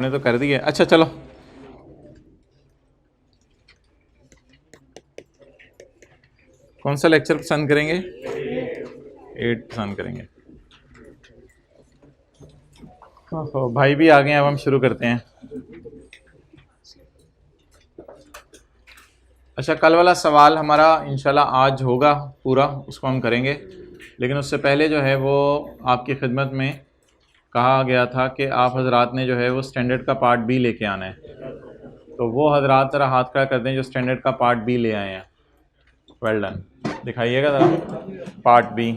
मैंने तो कर दिया। अच्छा चलो, कौन सा लेक्चर पसंद करेंगे? 8 पसंद करेंगे। ओहो, भाई भी आ गए हैं। अब हम शुरू करते हैं। अच्छा, कल वाला सवाल हमारा इंशाल्लाह आज होगा पूरा, उसको हम करेंगे। लेकिन उससे पहले जो है वो आपकी खिदमत में कहा गया था कि आप हजरात ने जो है वो स्टैंडर्ड का पार्ट बी लेके आना है। तो वो हजरात ज़रा हाथ खड़ा कर दें जो स्टैंडर्ड का पार्ट बी ले आए हैं। वेल डन, दिखाइएगा ज़रा पार्ट बी।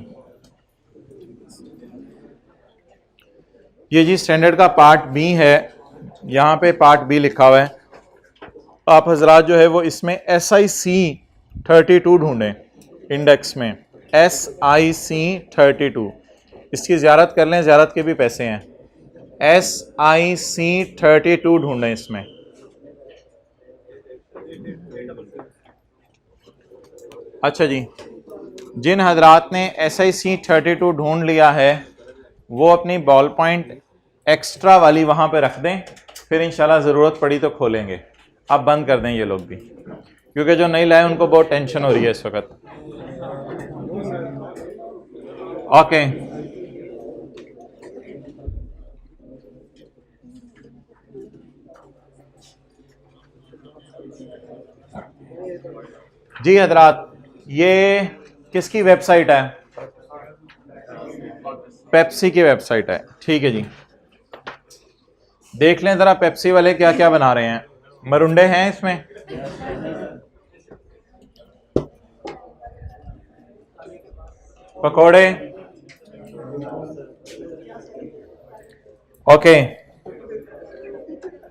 ये जी स्टैंडर्ड का पार्ट बी है, यहाँ पे पार्ट बी लिखा हुआ है। आप हजरात जो है वो इसमें SIC 32 ढूंढें, इंडेक्स में SIC 32। इसकी ज़ियारत कर लें, ज़ियारत के भी पैसे हैं। SIC 32 ढूंढें इसमें। अच्छा जी, जिन हजरात ने SIC 32 ढूंढ लिया है वो अपनी बॉल पॉइंट एक्स्ट्रा वाली वहां पे रख दें, फिर इंशाल्लाह ज़रूरत पड़ी तो खोलेंगे। अब बंद कर दें ये लोग भी, क्योंकि जो नहीं लाए उनको बहुत टेंशन हो रही है इस वक्त। ओके, जी हजरात, ये किसकी वेबसाइट है? पेप्सी की वेबसाइट है। ठीक है जी, देख लें जरा पेप्सी वाले क्या क्या बना रहे हैं। मरुंडे हैं इसमें? पकोड़े? ओके,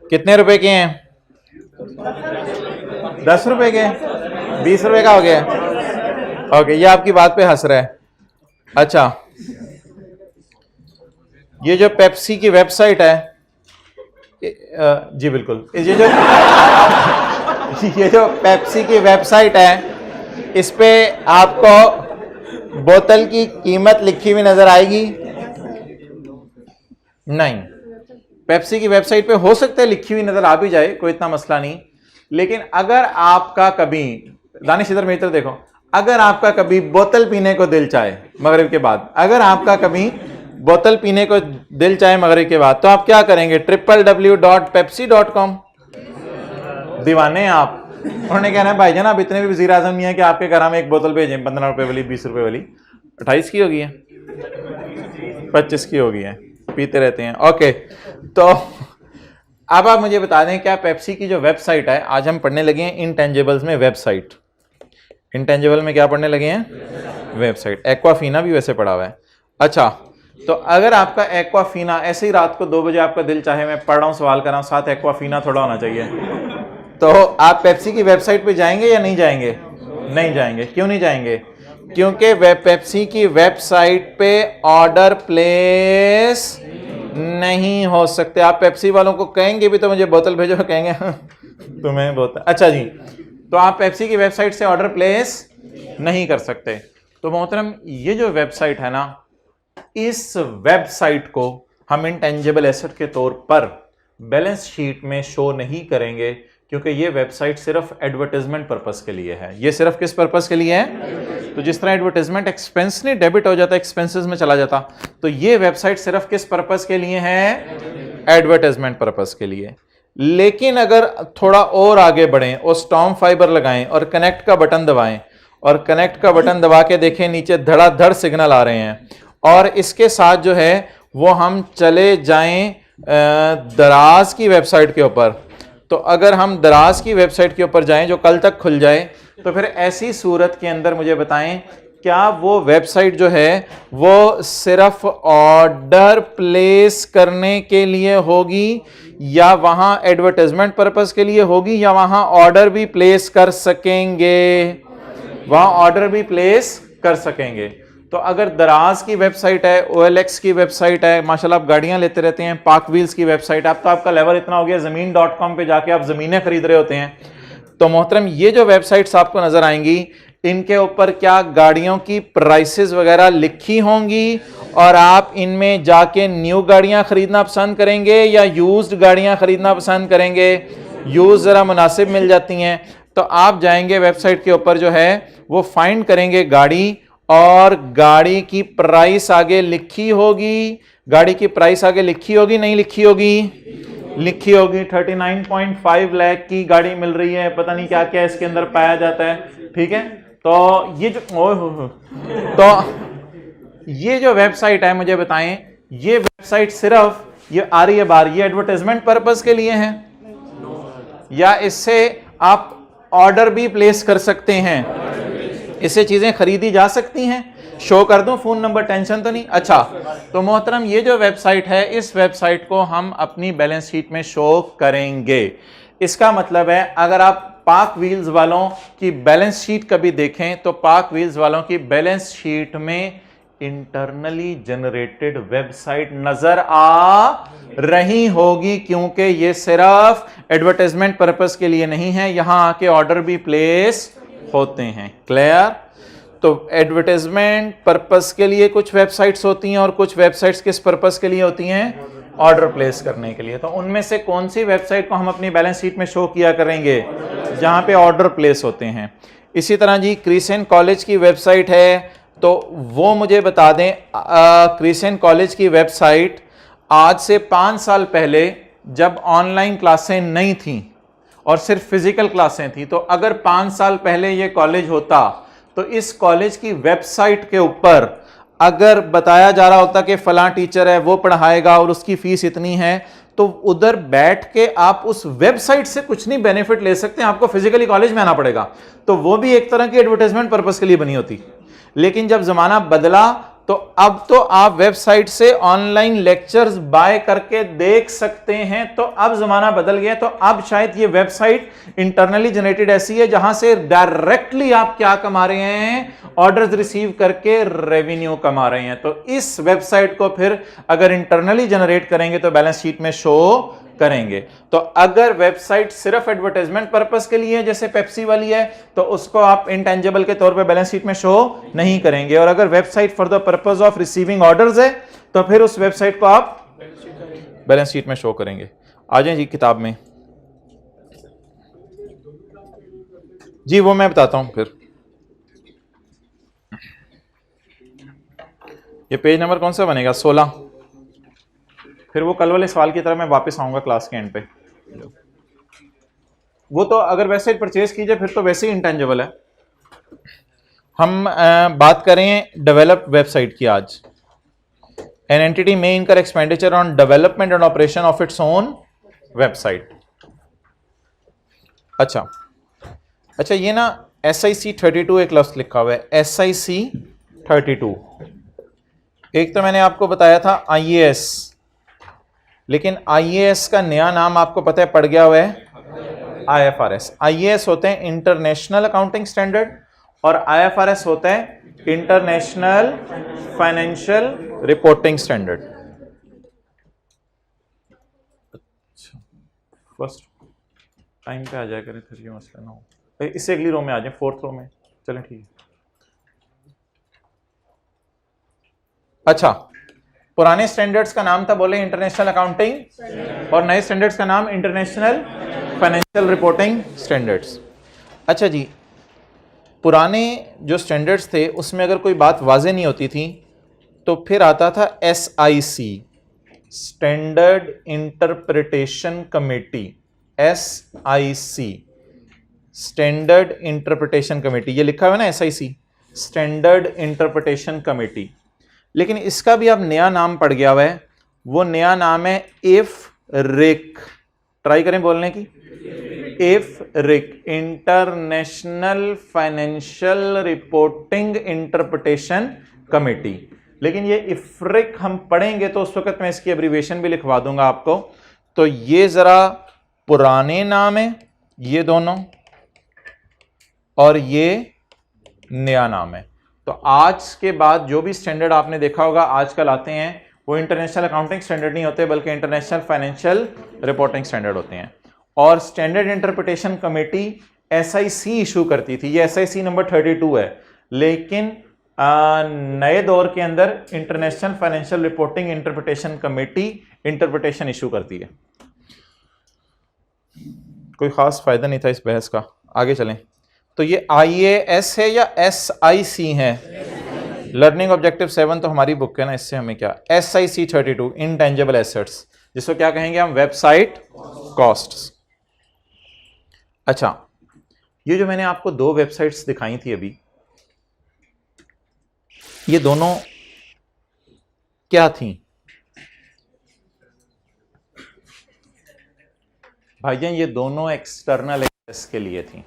कितने रुपए के हैं? 10 रुपए के? 20 रुपए का हो गया? ओके, ये आपकी बात पे हंस रहा है। अच्छा, ये जो पेप्सी की वेबसाइट है, जी बिल्कुल, ये जो पेप्सी की वेबसाइट है, इस पे आपको बोतल की कीमत लिखी हुई नजर आएगी? नहीं, पेप्सी की वेबसाइट पे हो सकता है लिखी हुई नजर आ भी जाए, कोई इतना मसला नहीं। लेकिन अगर आपका कभी, दानिश इधर मेरी तरफ देखो, अगर आपका कभी बोतल पीने को दिल चाहे मगरिब के बाद, अगर आपका कभी बोतल पीने को दिल चाहे मगरिब के बाद, तो आप क्या करेंगे? www.pepsi.com। दीवाने हैं आप। उन्होंने कहना है भाईजान आप इतने भी वजीर आजम नहीं है कि आपके घर में एक बोतल भेजें 15 रुपए वाली, 20 रुपए वाली। 28 की होगी है, 25 की होगी है, पीते रहते हैं। ओके, तो अब आप मुझे बता दें क्या पेप्सी की जो वेबसाइट है, आज हम पढ़ने लगे हैं इंटेंजिबल्स में वेबसाइट। इंटेंजिबल में क्या पढ़ने लगे हैं? वेबसाइट। एक्वाफीना भी वैसे पढ़ा हुआ है। अच्छा, तो अगर आपका एक्वाफीना ऐसे ही रात को 2 बजे आपका दिल चाहे, मैं पढ़ रहा हूं सवाल कर रहा हूं, साथ एक्वाफीना थोड़ा होना चाहिए, तो आप पेप्सी की वेबसाइट पे जाएंगे या नहीं जाएंगे? नहीं जाएंगे। क्यों नहीं जाएंगे? क्योंकि पेप्सी की वेबसाइट पे ऑर्डर प्लेस नहीं हो सकते। आप पेप्सी वालों को कहेंगे भी तो मुझे बोतल भेजो, कहेंगे तुम्हें बोतल। अच्छा जी, तो आप पेप्सी की वेबसाइट से ऑर्डर प्लेस नहीं कर सकते। तो मोहतरम, ये जो वेबसाइट है ना, इस वेबसाइट को हम इंटेंजिबल एसेट के तौर पर बैलेंस शीट में शो नहीं करेंगे, क्योंकि ये वेबसाइट सिर्फ एडवर्टाइजमेंट पर्पस के लिए है। ये सिर्फ किस पर्पस के लिए है? तो जिस तरह एडवर्टाइजमेंट एक्सपेंस नहीं डेबिट हो जाता, एक्सपेंसेस में चला जाता, तो ये वेबसाइट सिर्फ किस पर्पस के लिए है? एडवर्टाइजमेंट पर्पस के लिए। लेकिन अगर थोड़ा और आगे बढ़ें और स्टॉर्म फाइबर लगाएं और कनेक्ट का बटन दबाएं, और कनेक्ट का बटन दबा के देखें नीचे धड़ाधड़ सिग्नल आ रहे हैं, और इसके साथ जो है वो हम चले जाएं दराज की वेबसाइट के ऊपर, तो अगर हम दराज की वेबसाइट के ऊपर जाएं जो कल तक खुल जाए, तो फिर ऐसी सूरत के अंदर मुझे बताएं क्या वो वेबसाइट जो है वो सिर्फ ऑर्डर प्लेस करने के लिए होगी, या वहां एडवर्टाइजमेंट पर्पस के लिए होगी, या वहां ऑर्डर भी प्लेस कर सकेंगे? वहां ऑर्डर भी प्लेस कर सकेंगे। तो अगर दराज की वेबसाइट है, OLX की वेबसाइट है, माशाल्लाह आप गाड़ियां लेते रहते हैं, पाक व्हील्स की वेबसाइट, अब तो आपका लेवल इतना हो गया ज़मीन.com पे जाके आप ज़मीनें खरीद रहे होते हैं। तो मोहतरम, ये जो वेबसाइट्स आपको नजर आएंगी, इनके ऊपर क्या गाड़ियों की प्राइसेस वगैरह लिखी होंगी और आप इनमें जाके न्यू गाड़ियां खरीदना पसंद करेंगे या यूज्ड गाड़ियां खरीदना पसंद करेंगे? यूज जरा मुनासिब मिल जाती हैं, तो आप जाएंगे वेबसाइट के ऊपर जो है वो फाइंड करेंगे गाड़ी, और गाड़ी की प्राइस आगे लिखी होगी। गाड़ी की प्राइस आगे लिखी होगी, नहीं लिखी होगी? लिखी होगी। 39.5 लाख की गाड़ी मिल रही है, पता नहीं क्या क्या इसके अंदर पाया जाता है, ठीक है। तो ये जो वेबसाइट है, मुझे बताएं, ये वेबसाइट सिर्फ ये आ रही है बाहर, ये एडवर्टाइजमेंट पर्पस के लिए है या इससे आप ऑर्डर भी प्लेस कर सकते हैं? इससे चीजें खरीदी जा सकती हैं? शो कर दूं फोन नंबर, टेंशन तो नहीं? अच्छा, तो मोहतरम ये जो वेबसाइट है, इस वेबसाइट को हम अपनी बैलेंस शीट में शो करेंगे। इसका मतलब है अगर आप पाक व्हील्स वालों की बैलेंस शीट कभी देखें तो पाक व्हील्स वालों की बैलेंस शीट में इंटरनली जनरेटेड वेबसाइट नजर आ रही होगी, क्योंकि ये सिर्फ एडवर्टाइजमेंट पर्पस के लिए नहीं है, यहां आके ऑर्डर भी प्लेस होते हैं। क्लियर? तो एडवर्टाइजमेंट पर्पस के लिए कुछ वेबसाइट्स होती हैं और कुछ वेबसाइट्स किस पर्पस के लिए होती हैं? ऑर्डर प्लेस करने के लिए। तो उनमें से कौन सी वेबसाइट को हम अपनी बैलेंस शीट में शो किया करेंगे? जहां पे ऑर्डर प्लेस होते हैं। इसी तरह जी क्रिसेंट कॉलेज की वेबसाइट है, तो वो मुझे बता दें, क्रिसेंट कॉलेज की वेबसाइट आज से 5 साल पहले जब ऑनलाइन क्लासें नहीं थी और सिर्फ फिजिकल क्लासें थी, तो अगर 5 साल पहले ये कॉलेज होता तो इस कॉलेज की वेबसाइट के ऊपर अगर बताया जा रहा होता कि फलां टीचर है वो पढ़ाएगा और उसकी फीस इतनी है, तो उधर बैठ के आप उस वेबसाइट से कुछ नहीं बेनिफिट ले सकते, आपको फिजिकली कॉलेज में आना पड़ेगा। तो वो भी एक तरह की एडवर्टाइजमेंट पर्पस के लिए बनी होती। लेकिन जब जमाना बदला तो अब तो आप वेबसाइट से ऑनलाइन लेक्चर्स बाय करके देख सकते हैं। तो अब जमाना बदल गया, तो अब शायद ये वेबसाइट इंटरनली जनरेटेड ऐसी है जहां से डायरेक्टली आप क्या कमा रहे हैं? ऑर्डर्स रिसीव करके रेवेन्यू कमा रहे हैं। तो इस वेबसाइट को फिर अगर इंटरनली जनरेट करेंगे तो बैलेंस शीट में शो करेंगे। तो अगर वेबसाइट सिर्फ एडवर्टाइजमेंट पर्पस के लिए जैसे पेप्सी वाली है, तो उसको आप इंटेंजिबल के तौर पे बैलेंस शीट में शो नहीं करेंगे। और अगर website for the purpose of receiving orders है, तो फिर उस वेबसाइट को आप बैलेंस शीट में शो करेंगे। आ जाए जी किताब में जी, वो मैं बताता हूं। फिर ये पेज नंबर कौन सा बनेगा? 16। फिर वो कल वाले सवाल की तरह मैं वापस आऊंगा क्लास के एंड पे। वो तो अगर वेबसाइट परचेज कीजिए फिर तो वैसे ही इंटेंजिबल है। हम बात करें डेवलप वेबसाइट की आज। एन एंटिटी मे इनकर expenditure on development and operation of its own website. अच्छा, ये ना SIC 32 एक लफ्ज लिखा हुआ है, SIC 32। एक तो मैंने आपको बताया था IAS, लेकिन IAS का नया नाम आपको पता है पड़ गया हुआ है IFRS। IAS होते हैं इंटरनेशनल अकाउंटिंग स्टैंडर्ड और IFRS होता है इंटरनेशनल फाइनेंशियल रिपोर्टिंग स्टैंडर्ड। अच्छा, फर्स्ट टाइम पे आ जाया करें, फिर ये मसला ना हो। इससे अगली रो में आ जाए, 4th रो में। चलें ठीक है। अच्छा, पुराने स्टैंडर्ड्स का नाम था बोले इंटरनेशनल अकाउंटिंग, और नए स्टैंडर्ड्स का नाम इंटरनेशनल फाइनेंशियल रिपोर्टिंग स्टैंडर्ड्स। अच्छा जी, पुराने जो स्टैंडर्ड्स थे उसमें अगर कोई बात वाज़ेह नहीं होती थी तो फिर आता था SIC, standard interpretation committee. SIC, standard interpretation committee, ये लिखा हुआ है ना SIC, स्टैंडर्ड इंटरप्रिटेशन कमेटी। लेकिन इसका भी अब नया नाम पड़ गया हुआ है। वो नया नाम है IFRIC। ट्राई करें बोलने की, IFRIC, international financial reporting interpretation committee. लेकिन ये IFRIC हम पढ़ेंगे तो उस वक्त मैं इसकी एब्रीविएशन भी लिखवा दूंगा आपको। तो ये जरा पुराने नाम है ये दोनों, और ये नया नाम है। तो आज के बाद जो भी स्टैंडर्ड आपने देखा होगा आजकल आते हैं, वो इंटरनेशनल अकाउंटिंग स्टैंडर्ड नहीं होते बल्कि इंटरनेशनल फाइनेंशियल रिपोर्टिंग स्टैंडर्ड होते हैं। और standard interpretation committee SIC issue करती थी, ये SIC नंबर 32 है, लेकिन नए दौर के अंदर international financial reporting interpretation committee interpretation issue करती है। कोई खास फायदा नहीं था इस बहस का, आगे चलें। तो ये IAS है या SIC है? लर्निंग ऑब्जेक्टिव 7 तो हमारी बुक है ना, इससे हमें क्या, SIC 32 इंटेंजिबल एसेट्स, जिसको क्या कहेंगे हम, वेबसाइट कॉस्ट्स। अच्छा, ये जो मैंने आपको दो वेबसाइट्स दिखाई थी अभी, ये दोनों क्या थी भाईजान? ये दोनों एक्सटर्नल एक्सेस के लिए थी।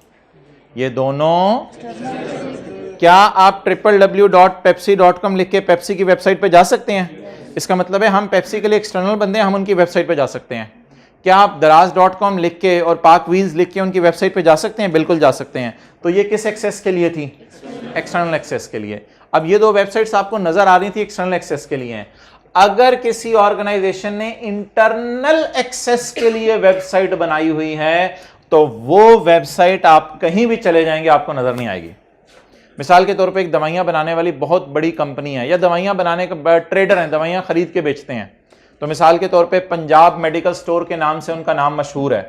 ये दोनों क्या आप www.pepsi.com लिख के पेप्सी की वेबसाइट पे जा सकते हैं? इसका मतलब है हम पेप्सी के लिए एक्सटर्नल बंदे हैं, हम उनकी वेबसाइट पे जा सकते हैं। क्या आप दराज.com लिख के और पाक व्हील्स लिख के उनकी वेबसाइट पे जा सकते हैं? बिल्कुल जा सकते हैं। तो ये किस एक्सेस के लिए थी? एक्सटर्नल एक्सेस के लिए। अब ये दो वेबसाइट्स आपको नजर आ रही थी, एक्सटर्नल एक्सेस के लिए हैं। अगर किसी ऑर्गेनाइजेशन ने इंटरनल एक्सेस के लिए वेबसाइट बनाई हुई है तो वो वेबसाइट आप कहीं भी चले जाएंगे आपको नजर नहीं आएगी। मिसाल के तौर पे एक दवाइयां बनाने वाली बहुत बड़ी कंपनी है, या दवाइयां बनाने का ट्रेडर हैं, दवाइयां खरीद के बेचते हैं। तो मिसाल के तौर पे पंजाब मेडिकल स्टोर के नाम से उनका नाम मशहूर है।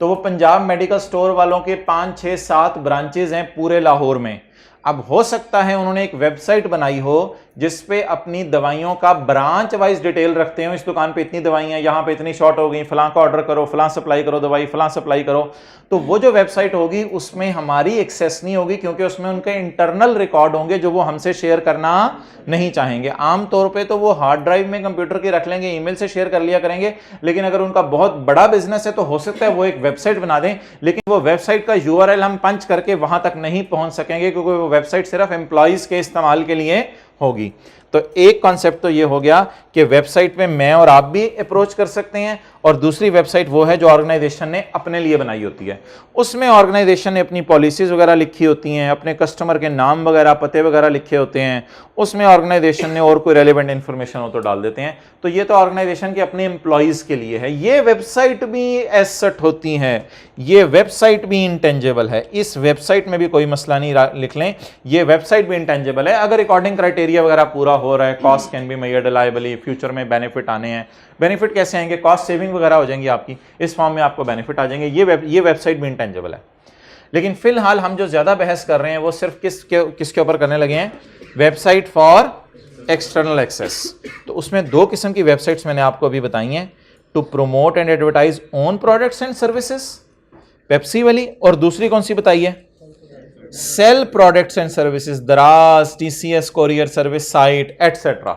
तो वो पंजाब मेडिकल स्टोर वालों के 5, 6, 7 ब्रांचेज हैं पूरे लाहौर में। अब हो सकता है उन्होंने एक वेबसाइट बनाई हो जिसपे अपनी दवाइयों का ब्रांच वाइज डिटेल रखते हो, इस दुकान पे इतनी दवाइयां, यहां पे इतनी शॉर्ट हो गई, फलां का ऑर्डर करो, फलां सप्लाई करो दवाई, फलां सप्लाई करो। तो वो जो वेबसाइट होगी उसमें हमारी एक्सेस नहीं होगी, क्योंकि उसमें उनके इंटरनल रिकॉर्ड होंगे जो वो हमसे शेयर करना नहीं चाहेंगे। आमतौर पर तो वो हार्ड ड्राइव में कंप्यूटर की रख लेंगे, ईमेल से शेयर कर लिया करेंगे। लेकिन अगर उनका बहुत बड़ा बिजनेस है तो हो सकता है वो एक वेबसाइट बना दें, लेकिन वो वेबसाइट का URL हम पंच करके वहां तक नहीं पहुंच सकेंगे, क्योंकि वो वेबसाइट सिर्फ एम्प्लॉइज के इस्तेमाल के लिए होगी। तो एक कॉन्सेप्ट तो ये हो गया कि वेबसाइट पे मैं और आप भी अप्रोच कर सकते हैं, और दूसरी वेबसाइट वो है जो ऑर्गेनाइजेशन ने अपने लिए बनाई होती है। उसमें ऑर्गेनाइजेशन ने अपनी पॉलिसीज वगैरह लिखी होती हैं, अपने कस्टमर के नाम वगैरह, पते वगैरह लिखे होते हैं। उसमें ऑर्गेनाइजेशन ने और कोई रेलेवेंट इंफॉर्मेशन हो तो डाल देते हैं। तो ये तो ऑर्गेनाइजेशन के अपने एम्प्लॉइज के लिए है। ये वेबसाइट भी एसेट होती है, ये वेबसाइट भी इंटेंजिबल है। इस वेबसाइट में भी कोई मसला नहीं, लिख लें ये वेबसाइट भी इंटेंजिबल है अगर अकॉर्डिंग क्राइटेरिया वगैरह पूरा हो रहा है। Cost can be measured reliably, future में बेनिफिट आने हैं। बेनिफिट कैसे आएंगे? कॉस्ट सेविंग वगैरह हो जाएंगी आपकी, इस फॉर्म में आपको बेनिफिट आ जाएंगे। ये वेबसाइट भी इंटेंजिबल है। लेकिन फिलहाल हम जो ज्यादा बहस कर रहे हैं वो सिर्फ किसके ऊपर करने लगे हैं? Website for external access. तो उसमें दो किस्म की वेबसाइट्स मैंने आपको अभी बताई हैं, to promote and advertise own products and services, Pepsi वाली, और दूसरी कौन सी बताई है? Sell products and services, Daraz, TCS courier service site etcetera,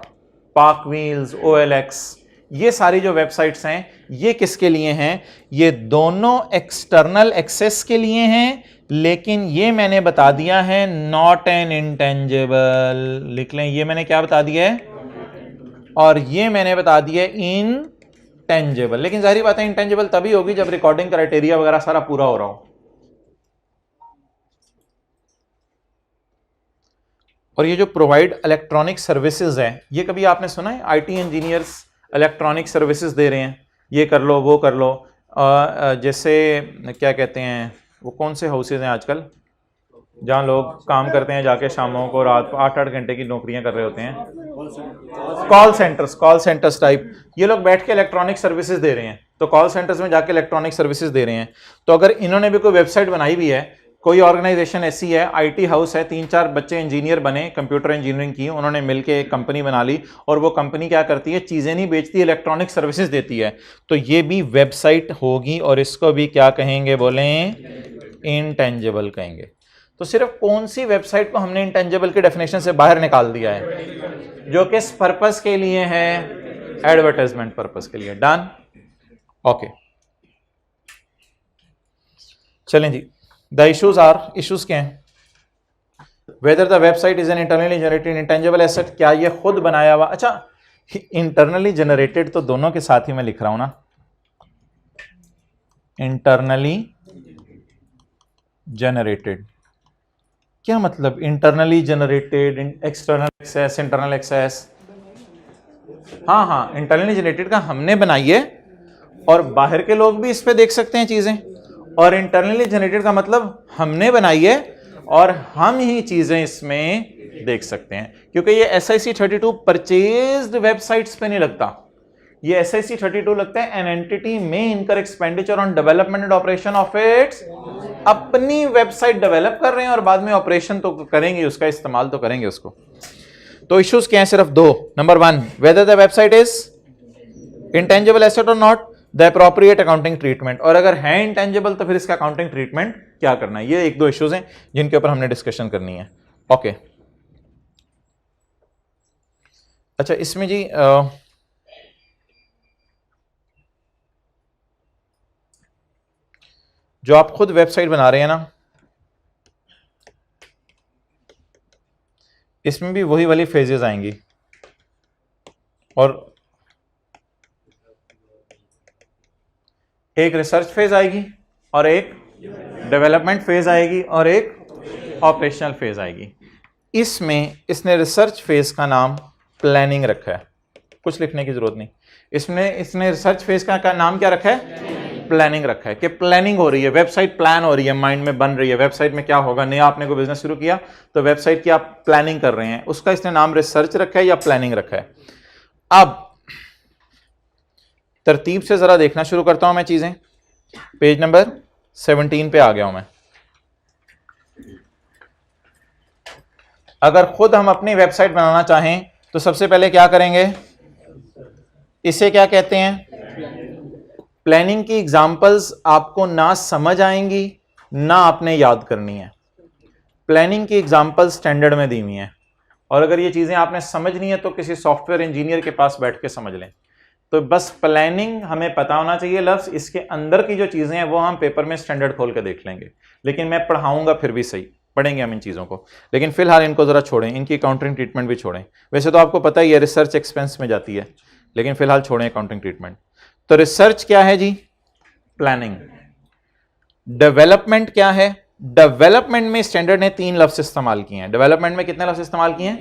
Pak Wheels, OLX, ये सारी जो वेबसाइट्स हैं ये किसके लिए हैं? ये दोनों एक्सटर्नल एक्सेस के लिए हैं, लेकिन ये मैंने बता दिया है नॉट एन इंटेंजिबल। लिख लें, ये मैंने क्या बता दिया है, और ये मैंने बता दिया इनटेंजिबल। लेकिन जाहिर बात है इंटेंजिबल तभी होगी जब रिकॉर्डिंग क्राइटेरिया वगैरह सारा पूरा हो रहा हो। और ये जो प्रोवाइड इलेक्ट्रॉनिक सर्विसेज है, ये कभी आपने सुना है? IT इंजीनियर्स इलेक्ट्रॉनिक सर्विसेज दे रहे हैं, ये कर लो वो कर लो। जैसे क्या कहते हैं, वो कौन से हाउसेज हैं आजकल जहाँ लोग काम करते हैं जाके शामों को, रात को 8-8 घंटे की नौकरियां कर रहे होते हैं, कॉल सेंटर्स टाइप। ये लोग बैठ के इलेक्ट्रॉनिक सर्विसेज दे रहे हैं, तो कॉल सेंटर्स में जाके इलेक्ट्रॉनिक सर्विसेज दे रहे हैं। तो अगर इन्होंने भी कोई वेबसाइट बनाई हुई है, कोई ऑर्गेनाइजेशन ऐसी है, IT हाउस है, 3-4 बच्चे इंजीनियर बने, कंप्यूटर इंजीनियरिंग की, उन्होंने मिलकर एक कंपनी बना ली, और वो कंपनी क्या करती है? चीजें नहीं बेचती, इलेक्ट्रॉनिक सर्विसेज देती है। तो ये भी वेबसाइट होगी, और इसको भी क्या कहेंगे? बोलें इंटेंजिबल कहेंगे। तो सिर्फ कौन सी वेबसाइट को हमने इंटेंजिबल के डेफिनेशन से बाहर निकाल दिया है? जो किस पर्पस के लिए है? एडवर्टाइजमेंट पर्पस के लिए। Done, okay. चलें जी, द इश्यूज आर, इश्यूज क्या हैं? Weather the website is an internally generated intangible asset, क्या ये खुद बनाया हुआ? अच्छा, इंटरनली जनरेटेड तो दोनों के साथ ही मैं लिख रहा हूं ना, इंटरनली जनरेटेड। क्या मतलब internally generated, external access, internal access? हाँ, इंटरनली जनरेटेड का हमने बनाई है, और बाहर के लोग भी इस पे देख सकते हैं चीजें, और इंटरनली जनरेटेड का मतलब हमने बनाई है और हम ही चीजें इसमें देख सकते हैं, क्योंकि ये SIC32 परचेज्ड वेबसाइट्स पे नहीं लगता, ये SIC32 लगता है एन एंटिटी में इनकर expenditure on development and operation of its, अपनी वेबसाइट डेवलप कर रहे हैं और बाद में ऑपरेशन तो करेंगे, उसका इस्तेमाल तो करेंगे उसको। तो इश्यूज क्या है? सिर्फ दो। Number 1, whether the website is intangible asset or not, the appropriate accounting treatment, और अगर है इंटेंजिबल तो फिर इसका अकाउंटिंग ट्रीटमेंट क्या करना है। ये एक दो इश्यूज हैं जिनके ऊपर हमने डिस्कशन करनी है। ओके अच्छा, इसमें जी जो आप खुद वेबसाइट बना रहे हैं ना, इसमें भी वही वाली फेजेस आएंगी, और एक रिसर्च फेज आएगी और एक डेवलपमेंट फेज आएगी और एक ऑपरेशनल फेज आएगी। इसमें इसने रिसर्च फेज का नाम प्लानिंग रखा है, कुछ लिखने की जरूरत नहीं। इसने रिसर्च फेज का नाम क्या रखा है? प्लानिंग रखा है, कि प्लानिंग हो रही है, वेबसाइट प्लान हो रही है, माइंड में बन रही है, वेबसाइट में क्या होगा। नया आपने कोई बिजनेस शुरू किया तो वेबसाइट की आप प्लानिंग कर रहे हैं, उसका इसने नाम रिसर्च रखा है या प्लानिंग रखा है। अब तरतीब से जरा देखना शुरू करता हूं मैं चीजें। पेज नंबर 17 पे आ गया हूं मैं। अगर खुद हम अपनी वेबसाइट बनाना चाहें तो सबसे पहले क्या करेंगे? इसे क्या कहते हैं? प्लानिंग की एग्जांपल्स आपको ना समझ आएंगी ना आपने याद करनी है। प्लानिंग की एग्जांपल्स स्टैंडर्ड में दी हुई हैं, और अगर ये चीजें आपने समझनी है तो किसी सॉफ्टवेयर इंजीनियर के पास बैठ के समझ लें। तो बस प्लानिंग हमें पता होना चाहिए लफ्ज, इसके अंदर की जो चीजें हैं वो हम पेपर में स्टैंडर्ड खोल के देख लेंगे, लेकिन मैं पढ़ाऊंगा फिर भी सही, पढ़ेंगे हम इन चीजों को। लेकिन फिलहाल इनको जरा छोड़ें, इनकी अकाउंटिंग ट्रीटमेंट भी छोड़ें। वैसे तो आपको पता ही है रिसर्च एक्सपेंस में जाती है, लेकिन फिलहाल छोड़ें अकाउंटिंग ट्रीटमेंट। तो रिसर्च क्या है जी? प्लानिंग। डेवलपमेंट क्या है? डेवलपमेंट में स्टैंडर्ड ने 3 लफ्ज इस्तेमाल किए हैं। डेवलपमेंट में कितने लफ्ज इस्तेमाल किए हैं?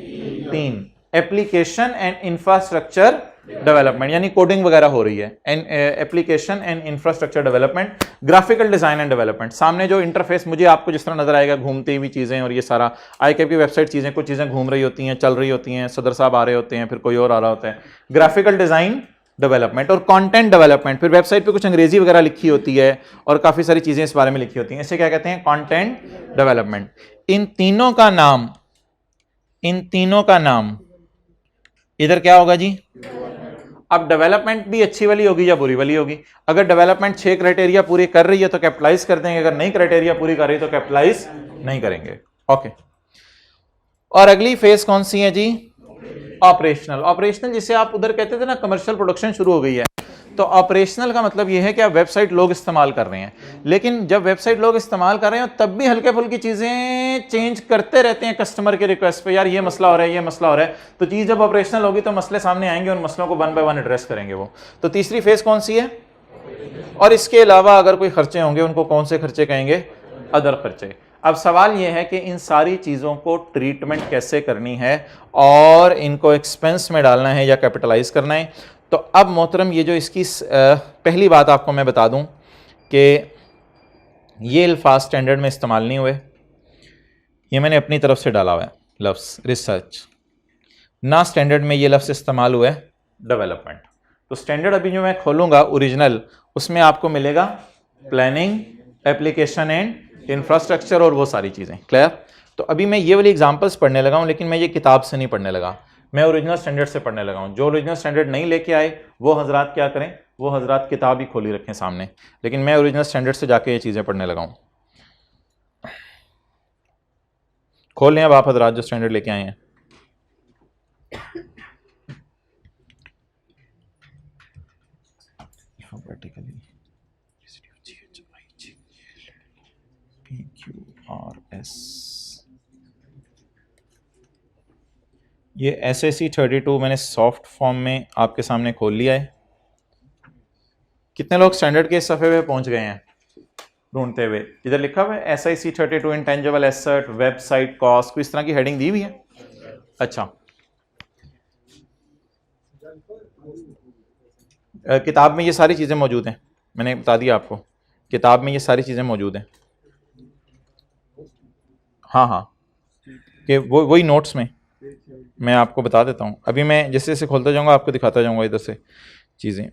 3। एप्लीकेशन एंड इंफ्रास्ट्रक्चर डेवलपमेंट, यानी कोडिंग वगैरह हो रही है, and application and infrastructure development, graphical design and development. सामने जो इंटरफेस मुझे आपको जिस तरह नजर आएगा, घूमती हुई चीजें और ये सारा ICAP की वेबसाइट चीजें, कुछ चीजें घूम रही होती हैं, चल रही होती हैं, सदर साहब आ रहे होते हैं, फिर कोई और आ रहा होता है। ग्राफिकल डिजाइन डेवलपमेंट और कंटेंट डेवलपमेंट, फिर वेबसाइट पे कुछ अंग्रेजी वगैरह लिखी होती है और काफी सारी चीजें इस बारे में लिखी होती हैं, इसे क्या कहते हैं? Content development. इन तीनों का नाम इधर क्या होगा जी? अब डेवलपमेंट भी अच्छी वाली होगी या बुरी वाली होगी? अगर डेवलपमेंट 6 क्राइटेरिया पूरे कर रही है तो कैपिटलाइज कर देंगे, अगर नहीं क्राइटेरिया पूरी कर रही है तो कैपिटलाइज नहीं करेंगे। ओके, और अगली फेज कौन सी है जी? ऑपरेशनल। ऑपरेशनल जिसे आप उधर कहते थे ना कमर्शियल प्रोडक्शन शुरू हो गई है, तो ऑपरेशनल का मतलब यह है कि आप वेबसाइट लोग इस्तेमाल कर रहे हैं, लेकिन जब वेबसाइट लोग इस्तेमाल कर रहे हैं तब भी हल्के फुल्की चीजें चेंज करते रहते हैं कस्टमर के रिक्वेस्ट पे, यार ये मसला हो रहा है, ये मसला हो रहा है। तो चीज जब ऑपरेशनल होगी तो मसले सामने आएंगे, उन मसलों को 1 बाय 1 एड्रेस करेंगे वो। तो तीसरी फेज कौन सी है? और इसके अलावा अगर कोई खर्चे होंगे उनको कौन से खर्चे कहेंगे? अदर खर्चे। अब सवाल यह है कि इन सारी चीजों को ट्रीटमेंट कैसे करनी है और इनको एक्सपेंस में डालना है या कैपिटलाइज करना है। तो अब मोहतरम ये जो इसकी पहली बात आपको मैं बता दूं कि ये अल्फाज स्टैंडर्ड में इस्तेमाल नहीं हुए, ये मैंने अपनी तरफ से डाला हुआ है लफ्ज़ रिसर्च, ना स्टैंडर्ड में ये लफ्ज़ इस्तेमाल हुआ है डेवलपमेंट। तो स्टैंडर्ड अभी जो मैं खोलूंगा ओरिजिनल, उसमें आपको मिलेगा प्लानिंग, एप्लीकेशन एंड इंफ्रास्ट्रक्चर और वो सारी चीज़ें। क्लियर? तो अभी मैं ये वाली एग्जांपल्स पढ़ने लगा हूँ, लेकिन मैं ये किताब से नहीं पढ़ने लगा, मैं ओरिजिनल स्टैंडर्ड से पढ़ने लगा हूँ। जो ओरिजिनल स्टैंडर्ड नहीं लेके आए वो हजरात क्या करें? वो हजरात किताब ही खोली रखें सामने, लेकिन मैं ओरिजिनल स्टैंडर्ड से जाके ये चीज़ें पढ़ने लगा हूँ। खोल लें अब आप हजरात जो स्टैंडर्ड लेके आए हैं। ये SAC32 मैंने सॉफ्ट फॉर्म में आपके सामने खोल लिया है। कितने लोग स्टैंडर्ड के सफ़े पे पहुंच गए हैं ढूंढते हुए? इधर लिखा हुआ है SAC32 intangible asset, website cost, कोई इस तरह की हेडिंग दी हुई है? अच्छा, किताब में ये सारी चीज़ें मौजूद हैं, मैंने बता दिया आपको। किताब में ये सारी चीज़ें मौजूद हैं। हाँ हाँ, कि वो वही नोट्स में मैं आपको बता देता हूँ। अभी मैं जैसे जैसे खोलता जाऊँगा आपको दिखाता जाऊँगा इधर से चीज़ें।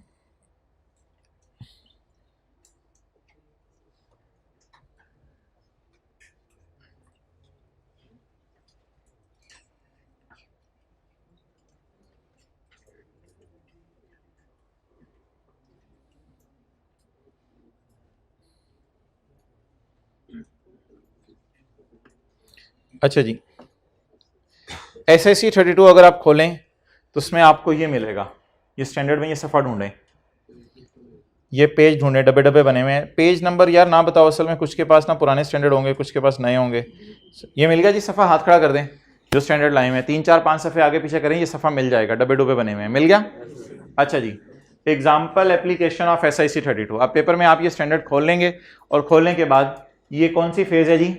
अच्छा जी, SIC 32 अगर आप खोलें तो उसमें आपको ये मिलेगा, ये स्टैंडर्ड में ये सफ़ा ढूंढें, ये पेज ढूंढें, डब्बे डब्बे बने हुए हैं। पेज नंबर यार ना बताओ, असल में कुछ के पास ना पुराने स्टैंडर्ड होंगे, कुछ के पास नए होंगे। ये मिल गया जी सफ़ा, हाथ खड़ा कर दें जो स्टैंडर्ड लाए हुए हैं, 3 4 5 सफ़े आगे पीछे करें, ये सफ़ा मिल जाएगा, डब्बे डब्बे बने हुए हैं, मिल गया। अच्छा जी, एग्जाम्पल एप्लीकेशन ऑफ SIC 32। अब पेपर में आप ये स्टैंडर्ड खोल लेंगे और खोलने के बाद ये कौन सी फेज है जी,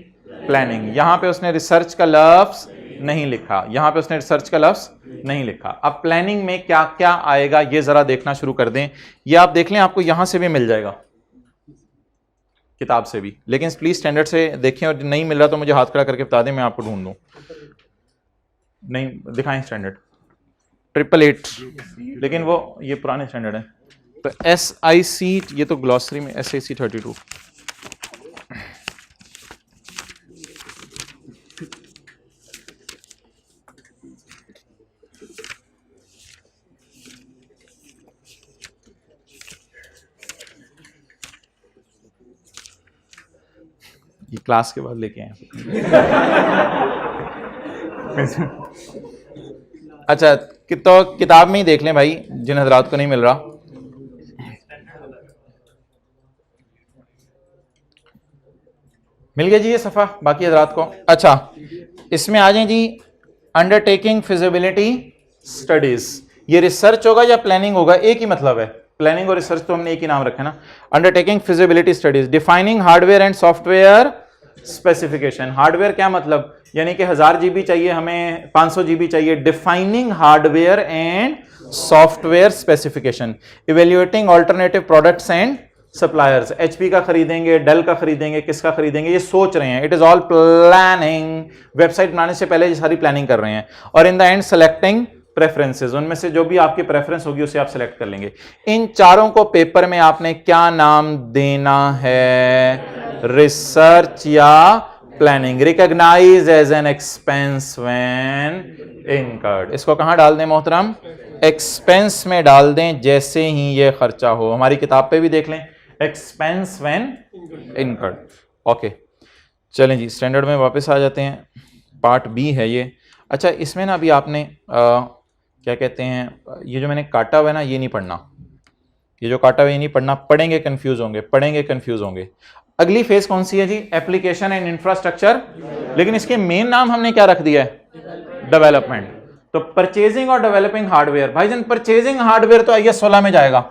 प्लानिंग। यहां पे उसने रिसर्च का लफ्ज नहीं लिखा, यहां पे उसने रिसर्च का लफ्ज नहीं लिखा। अब प्लानिंग में क्या क्या आएगा ये जरा देखना शुरू कर दें। ये आप देख लें, आपको यहां से भी मिल जाएगा, किताब से भी, लेकिन प्लीज स्टैंडर्ड से देखें, और नहीं मिल रहा तो मुझे हाथ खड़ा करके बता दें, मैं आपको ढूंढ दूं। नहीं दिखाएं स्टैंडर्ड 888, लेकिन वो ये पुराने स्टैंडर्ड है। तो SIC, ये तो ग्लॉसरी में SIC 32। ये क्लास के बाद लेके आए। अच्छा, तो किताब में ही देख लें भाई, जिन हजरात को नहीं मिल रहा। मिल गया जी ये सफ़ा बाकी हजरात को। अच्छा, इसमें आ जाए जी, अंडरटेकिंग फिजिबिलिटी स्टडीज। ये रिसर्च होगा या प्लानिंग होगा, एक ही मतलब है, प्लानिंग और रिसर्च तो हमने एक ही नाम रखा ना। Undertaking feasibility studies, defining hardware and software specification. Hardware क्या मतलब, यानी कि 1000 GB चाहिए हमें, 500 GB चाहिए। Defining hardware and software specification, evaluating alternative products and suppliers. HP का खरीदेंगे, डेल का खरीदेंगे, किसका खरीदेंगे, ये सोच रहे हैं। It is all planning, website बनाने से पहले ये सारी प्लानिंग कर रहे हैं। और in the end selecting preferences, उनमें से जो भी आपकी प्रेफरेंस होगी उसे आप सेलेक्ट कर लेंगे। इन चारों को पेपर में आपने क्या नाम देना है, रिसर्च या planning. Recognise as an expense when incurred, इसको कहां डाल दें मोहतरम, एक्सपेंस में डाल दें जैसे ही ये खर्चा हो। हमारी किताब पे भी देख लें, एक्सपेंस व्हेन इनकर्ड। ओके, चलें जी स्टैंडर्ड में वापस आ जाते हैं, पार्ट B है ये। अच्छा, इसमें ना अभी आपने क्या कहते हैं, ये जो मैंने काटा हुआ है ना, ये नहीं पढ़ना, ये जो काटा हुआ ये नहीं पढ़ना, पढ़ेंगे कंफ्यूज होंगे, पढ़ेंगे कंफ्यूज होंगे। अगली फेज कौन सी है जी, एप्लीकेशन एंड इंफ्रास्ट्रक्चर, लेकिन इसके मेन नाम हमने क्या रख दिया है, डेवलपमेंट। तो परचेजिंग और डेवलपिंग हार्डवेयर, भाईजान परचेजिंग हार्डवेयर तो IS 16 में जाएगा,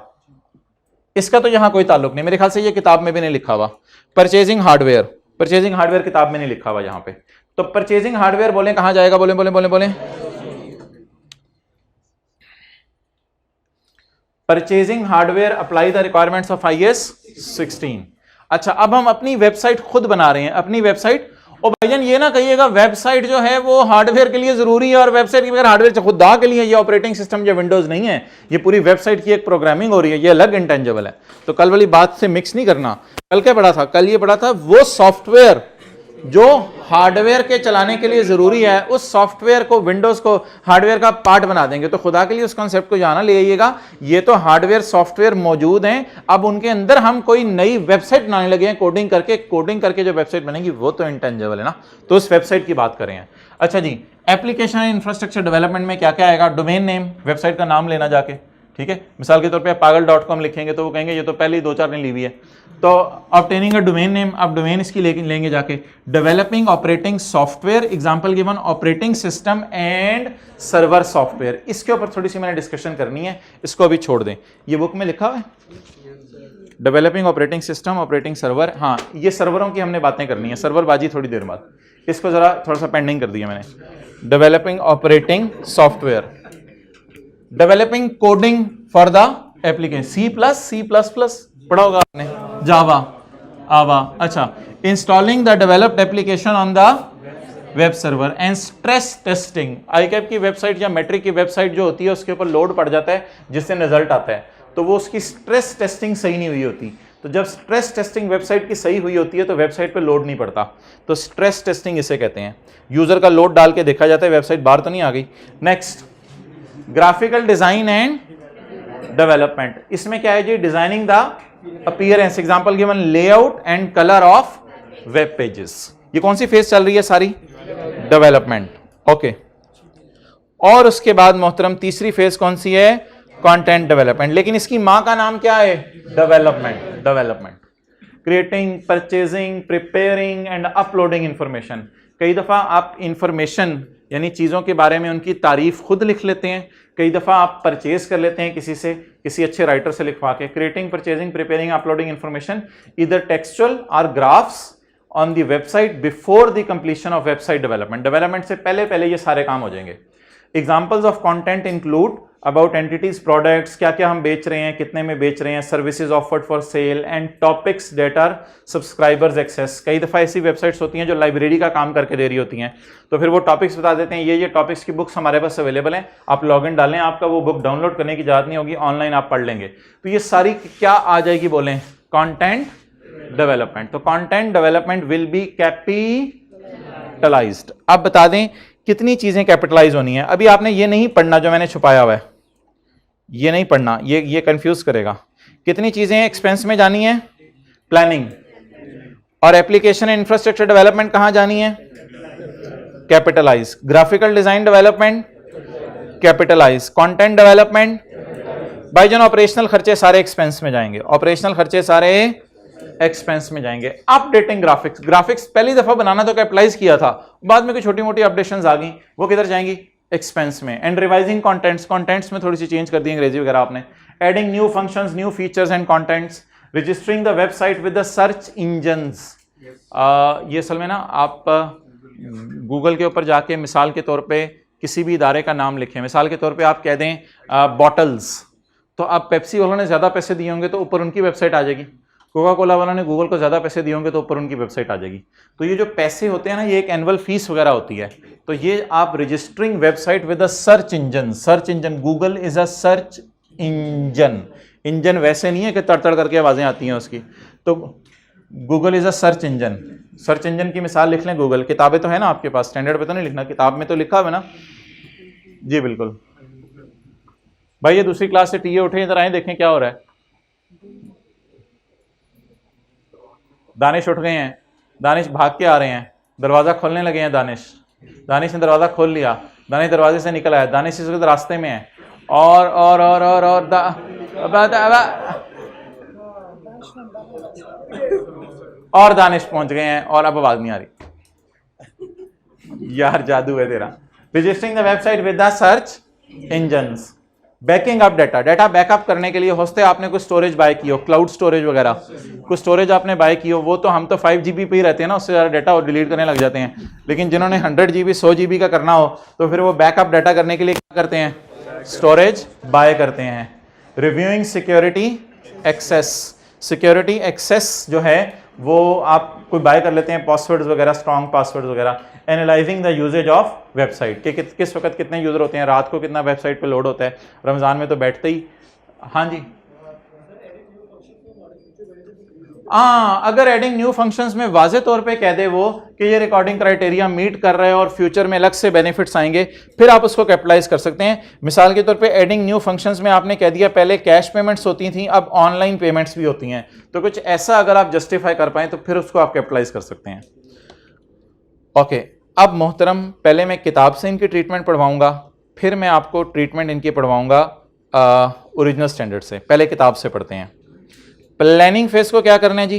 इसका तो यहां कोई ताल्लुक नहीं, मेरे ख्याल से ये किताब में भी नहीं लिखा हुआ। परचेजिंग हार्डवेयर, परचेजिंग हार्डवेयर किताब में नहीं लिखा हुआ यहां पे। तो परचेजिंग हार्डवेयर बोले कहां जाएगा, बोले बोले बोले बोले, purchasing hardware apply the requirements of IS 16। अच्छा, अब हम अपनी वेबसाइट खुद बना रहे हैं, अपनी वेबसाइट। और भाईजान ये ना कहिएगा वेबसाइट जो है वो हार्डवेयर के लिए जरूरी है, और वेबसाइट के बगैर हार्डवेयर खुदा के लिए ये ऑपरेटिंग सिस्टम या विंडोज नहीं है, ये पूरी वेबसाइट की एक प्रोग्रामिंग हो रही है, ये अलग इंटेंजिबल है। तो कल वाली बात से मिक्स नहीं करना। कल क्या पढ़ा था, कल ये पढ़ा था वो सॉफ्टवेयर जो हार्डवेयर के चलाने के लिए जरूरी है, उस सॉफ्टवेयर को, विंडोज को हार्डवेयर का पार्ट बना देंगे। तो खुदा के लिए उस कॉन्सेप्ट को जाना ले आइएगा। ये तो हार्डवेयर सॉफ्टवेयर मौजूद हैं, अब उनके अंदर हम कोई नई वेबसाइट बनाने लगे हैं, कोडिंग करके जो वेबसाइट बनेगी वो तो इंटेंजिबल है ना, तो उस वेबसाइट की बात करें। अच्छा जी, एप्लीकेशन इंफ्रास्ट्रक्चर डेवलपमेंट में क्या क्या आएगा, डोमेन नेम, वेबसाइट का नाम लेना जाके, ठीक है। मिसाल के तौर पे pagal.com लिखेंगे तो वो कहेंगे ये तो पहले ही 2-4 ने ली हुई है, तो ऑब्टेनिंग अ डोमेन नेम, आप डोमेन इसकी लेंगे जाके। Developing operating software, example given operating system and server software. इसके ऊपर थोड़ी सी मैंने डिस्कशन करनी है, इसको अभी छोड़ दें, ये बुक में लिखा हुआ है developing operating system, operating server. हाँ, ये सर्वरों की हमने बातें करनी है, सर्वर बाजी थोड़ी देर बाद, इसको जरा थोड़ा सा पेंडिंग कर दिया मैंने। Developing operating software, developing coding for the application, C++ पढ़ा होगा आपने, जावा, आवा, अच्छा, installing the developed application on the web server and stress testing. ICAP की वेबसाइट या मैट्रिक की वेबसाइट जो होती है उसके ऊपर लोड पड़ जाता है जिससे रिजल्ट आता है, तो वो उसकी स्ट्रेस टेस्टिंग सही नहीं हुई होती। तो जब स्ट्रेस टेस्टिंग वेबसाइट की सही हुई होती है तो वेबसाइट पे लोड नहीं पड़ता, तो स्ट्रेस टेस्टिंग इसे कहते हैं। यूजर का लोड डाल के देखा जाता है वेबसाइट बाहर तो नहीं आ गई। Next, graphical design and development. इसमें क्या है जी, designing the appearance, example given, layout and colour of web pages. ये कौन सी फेज चल रही है सारी? Development, okay. और उसके बाद मोहतरम तीसरी फेज कौन सी है? Content development. लेकिन इसकी मां का नाम क्या है? Development. Development, creating, purchasing, preparing and uploading information. कई दफा आप इंफॉर्मेशन यानी चीजों के बारे में उनकी तारीफ खुद लिख लेते हैं, कई दफा आप परचेज कर लेते हैं किसी से, किसी अच्छे राइटर से लिखवा के। Creating, purchasing, preparing, uploading information either textual or graphs on the website before the completion of website development. Development से पहले पहले ये सारे काम हो जाएंगे। Examples of content include about entities, products, क्या क्या हम बेच रहे हैं, कितने में बेच रहे हैं, services offered for sale and topics that are subscribers access. कई दफा ऐसी वेबसाइट्स होती हैं जो लाइब्रेरी का काम करके दे रही होती हैं, तो फिर वो टॉपिक्स बता देते हैं, ये टॉपिक्स की बुक्स हमारे पास अवेलेबल हैं, आप लॉगिन डालें, आपका वो बुक डाउनलोड करने की जरूरत नहीं होगी, ऑनलाइन आप पढ़ लेंगे। तो ये सारी क्या आ जाएगी बोलें? Content development. तो content development will be capitalized. अब बता दें कितनी चीजें कैपिटलाइज होनी है। अभी आपने ये नहीं पढ़ना जो मैंने छुपाया हुआ है, ये नहीं पढ़ना, ये कंफ्यूज करेगा। कितनी चीजें एक्सपेंस में जानी है? प्लानिंग। और एप्लीकेशन इंफ्रास्ट्रक्चर डेवलपमेंट कहां जानी है? Capitalise. Graphical design development capitalise. Content development भाईजान ऑपरेशनल खर्चे सारे एक्सपेंस में जाएंगे, ऑपरेशनल खर्चे सारे एक्सपेंस में जाएंगे। अपडेटिंग ग्राफिक्स, ग्राफिक्स पहली दफा बनाना तो कैपिटलाइज किया था, बाद में कोई छोटी मोटी अपडेशंस आ गई, वो किधर जाएंगी? एक्सपेंस में। एंड रिवाइजिंग कंटेंट्स, कंटेंट्स में थोड़ी सी चेंज कर दी अंग्रेजी वगैरह आपने। Adding new functions, new features and contents. Registering the website with the search engines. ये असल में ना आप गूगल के ऊपर जाके मिसाल के तौर पे किसी भी इदारे का नाम लिखें, मिसाल के तौर पे आप कह दें बॉटल्स, तो अब पेप्सी वालों ने ज्यादा पैसे दिए होंगे तो ऊपर उनकी वेबसाइट आ जाएगी, कोका कोला वालों ने गूगल को ज्यादा पैसे दिए होंगे तो ऊपर उनकी वेबसाइट आ जाएगी। तो ये जो पैसे होते हैं ना, ये एक एनुअल फीस वगैरह होती है। तो ये आप registering website with a search engine, search engine, Google is a search engine. Engine वैसे नहीं है कि तड़ तड़ करके आवाजें आती हैं उसकी, तो Google is a search engine. Search engine की मिसाल लिख लें गूगल। किताबें तो है ना आपके पास, स्टैंडर्ड पे तो नहीं लिखना, किताब में तो लिखा हुआ है ना जी, बिल्कुल। भाई ये दूसरी क्लास से टीए उठे, इधर आए देखें क्या हो रहा है। दानिश उठ गए हैं, दानिश भाग के आ रहे हैं, दरवाजा खोलने लगे हैं दानिश ने दरवाजा खोल लिया, दानिश दरवाजे से निकल आया, दानिश इस वक्त रास्ते में है और दानिश पहुंच गए हैं और अब आवाज नहीं आ रही। यार जादू है तेरा। Registering the website with the search engines. Banking up data, data backup करने के लिए होते आपने कुछ स्टोरेज बाय की हो, क्लाउड स्टोरेज वगैरह, कुछ स्टोरेज आपने बाय की हो, वो तो हम तो 5 GB पे ही रहते हैं ना, उससे ज़्यादा डाटा डिलीट करने लग जाते हैं। लेकिन जिन्होंने 100 GB 100 GB का करना हो तो फिर वो बैकअप डाटा करने के लिए क्या करते हैं? स्टोरेज बाय करते हैं। Reviewing security access, security access जो है वो आप कोई बाय कर लेते हैं, पासवर्ड्स वगैरह, स्ट्रॉन्ग पासवर्ड्स वगैरह। Analysing the usage of website, कि किस वक्त कितने यूजर होते हैं, रात को कितना वेबसाइट पे लोड होता है, रमजान में तो बैठते ही। हाँ जी, अगर एडिंग न्यू फंक्शंस में वाजे तौर पे कह दे वो कि ये रिकॉर्डिंग क्राइटेरिया मीट कर रहे हैं और फ्यूचर में अलग से बेनिफिट्स आएंगे, फिर आप उसको कैपिटलाइज कर सकते हैं। मिसाल के तौर पे एडिंग न्यू फंक्शंस में आपने कह दिया पहले कैश पेमेंट्स होती थी, अब ऑनलाइन पेमेंट्स भी होती हैं, तो कुछ ऐसा अगर आप जस्टिफाई कर पाए तो फिर उसको आप कैपिटलाइज कर सकते हैं। ओके, अब मोहतरम पहले मैं किताब से इनकी ट्रीटमेंट पढ़वाऊंगा, फिर मैं आपको ट्रीटमेंट इनकी पढ़वाऊंगा ओरिजिनल स्टैंडर्ड से। पहले किताब से पढ़ते हैं। प्लानिंग फेज को क्या करना है जी?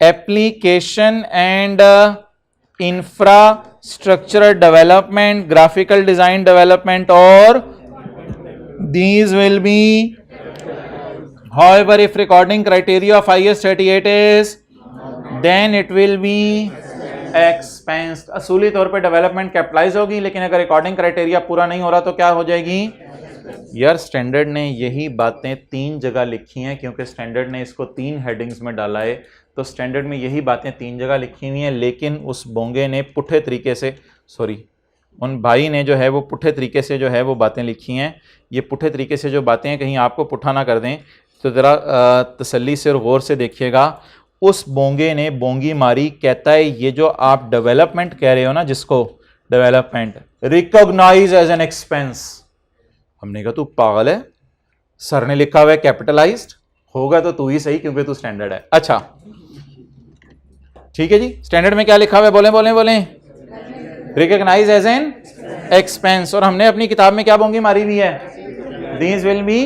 Application and infrastructure development, graphical design development, और these will be however if recording criteria of IS-38 is then it will be expensed। असूली तौर पे डेवलपमेंट कैपिटलाइज होगी, लेकिन अगर रिकॉर्डिंग क्राइटेरिया पूरा नहीं हो रहा तो क्या हो जाएगी? यार स्टैंडर्ड ने यही बातें 3 जगह लिखी हैं, क्योंकि स्टैंडर्ड ने इसको 3 हेडिंग्स में डाला है, तो स्टैंडर्ड में यही बातें 3 जगह लिखी हुई हैं। लेकिन उस बोंगे ने पुट्ठे तरीके से, उन भाई ने जो है वो पुट्ठे तरीके से जो है वो बातें लिखी हैं। ये पुट्ठे तरीके से जो बातें हैं कहीं आपको पुट्ठा ना कर दें, तो ज़रा तसल्ली से और गौर से देखिएगा। उस बोंगे ने बोंगी मारी, कहता है ये जो आप डेवलपमेंट कह रहे हो ना, जिसको development recognise as an expense. हमने कहा तू पागल है, सर ने लिखा हुआ है कैपिटलाइज्ड, होगा तो तू ही सही क्योंकि तू स्टैंडर्ड है। अच्छा ठीक है जी, स्टैंडर्ड में क्या लिखा हुआ है? बोले बोले बोले, रिकॉग्नाइज एज एन एक्सपेंस। और हमने अपनी किताब में क्या बोंगी मारी हुई है? These will be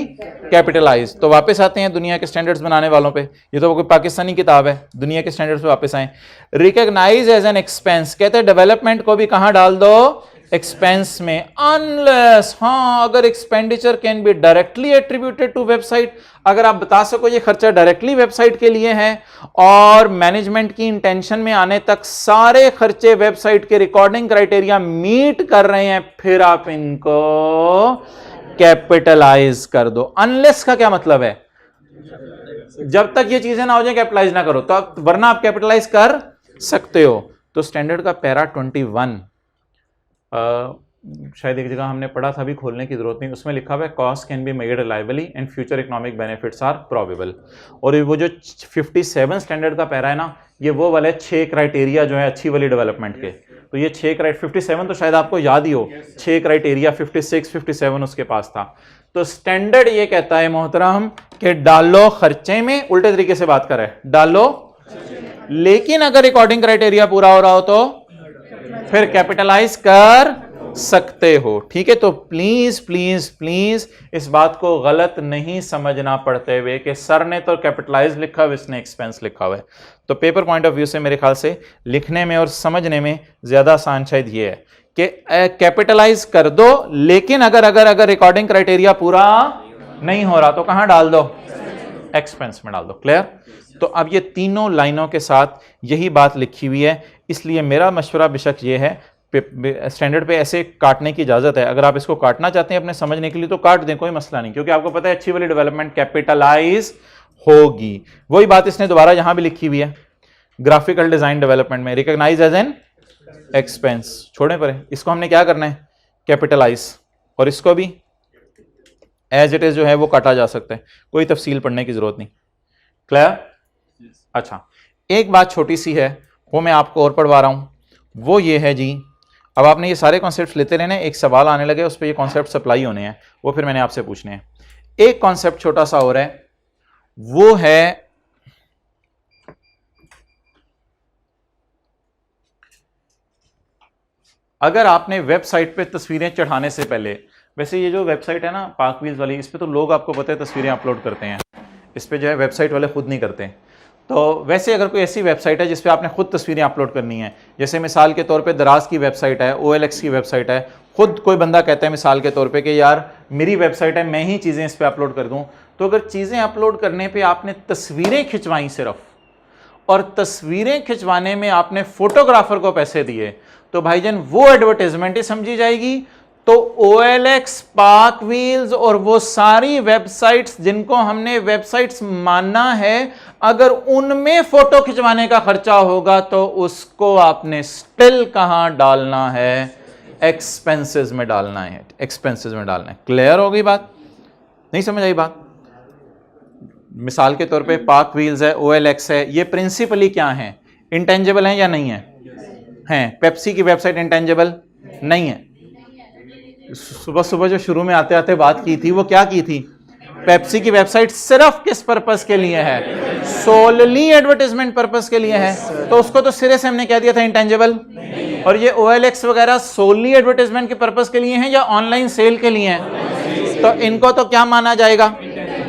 capitalise. तो वापस आते हैं दुनिया के स्टैंडर्ड्स बनाने वालों पे। ये तो कोई पाकिस्तानी किताब है, दुनिया के स्टैंडर्ड्स पे वापस आए। रिकॉग्नाइज एज एन एक्सपेंस, कहते हैं डेवलपमेंट को भी कहां डाल दो? एक्सपेंस में। अनलेस, हाँ, अगर expenditure can be directly attributed to website, अगर आप बता सको ये खर्चा डायरेक्टली वेबसाइट के लिए है और मैनेजमेंट की इंटेंशन में आने तक सारे खर्चे वेबसाइट के रिकॉर्डिंग क्राइटेरिया मीट कर रहे हैं, फिर आप इनको कैपिटलाइज कर दो। अनलेस का क्या मतलब है? जब तक ये चीजें ना हो जाए कैपिटलाइज ना करो, तो आप, वरना आप कैपिटलाइज कर सकते हो। तो स्टैंडर्ड का पैरा 21 शायद एक जगह हमने पढ़ा था, अभी खोलने की जरूरत नहीं, उसमें लिखा हुआ है cost can be made reliably and future economic benefits are probable. और वो जो 57 स्टैंडर्ड का पैरा है ना, ये वो वाले 6 क्राइटेरिया जो है अच्छी वाली डेवलपमेंट के। तो ये 6 57 तो शायद आपको याद ही हो, 6 क्राइटेरिया 56 57 उसके पास था। तो स्टैंडर्ड ये कहता है मोहतरम कि डालो खर्चे में, उल्टे तरीके से बात करे, डालो, लेकिन अगर रिकॉर्डिंग क्राइटेरिया पूरा हो रहा हो तो फिर कैपिटलाइज कर सकते हो। ठीक है, तो प्लीज प्लीज प्लीज इस बात को गलत नहीं समझना पड़ते हुए कि सर ने तो कैपिटलाइज लिखा हुआ, इसने एक्सपेंस लिखा हुआ है। तो पेपर पॉइंट ऑफ व्यू से मेरे ख्याल से लिखने में और समझने में ज्यादा आसान शायद ये है कि कैपिटलाइज कर दो, लेकिन अगर रिकॉर्डिंग क्राइटेरिया पूरा नहीं हो रहा तो कहां डाल दो? एक्सपेंस में डाल दो। क्लियर? तो अब ये तीनों लाइनों के साथ यही बात लिखी हुई है, इसलिए मेरा मशवरा बेशक ये है, स्टैंडर्ड पे ऐसे काटने की इजाजत है। अगर आप इसको काटना चाहते हैं अपने समझने के लिए तो काट दें, कोई मसला नहीं, क्योंकि आपको पता है अच्छी वाली डेवलपमेंट कैपिटलाइज होगी। वही बात इसने दोबारा यहां भी लिखी हुई है, ग्राफिकल डिजाइन डेवलपमेंट में रिकॉग्नाइज एज एन एक्सपेंस। छोड़े परे, इसको हमने क्या करना है? कैपिटलाइज। और इसको भी एज इट इज जो है वो काटा जा सकता है, कोई तफसील पढ़ने की जरूरत नहीं। क्लियर? अच्छा, एक बात छोटी सी है वो मैं आपको और पढ़वा रहा हूं, वो ये है जी, अब आपने ये सारे कॉन्सेप्ट्स लेते रहने, एक सवाल आने लगे उस पर ये कॉन्सेप्ट सप्लाई होने हैं, वो फिर मैंने आपसे पूछने हैं। एक कॉन्सेप्ट छोटा सा और है, वो है अगर आपने वेबसाइट पे तस्वीरें चढ़ाने से पहले, वैसे ये जो वेबसाइट है ना पाक व्हील्स वाली, इस पे तो लोग आपको पता है तस्वीरें अपलोड करते हैं, इस पे जो है वेबसाइट वाले खुद नहीं करते। तो वैसे अगर कोई ऐसी वेबसाइट है जिस पे आपने खुद तस्वीरें अपलोड करनी है, जैसे मिसाल के तौर पे दराज की वेबसाइट है, OLX की वेबसाइट है, खुद कोई बंदा कहता है मिसाल के तौर पे कि यार मेरी वेबसाइट है, मैं ही चीज़ें इस पे अपलोड कर दूं, तो अगर चीज़ें अपलोड करने पे आपने तस्वीरें खिंचवाई सिर्फ, और तस्वीरें खिंचवाने में आपने फोटोग्राफर को पैसे दिए, तो भाईजान वो एडवर्टाइजमेंट ही समझी जाएगी। तो OLX, पाक व्हील्स और वो सारी वेबसाइट्स जिनको हमने वेबसाइट्स मानना है, अगर उनमें फोटो खिंचवाने का खर्चा होगा तो उसको आपने स्टिल कहां डालना है? एक्सपेंसेस में डालना है, एक्सपेंसेस में डालना है। क्लियर हो गई बात? नहीं समझ आई बात? मिसाल के तौर पे पाक व्हील्स है, OLX है, ये प्रिंसिपली क्या है? इंटेंजिबल है या नहीं है? हैं। पेप्सी की वेबसाइट इंटेंजिबल नहीं है। सुबह सुबह जो शुरू में आते आते बात की थी वो क्या की थी? पेप्सी की वेबसाइट सिर्फ किस पर्पस के लिए है? सोलली एडवर्टाइजमेंट पर्पस के लिए है, तो उसको तो सिरे से हमने कह दिया था इंटेंजिबल। और ये OLX वगैरह सोलली एडवर्टाइजमेंट के पर्पस के लिए हैं या ऑनलाइन सेल के लिए हैं? तो इनको तो क्या माना जाएगा?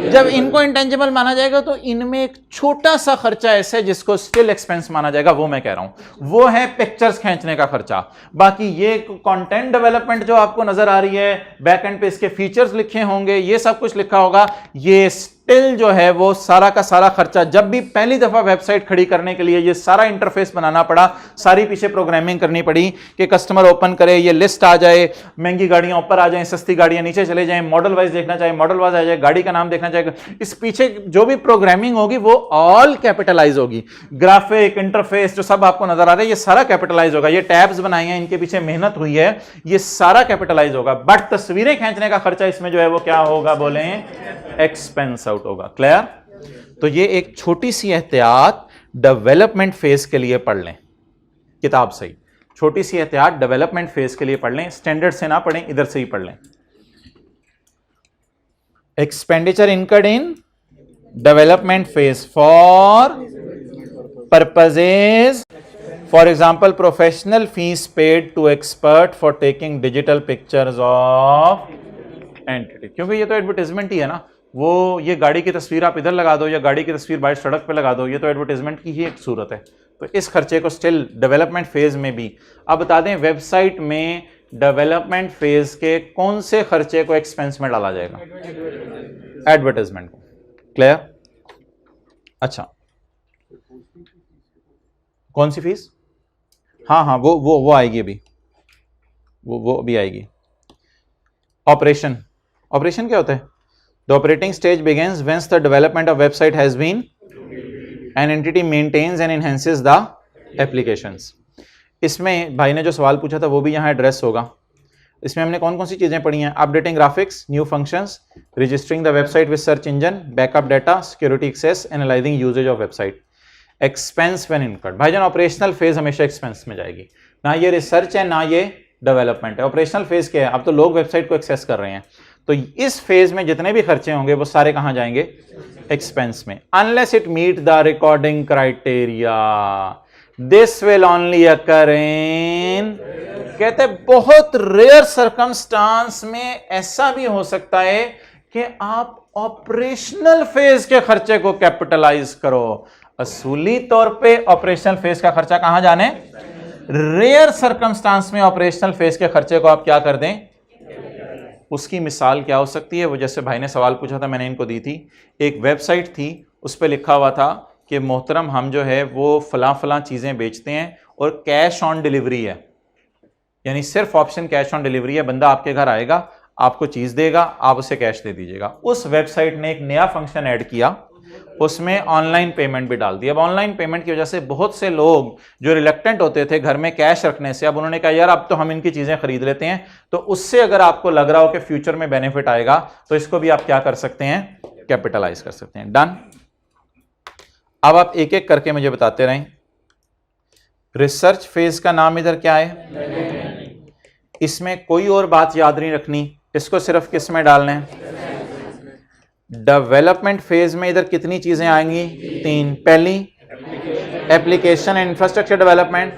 जब इनको इंटेंजिबल माना जाएगा तो इनमें एक छोटा सा खर्चा ऐसा है जिसको स्टिल एक्सपेंस माना जाएगा, वो मैं कह रहा हूं, वो है पिक्चर्स खींचने का खर्चा। बाकी ये कंटेंट डेवलपमेंट जो आपको नजर आ रही है, बैक एंड पे इसके फीचर्स लिखे होंगे, ये सब कुछ लिखा होगा, ये स्टिल जो है वो सारा का सारा खर्चा, जब भी पहली दफा वेबसाइट खड़ी करने के लिए ये सारा इंटरफेस बनाना पड़ा, सारी पीछे प्रोग्रामिंग करनी पड़ी कि कस्टमर ओपन करे, ये लिस्ट आ जाए, महंगी गाड़ियां ऊपर आ जाए, सस्ती गाड़ियां नीचे चले जाएं, मॉडल वाइज देखना चाहे मॉडल वाइज आ जाए, गाड़ी का नाम देखना चाहे, इस पीछे जो भी प्रोग्रामिंग होगी वो ऑल कैपिटलाइज होगी। ग्राफिक इंटरफेस जो सब आपको नजर आ रहा है ये सारा कैपिटलाइज होगा। ये टैब्स बनाए हैं, इनके पीछे मेहनत हुई है, ये सारा कैपिटलाइज होगा। बट तस्वीरें खींचने का खर्चा इसमें जो है वो क्या होगा, बोले एक्सपेंस आउट होगा। क्लियर? तो ये एक छोटी सी एहतियात डेवलपमेंट फेज के लिए पढ़ लें किताब से ही, छोटी सी एहतियात डेवलपमेंट फेज के लिए पढ़ लें, स्टैंडर्ड से ना पढ़ें, इधर से ही पढ़ लें। Expenditure incurred in development phase for purposes, for example professional fees paid to expert for taking digital pictures of entity. क्योंकि ये तो एडवर्टाइजमेंट ही है ना, वो ये गाड़ी की तस्वीर आप इधर लगा दो या गाड़ी की तस्वीर बाहर सड़क पे लगा दो, ये तो एडवर्टाइजमेंट की ही एक सूरत है। तो इस खर्चे को स्टिल डेवलपमेंट फेज में भी, अब बता दें वेबसाइट में डेवलपमेंट फेज के कौन से खर्चे को एक्सपेंस में डाला जाएगा, एडवर्टाइजमेंट को। क्लियर? अच्छा, कौन सी फीस? हाँ हाँ, वो आएगी अभी, वो अभी आएगी। ऑपरेशन, ऑपरेशन क्या होता है? The operating stage begins once the development of website has been, an entity maintains and enhances the applications. इसमें भाई ने जो सवाल पूछा था वो भी यहाँ एड्रेस होगा। इसमें हमने कौन कौन सी चीजें पढ़ी हैं? Updating graphics, new functions, registering the website with search engine, backup data, security access, analysing usage of website. Expense when incurred, भाईजान ऑपरेशनल फेज हमेशा एक्सपेंस में जाएगी, ना ये रिसर्च है ना ये डेवलपमेंट है। ऑपरेशनल फेज क्या है? अब तो लोग वेबसाइट को एक्सेस कर रहे हैं, तो इस फेज में जितने भी खर्चे होंगे वो सारे कहां जाएंगे? एक्सपेंस में। Unless it meet the recording criteria, this will only occur in, कहते बहुत रेयर सर्कमस्टांस में ऐसा भी हो सकता है कि आप ऑपरेशनल फेज के खर्चे को कैपिटलाइज करो। असूली तौर पे ऑपरेशनल फेज का खर्चा कहां जाने? रेयर सर्कमस्टांस में ऑपरेशनल फेज के खर्चे को आप क्या कर दें? उसकी मिसाल क्या हो सकती है? वो जैसे भाई ने सवाल पूछा था, मैंने इनको दी थी, एक वेबसाइट थी, उस पर लिखा हुआ था कि मोहतरम हम जो है वो फलां फलां चीज़ें बेचते हैं और कैश ऑन डिलीवरी है, यानी सिर्फ ऑप्शन कैश ऑन डिलीवरी है। बंदा आपके घर आएगा, आपको चीज़ देगा, आप उसे कैश दे दीजिएगा। उस वेबसाइट ने एक नया फंक्शन ऐड किया, उसमें ऑनलाइन पेमेंट भी डाल दी। अब ऑनलाइन पेमेंट की वजह से बहुत से लोग जो रिलेक्टेंट होते थे घर में कैश रखने से, अब उन्होंने कहा यार अब तो हम इनकी चीजें खरीद लेते हैं। तो उससे अगर आपको लग रहा हो कि फ्यूचर में बेनिफिट आएगा तो इसको भी आप क्या कर सकते हैं? कैपिटलाइज कर सकते हैं। डन। अब आप एक एक करके मुझे बताते रहें। रिसर्च फेज का नाम इधर क्या है? इसमें कोई और बात याद नहीं रखनी, इसको सिर्फ किस में डालना है? डेवलपमेंट फेज में इधर कितनी चीजें आएंगी? 3। पहली application and infrastructure development,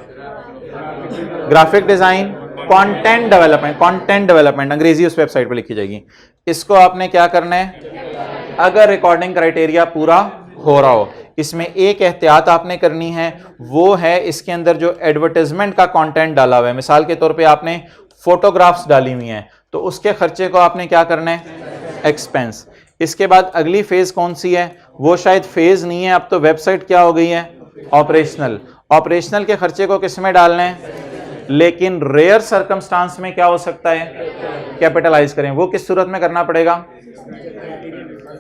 graphic design, content development. Content development अंग्रेजी उस वेबसाइट पे लिखी जाएगी। इसको आपने क्या करना है? अगर रिकॉर्डिंग क्राइटेरिया पूरा हो रहा हो, इसमें एक एहतियात आपने करनी है, वो है इसके अंदर जो एडवर्टाइजमेंट का कंटेंट डाला हुआ है, मिसाल के तौर पे आपने फोटोग्राफ्स डाली हुई हैं, तो उसके खर्चे को आपने क्या करना है? एक्सपेंस। इसके बाद अगली फेज कौन सी है? वो शायद फेज नहीं है, अब तो वेबसाइट क्या हो गई है? ऑपरेशनल। ऑपरेशनल के खर्चे को किस में डालना है? लेकिन रेयर सर्कमस्टांस में क्या हो सकता है? कैपिटलाइज करें। वो किस सूरत में करना पड़ेगा?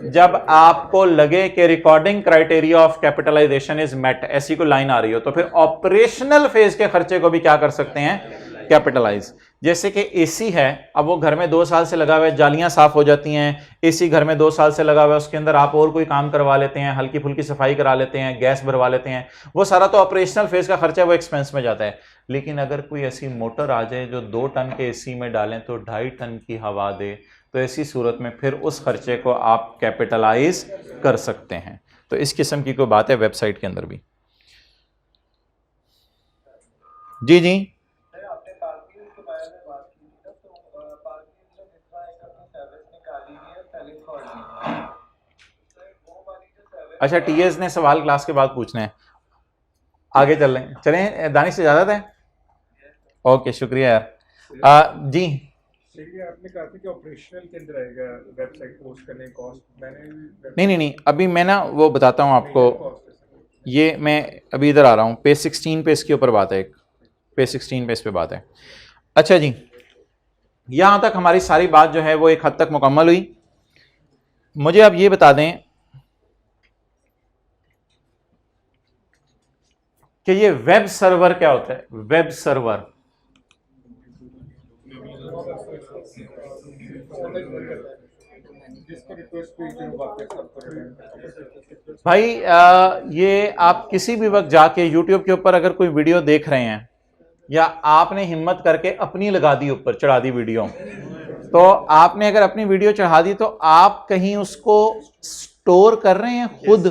जब आपको लगे कि recording criteria of capitalisation is met, ऐसी कोई लाइन आ रही हो, तो फिर ऑपरेशनल फेज के खर्चे को भी क्या कर सकते हैं? कैपिटलाइज। जैसे कि एसी है, अब वो घर में 2 साल से लगा हुआ है, जालियां साफ हो जाती हैं, एसी घर में 2 साल से लगा हुआ है, उसके अंदर आप और कोई काम करवा लेते हैं, हल्की फुल्की सफाई करा लेते हैं, गैस भरवा लेते हैं, वो सारा तो ऑपरेशनल फेज का खर्चा है, वो एक्सपेंस में जाता है। लेकिन अगर कोई ऐसी मोटर आ जाए जो 2 टन के एसी में डालें तो 2.5 टन की हवा दे, तो ऐसी सूरत में फिर उस खर्चे को आप कैपिटलाइज कर सकते हैं। तो इस किस्म की कोई बात है वेबसाइट के अंदर भी। जी जी, अच्छा टीएस ने सवाल क्लास के बाद पूछने हैं, आगे चल रहे हैं, चलें दानिश से इजाजत है। ओके शुक्रिया यार। जी आपने कहा था कि ऑपरेशनल के अंदर आएगा वेबसाइट पोस्ट करने की कॉस्ट, मैंने नहीं, अभी मैं ना वो बताता हूँ आपको, ये मैं अभी इधर आ रहा हूँ, पेज 16 पे इसके ऊपर बात है, एक पेज 16 पे इस पे बात है। अच्छा जी, यहाँ तक हमारी सारी बात जो है वो एक हद तक मुकम्मल हुई। मुझे आप ये बता दें कि ये वेब सर्वर क्या होता है। वेब सर्वर भाई ये आप किसी भी वक्त जाके यूट्यूब के ऊपर अगर कोई वीडियो देख रहे हैं या आपने हिम्मत करके अपनी लगा दी, ऊपर चढ़ा दी वीडियो, तो आपने अगर अपनी वीडियो चढ़ा दी तो आप कहीं उसको स्टोर कर रहे हैं खुद?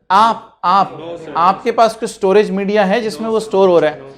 आपके पास कोई स्टोरेज मीडिया है जिसमें वो स्टोर हो रहा है?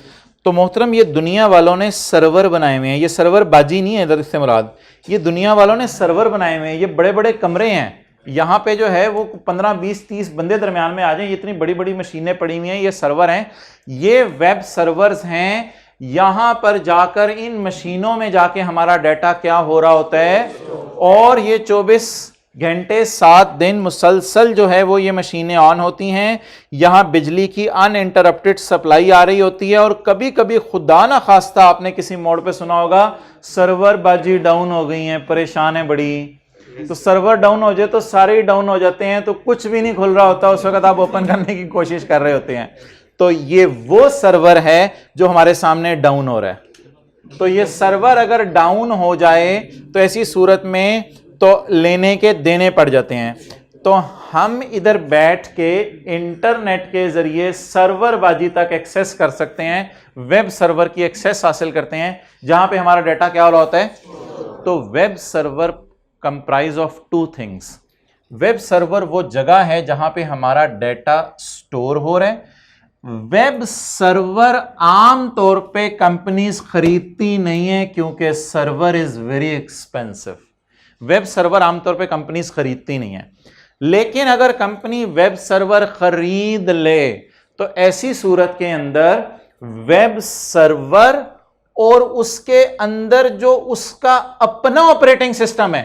तो मोहतरम ये दुनिया वालों ने सर्वर बनाए हुए हैं, ये सर्वर बाजी नहीं है इधर से मुराद, ये दुनिया वालों ने सर्वर बनाए हुए हैं। ये बड़े बड़े कमरे हैं, यहाँ पे जो है वो 15 20 30 बंदे दरमियान में आ जाएं, इतनी बड़ी बड़ी मशीनें पड़ी हुई हैं, ये सर्वर हैं, ये वेब सर्वर्स हैं। यहां पर जाकर इन मशीनों में जाके हमारा डाटा क्या हो रहा होता है, और ये 24 घंटे 7 दिन मुसलसल जो है वो ये मशीनें ऑन होती हैं। यहां बिजली की अनइंटरप्टेड सप्लाई आ रही होती है, और कभी कभी खुदा ना खास्ता आपने किसी मोड़ पे सुना होगा सर्वर बाजी डाउन हो गई हैं, परेशान है बड़ी। तो सर्वर डाउन हो जाए तो सारे ही डाउन हो जाते हैं, तो कुछ भी नहीं खुल रहा होता, उस वक्त आप ओपन करने की कोशिश कर रहे होते हैं। तो ये वो सर्वर है जो हमारे सामने डाउन हो रहा है। तो ये सर्वर अगर डाउन हो जाए तो ऐसी सूरत में तो लेने के देने पड़ जाते हैं। तो हम इधर बैठ के इंटरनेट के जरिए सर्वर बाजी तक एक्सेस कर सकते हैं, वेब सर्वर की एक्सेस हासिल करते हैं, जहां पे हमारा डाटा क्या हो रहा होता है। तो web server comprise of 2 things. Web server वो जगह है जहां पे हमारा डाटा स्टोर हो रहा है। वेब सर्वर आमतौर पे कंपनीज खरीदती नहीं है क्योंकि server is very expensive. Web server आमतौर पे कंपनीज खरीदती नहीं है, लेकिन अगर कंपनी वेब सर्वर खरीद ले तो ऐसी सूरत के अंदर वेब सर्वर और उसके अंदर जो उसका अपना ऑपरेटिंग सिस्टम है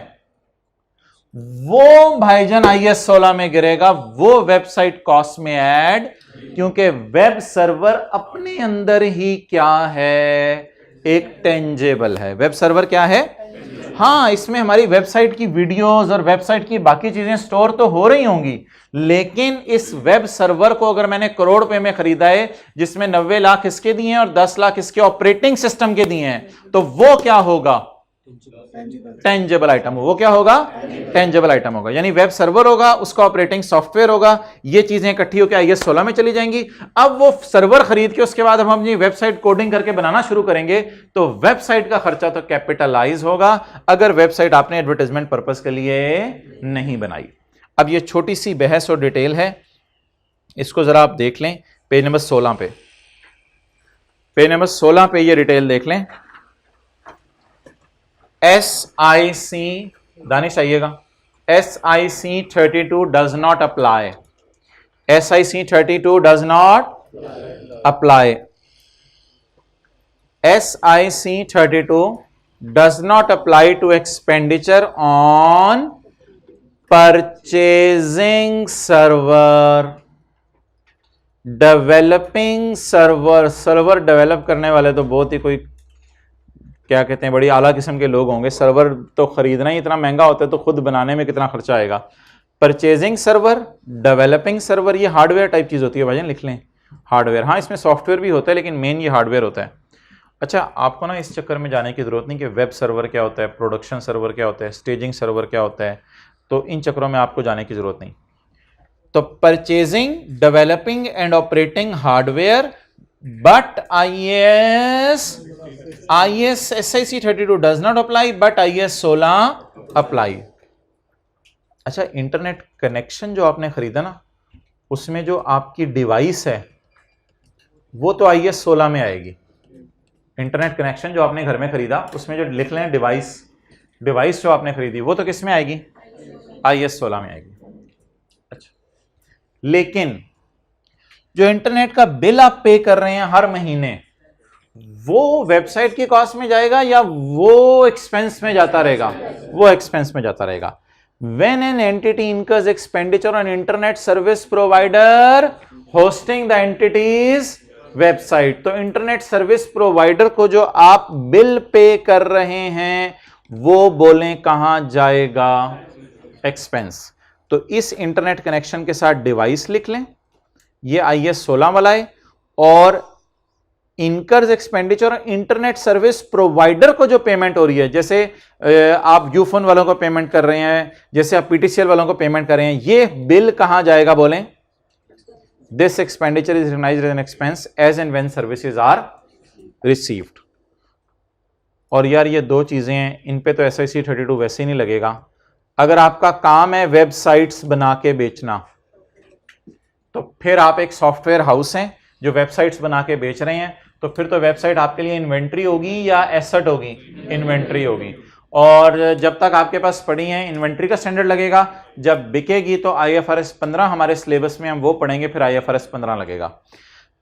वो भाईजान IS 16 में गिरेगा, वो वेबसाइट कॉस्ट में ऐड, क्योंकि वेब सर्वर अपने अंदर ही क्या है, एक टेंजेबल है। वेब सर्वर क्या है? हाँ, इसमें हमारी वेबसाइट की वीडियोस और वेबसाइट की बाकी चीजें स्टोर तो हो रही होंगी, लेकिन इस वेब सर्वर को अगर मैंने करोड़ रुपए में खरीदा है, जिसमें 90 लाख इसके दिए हैं और 10 लाख इसके ऑपरेटिंग सिस्टम के दिए हैं, तो वो क्या होगा? Tangible item. वो क्या होगा? टेंजेबल आइटम होगा। यानी वेब सर्वर होगा, उसका ऑपरेटिंग सॉफ्टवेयर होगा, ये चीजें इकट्ठी होकर IS 16 में चली जाएंगी। अब वो सर्वर खरीद के उसके बाद हम अपनी वेबसाइट कोडिंग करके बनाना शुरू करेंगे, तो वेबसाइट का खर्चा तो कैपिटलाइज होगा, अगर वेबसाइट आपने एडवर्टाइजमेंट पर्पस के लिए नहीं बनाई। अब ये छोटी सी बहस और डिटेल है, इसको जरा आप देख लें पेज नंबर 16 पे। पेज नंबर 16 पे ये डिटेल देख लें। SIC, दानिश आइएगा, SIC 32 does not apply. SIC 32 does not apply. SIC 32 does not apply to expenditure on purchasing server, developing server. Server develop करने वाले तो बहुत ही कोई क्या कहते हैं, बड़ी आला किस्म के लोग होंगे। सर्वर तो खरीदना ही इतना महंगा होता है, तो खुद बनाने में कितना खर्चा आएगा। परचेजिंग सर्वर, डेवलपिंग सर्वर, ये हार्डवेयर टाइप चीज होती है भाईजान, लिख लें हार्डवेयर। हाँ, इसमें सॉफ्टवेयर भी होता है, लेकिन मेन ये हार्डवेयर होता है। अच्छा, आपको ना इस चक्कर में जाने की जरूरत नहीं कि वेब सर्वर क्या होता है, प्रोडक्शन सर्वर क्या होता है, स्टेजिंग सर्वर क्या होता है, तो इन चक्करों में आपको जाने की जरूरत नहीं। तो purchasing, developing and operating hardware, but IS SIC 32 does not apply, but IS 16 apply। अच्छा, इंटरनेट कनेक्शन जो आपने खरीदा ना, उसमें जो आपकी डिवाइस है वो तो IS 16 में आएगी। इंटरनेट कनेक्शन जो आपने घर में खरीदा, उसमें जो लिख लें डिवाइस जो आपने खरीदी, वो तो किस में आएगी? IS 16 में आएगी। अच्छा, लेकिन जो इंटरनेट का बिल आप पे कर रहे हैं हर महीने, वो वेबसाइट की कॉस्ट में जाएगा या वो एक्सपेंस में जाता रहेगा? वो एक्सपेंस में जाता रहेगा। When an entity incurs expenditure on internet service provider hosting the entity's website, तो इंटरनेट सर्विस प्रोवाइडर को जो आप बिल पे कर रहे हैं वो बोलें कहां जाएगा? एक्सपेंस। तो इस इंटरनेट कनेक्शन के साथ डिवाइस लिख लें, ये IS 16 वाला है, और incurs expenditure internet service provider को जो पेमेंट हो रही है, जैसे आप यूफोन वालों को पेमेंट कर रहे हैं, जैसे आप PTCL वालों को पेमेंट कर रहे हैं, ये बिल कहां जाएगा? बोलें this expenditure is recognised as an expense as and when services are received. और यार ये दो चीजें हैं, इन पे तो SIC 32 वैसे ही नहीं लगेगा। अगर आपका काम है वेबसाइट्स बना के बेचना, तो फिर आप एक सॉफ्टवेयर हाउस हैं जो वेबसाइट्स बना के बेच रहे हैं, तो फिर तो वेबसाइट आपके लिए इन्वेंट्री होगी या एसेट होगी? इन्वेंट्री होगी। और जब तक आपके पास पड़ी है इन्वेंट्री का स्टैंडर्ड लगेगा, जब बिकेगी तो IFRS 15 हमारे सिलेबस में हम वो पढ़ेंगे, फिर IFRS 15 लगेगा।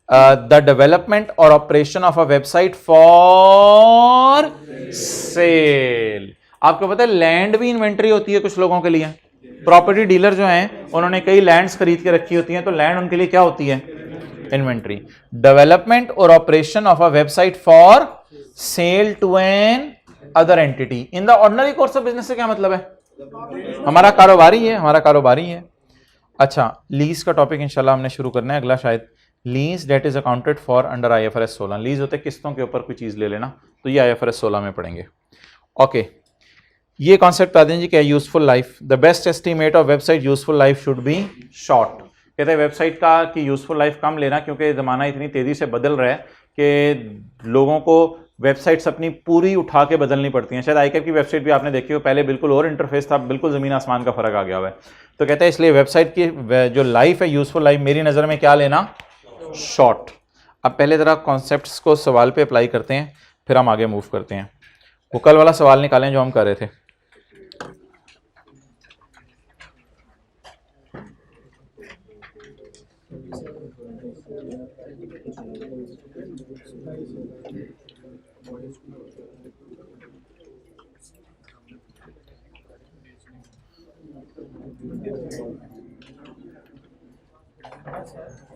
द डेवलपमेंट और operation of a website for cell. आपको पता है लैंड भी इन्वेंट्री होती है कुछ लोगों के लिए। प्रॉपर्टी डीलर जो हैं उन्होंने कई लैंड्स खरीद के रखी होती हैं, तो लैंड उनके लिए क्या होती है? इन्वेंट्री। डेवलपमेंट और operation of a website for sale to an other entity in the ordinary course of business से क्या मतलब है? हमारा कारोबारी है, हमारा कारोबारी है। अच्छा, लीज का टॉपिक इंशाल्लाह हमने शुरू करना है अगला, शायद। Lease debt is accounted for under IFRS 16। Lease होते किस्तों के ऊपर कोई चीज ले लेना, तो ये IFRS 16 में पढ़ेंगे। ओके, ये कॉन्सेप्ट बता दें जी क्या? Useful life. The best estimate of website useful life should be short. कहते हैं वेबसाइट का कि यूजफुल लाइफ कम लेना, क्योंकि ज़माना इतनी तेज़ी से बदल रहा है कि लोगों को वेबसाइट्स अपनी पूरी उठा के बदलनी पड़ती हैं। शायद ICAP की वेबसाइट भी आपने देखी हो, पहले बिल्कुल और इंटरफेस था, बिल्कुल ज़मीन आसमान का फ़र्क आ गया हुआ है। तो कहते हैं इसलिए वेबसाइट की जो लाइफ है, यूजफुल लाइफ, मेरी नज़र में क्या लेना? शॉर्ट। अब पहले ज़रा कॉन्सेप्ट्स को सवाल पे अप्लाई करते हैं, फिर हम आगे मूव करते हैं। वो कल वाला सवाल निकालें जो हम कर रहे थे।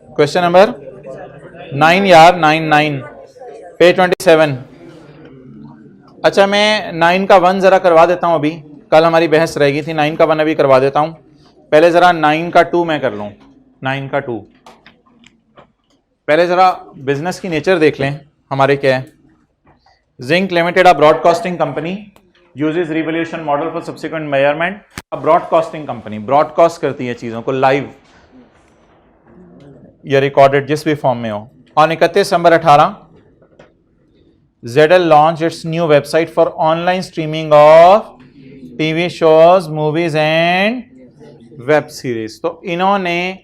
क्वेश्चन नंबर 9 यार, 9 पेज 27। अच्छा, मैं 9 का 1 जरा करवा देता हूं, अभी कल हमारी बहस रहेगी थी, 9 का 1 अभी करवा देता हूं। पहले जरा 9 का 2 मैं कर लूं। 9 का 2 पहले जरा बिजनेस की नेचर देख लें हमारे क्या है। Zinc limited a broadcasting company uses revaluation model for subsequent measurement. A broadcasting company broadcast करती है चीजों को लाइव या रिकॉर्डेड, जिस भी फॉर्म में हो। On 31 December 18 ZL launch its new website for online streaming of TV shows, movies and web series. तो इन्होंने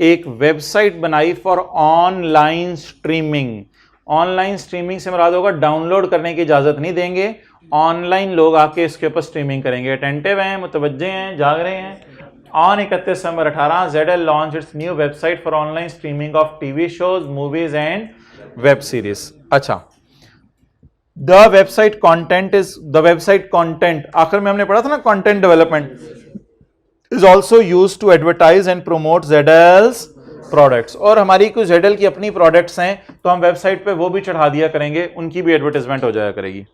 एक वेबसाइट बनाई for online streaming. Online streaming से मुराद होगा डाउनलोड करने की इजाजत नहीं देंगे, ऑनलाइन लोग आके इसके ऊपर स्ट्रीमिंग करेंगे। अटेंटिव हैं, मुतवज्जे हैं, जाग रहे हैं। On 31 December 18 ZL launch its new website for online streaming of TV shows, movies and web series. अच्छा, द वेबसाइट कंटेंट आखिर में हमने पढ़ा था ना, content development is also use to advertise and promote ZL's products. और हमारी कुछ ZL की अपनी प्रोडक्ट्स हैं, तो हम वेबसाइट पे वो भी चढ़ा दिया करेंगे, उनकी भी एडवर्टाइजमेंट हो जाया करेगी।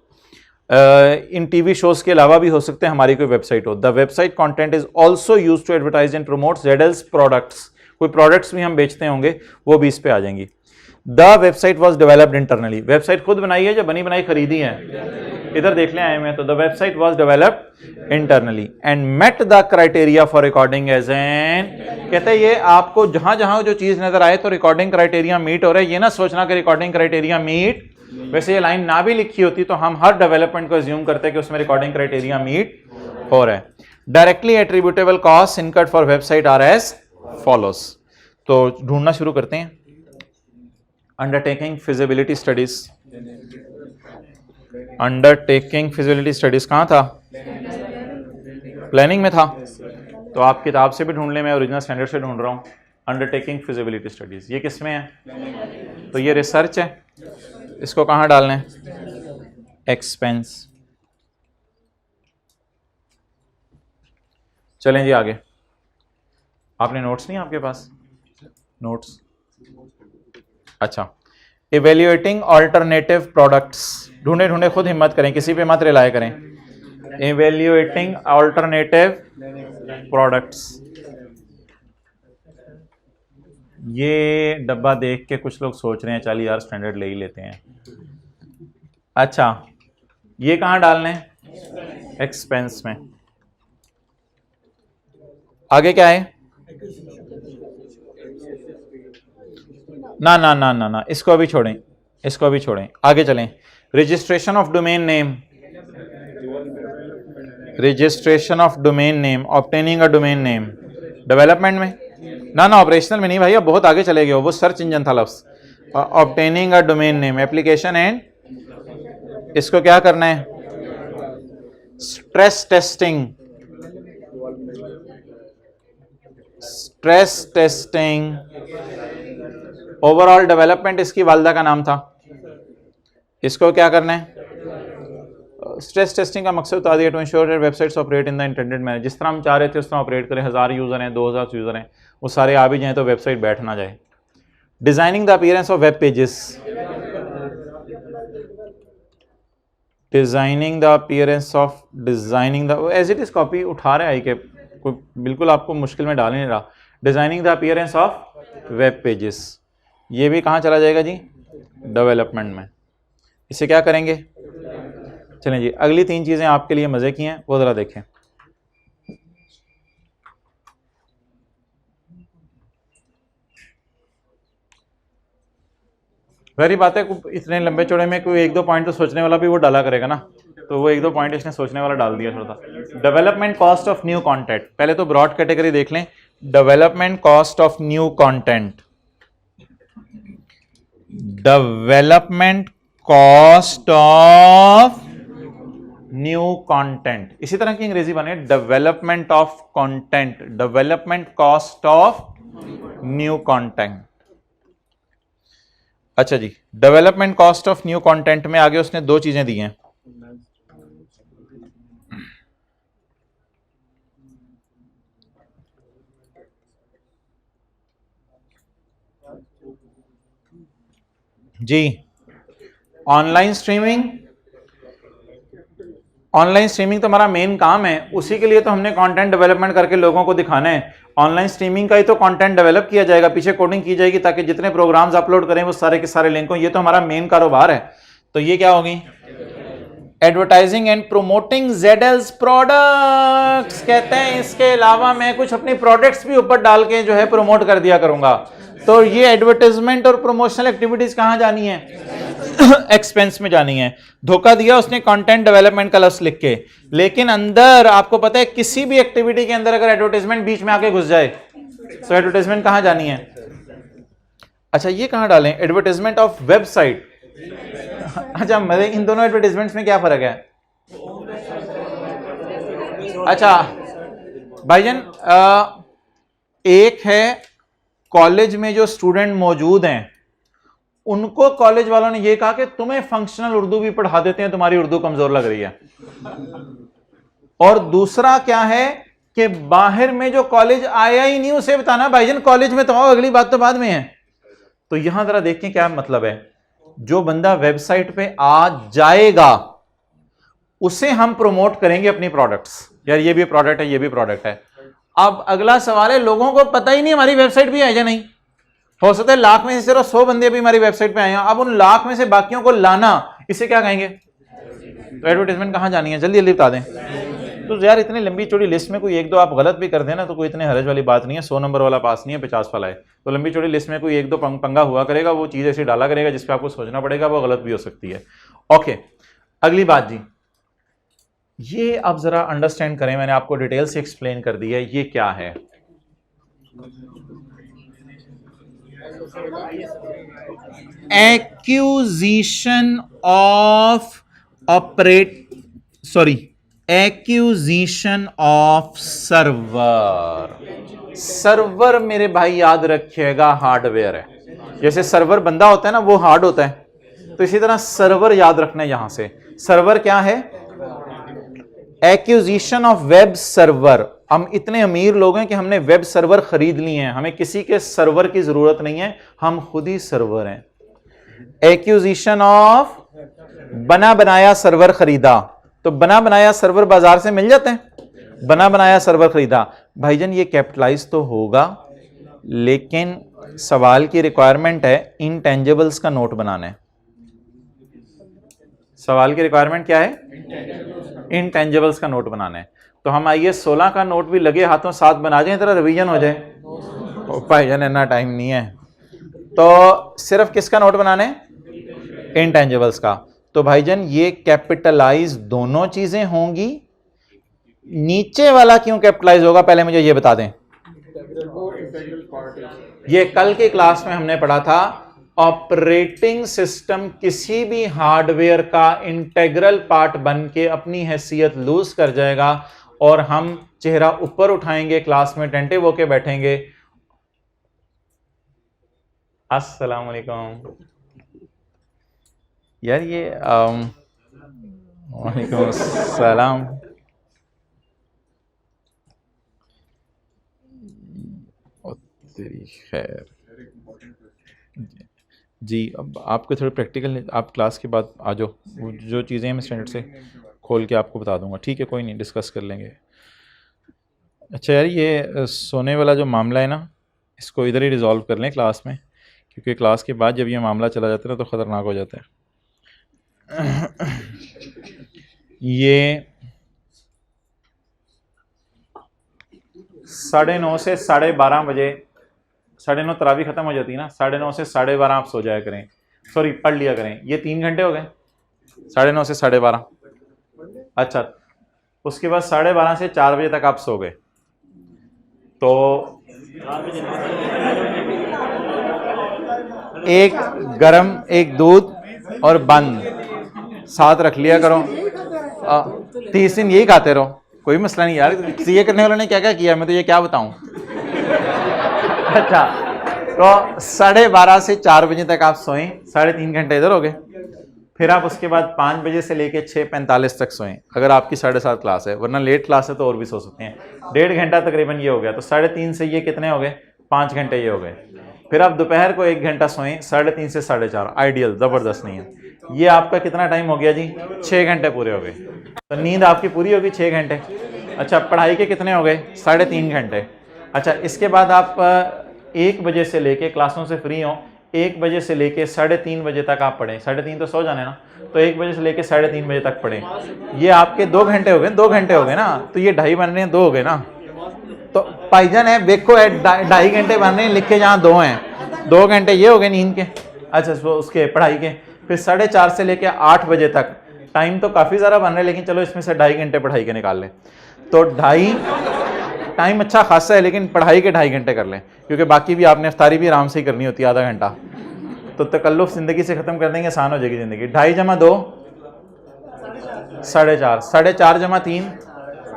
इन टीवी शोज के अलावा भी हो सकते हैं हमारी कोई वेबसाइट हो। The website content is also use to advertise and promote ZL's products. कोई प्रोडक्ट्स भी हम बेचते होंगे वो भी इस पे आ जाएंगी। The website was developed internally. Website खुद बनाई है या बनी बनाई खरीदी है? इधर देख लें आए में, तो the website was developed internally and met the criteria for recording as an. कहते हैं ये आपको जहां जहां जो चीज नजर आए तो रिकॉर्डिंग क्राइटेरिया मीट हो रहा है, ये ना सोचना कि रिकॉर्डिंग क्राइटेरिया मीट, वैसे ये लाइन ना भी लिखी होती तो हम हर डेवलपमेंट को अज्यूम करते हैं कि उसमें रिकॉर्डिंग क्राइटेरिया मीट हो रहा है। Directly attributable cost incurred for website are as follows. तो ढूंढना शुरू करते हैं। Undertaking feasibility studies. Undertaking feasibility studies कहां था? प्लानिंग में था। तो आप किताब से भी ढूंढ लें, मैं ओरिजिनल स्टैंडर्ड से ढूंढ रहा हूं। अंडरटेकिंग फिजिबिलिटी स्टडीज, ये किस में है? तो ये रिसर्च है, इसको कहाँ डालना है? एक्सपेंस। चलें जी आगे। आपने नोट्स नहीं आपके पास? नोट्स, अच्छा। इवेल्युएटिंग ऑल्टरनेटिव प्रोडक्ट्स, ढूंढे ढूंढे खुद हिम्मत करें, किसी पे मत रिलाय करें। इवेल्युएटिंग ऑल्टरनेटिव प्रोडक्ट्स, ये डब्बा देख के कुछ लोग सोच रहे हैं चल यार स्टैंडर्ड ले ही लेते हैं। अच्छा, ये कहाँ डालने हैं? एक्सपेंस में। आगे क्या है? ना ना ना ना ना, इसको अभी छोड़ें, इसको अभी छोड़ें, आगे चलें। Registration of domain name, registration of domain name, obtaining a domain name, development में? ना ना, ऑपरेशनल में नहीं भाई, अब बहुत आगे चले गए हो, वो सर्च इंजन था लफ्स। Obtaining a domain name, application and, इसको क्या करना है? Stress testing, stress testing, overall development इसकी वालदा का नाम था। इसको क्या करना है? स्ट्रेस टेस्टिंग का मकसद बता दिया, to ensure websites operate in the intended manner, जिस तरह हम चाह रहे थे उस तरह ऑपरेट करें। 1000 यूजर हैं, 2000 यूजर हैं, वो सारे आ भी जाएं तो वेबसाइट बैठ ना जाए। Designing the appearance of web pages, designing the appearance of, designing the, as it is copy उठा रहे आई के, कोई बिल्कुल आपको मुश्किल में डाल नहीं रहा। Designing the appearance of web pages, ये भी कहाँ चला जाएगा जी? डेवलपमेंट में। इसे क्या करेंगे? चलें जी, अगली 3 चीजें आपके लिए मजे की हैं, वो जरा देखें। वही बात है, इतने लंबे चौड़े में कोई 1-2 पॉइंट तो सोचने वाला भी वो डाला करेगा ना, तो वो 1-2 पॉइंट इसने सोचने वाला डाल दिया थोड़ा सा। Development cost of new content, पहले तो ब्रॉड कैटेगरी देख लें। Development cost of new content, development cost of new content, इसी तरह की अंग्रेजी बने, development of content, development cost of new content. अच्छा जी, development cost of new content में आगे उसने 2 चीजें दी हैं। जी, ऑनलाइन स्ट्रीमिंग, ऑनलाइन स्ट्रीमिंग तो हमारा मेन काम है, उसी के लिए तो हमने कंटेंट डेवलपमेंट करके लोगों को दिखाना है। ऑनलाइन स्ट्रीमिंग का ही तो कंटेंट डेवलप किया जाएगा, पीछे कोडिंग की जाएगी ताकि जितने प्रोग्राम्स अपलोड करें वो सारे के सारे लिंक हों, ये तो हमारा मेन कारोबार है। तो ये क्या होगी? Advertising and promoting ZL's products, कहते हैं इसके अलावा मैं कुछ अपनी प्रोडक्ट्स भी ऊपर डाल के जो है प्रमोट कर दिया करूंगा। तो ये एडवर्टाइजमेंट और प्रमोशनल एक्टिविटीज कहां जानी है? एक्सपेंस में जानी है। धोखा दिया उसने कंटेंट डेवलपमेंट का लफ्ज लिख के, लेकिन अंदर आपको पता है किसी भी एक्टिविटी के अंदर अगर एडवर्टाइजमेंट बीच में आके घुस जाए तो एडवर्टाइजमेंट कहां जानी है? अच्छा, ये कहां डालें? Advertisement of website. अच्छा, मजे, इन दोनों एडवर्टाइजमेंट्स में क्या फर्क है? अच्छा भाईजान, एक है कॉलेज में जो स्टूडेंट मौजूद हैं उनको कॉलेज वालों ने ये कहा कि तुम्हें फंक्शनल उर्दू भी पढ़ा देते हैं, तुम्हारी उर्दू कमजोर लग रही है। और दूसरा क्या है कि बाहर में जो कॉलेज आया ही नहीं उसे बताना भाईजान कॉलेज में तो आओ, अगली बात तो बाद में है। तो यहां जरा देखें क्या मतलब है। जो बंदा वेबसाइट पे आ जाएगा उसे हम प्रमोट करेंगे अपनी प्रोडक्ट्स, यार ये भी प्रोडक्ट है, ये भी प्रोडक्ट है। अब अगला सवाल है, लोगों को पता ही नहीं हमारी वेबसाइट भी है या नहीं। हो सकता है लाख में से सिर्फ 100 बंदे भी हमारी वेबसाइट पे आए हैं, अब उन लाख में से बाकियों को लाना, इसे क्या कहेंगे? तो एडवर्टाइजमेंट कहां जानी है? जल्दी जल्दी बता दें। तो यार इतनी लंबी चौड़ी लिस्ट में कोई 1-2 आप गलत भी कर देना तो कोई इतने हरज वाली बात नहीं है। 100 नंबर वाला पास नहीं है, 50 वाला है। तो लंबी चौड़ी लिस्ट में कोई 1-2 पंगा हुआ करेगा, वो चीज ऐसी डाला करेगा जिसपे आपको सोचना पड़ेगा, वो गलत भी हो सकती है। ओके, अगली बात जी, ये अब जरा अंडरस्टैंड करें, मैंने आपको डिटेल से एक्सप्लेन कर दिया है ये क्या है। Accusation of accusation of server. Server मेरे भाई याद रखिएगा हार्डवेयर है। जैसे सर्वर बंदा होता है ना, वो हार्ड होता है, तो इसी तरह सर्वर याद रखना है। यहां से सर्वर क्या है? Accusation of web server. हम इतने अमीर लोग हैं कि हमने वेब सर्वर खरीद लिए हैं, हमें किसी के सर्वर की जरूरत नहीं है, हम खुद ही सर्वर हैं। एक्यूजिशन ऑफ, बना बनाया सर्वर खरीदा, तो बना बनाया सर्वर बाजार से मिल जाते हैं, बना बनाया सर्वर खरीदा। भाईजान ये कैपिटलाइज तो होगा, लेकिन सवाल की रिक्वायरमेंट है इनटेंजिबल्स का नोट बनाना है। सवाल की रिक्वायरमेंट क्या है? इनटेंजिबल्स का नोट बनाना है। तो हम आइए 16 का नोट भी लगे हाथों साथ बना जाए, तेरा रिवीजन हो जाए। भाईजान इतना टाइम नहीं है, तो सिर्फ किसका नोट बनाना है? इनटेंजिबल्स का। तो भाईजान ये कैपिटलाइज दोनों चीजें होंगी। नीचे वाला क्यों कैपिटलाइज होगा पहले मुझे ये बता दें। ये कल के क्लास में हमने पढ़ा था, ऑपरेटिंग सिस्टम किसी भी हार्डवेयर का इंटेग्रल पार्ट बन के अपनी हैसियत लूज कर जाएगा और हम चेहरा ऊपर उठाएंगे, क्लास में टेंटिव होके बैठेंगे। अस्सलाम वालेकुम यार, ये वालेकुम अस्सलाम। तेरी खैर जी, अब आपको थोड़ा प्रैक्टिकल, आप क्लास के बाद आ जाओ, जो चीज़ें मैं स्टैंडर्ड से खोल के आपको बता दूंगा, ठीक है? कोई नहीं, डिस्कस कर लेंगे। अच्छा यार, ये सोने वाला जो मामला है ना, इसको इधर ही रिजॉल्व कर लें क्लास में, क्योंकि क्लास के बाद जब ये मामला चला जाता है ना तो ख़तरनाक हो जाता है। ये 9:30 से 12:30 बजे, 9:30 तरावी ख़त्म हो जाती है ना, 9:30 से 12:30 आप सो जाया करें, सॉरी पढ़ लिया करें। ये 3 घंटे हो गए, 9:30 से 12:30। अच्छा, उसके बाद 12:30 से 4 बजे तक आप सो गए, तो एक गरम एक दूध और बंद साथ रख लिया करो, 30 दिन यही खाते रहो, कोई मसला नहीं यार। सीए करने वालों ने क्या क्या किया मैं तो ये क्या बताऊं। अच्छा, तो 12:30 से 4 बजे तक आप सोएं, 3.5 घंटे इधर हो गए। फिर आप उसके बाद 5 बजे से लेके 6:45 तक सोएं, अगर आपकी 7:30 क्लास है, वरना लेट क्लास है तो और भी सो सकते हैं। 1.5 घंटा तकरीबन ये हो गया, तो 3.5 से ये कितने हो गए? 5 घंटे ये हो गए। फिर आप दोपहर को 1 घंटा सोएं, 3.5 से 4:30, आइडियल, ज़बरदस्त नहीं है। ये आपका कितना टाइम हो गया जी? 6 घंटे पूरे हो गए। तो नींद आपकी पूरी होगी 6 घंटे। अच्छा, पढ़ाई के कितने हो गए? 3.5 घंटे। अच्छा, इसके बाद आप 1 बजे से लेके, क्लासों से फ्री हों, 1 बजे से लेके 3:30 बजे तक आप पढ़ें। 3:30 तो सो जाने ना, तो 1 बजे से लेके 3:30 बजे तक पढ़ें। ये आपके 2 घंटे हो गए, 2 घंटे हो गए ना, तो ये 2.5 बन रहे हैं, 2 हो गए ना। तो भाईजान है, देखो 2.5 घंटे बन रहे हैं, लिखे जहाँ 2 हैं, 2 घंटे ये हो गए नींद के। अच्छा, उसके पढ़ाई के। फिर 4:30 से लेके 8 बजे तक, टाइम तो काफ़ी ज़्यादा बन रहे हैं, लेकिन चलो इसमें से 2.5 घंटे पढ़ाई के निकाल लें, तो 2.5 टाइम अच्छा खासा है, लेकिन पढ़ाई के 2.5 घंटे कर लें, क्योंकि बाकी भी आपने इफ्तारी भी आराम से ही करनी होती है, आधा घंटा। तो तकल्लुफ़ ज़िंदगी से ख़त्म कर देंगे, आसान हो जाएगी ज़िंदगी। 2.5 × 2 4.5, 4.5 × 3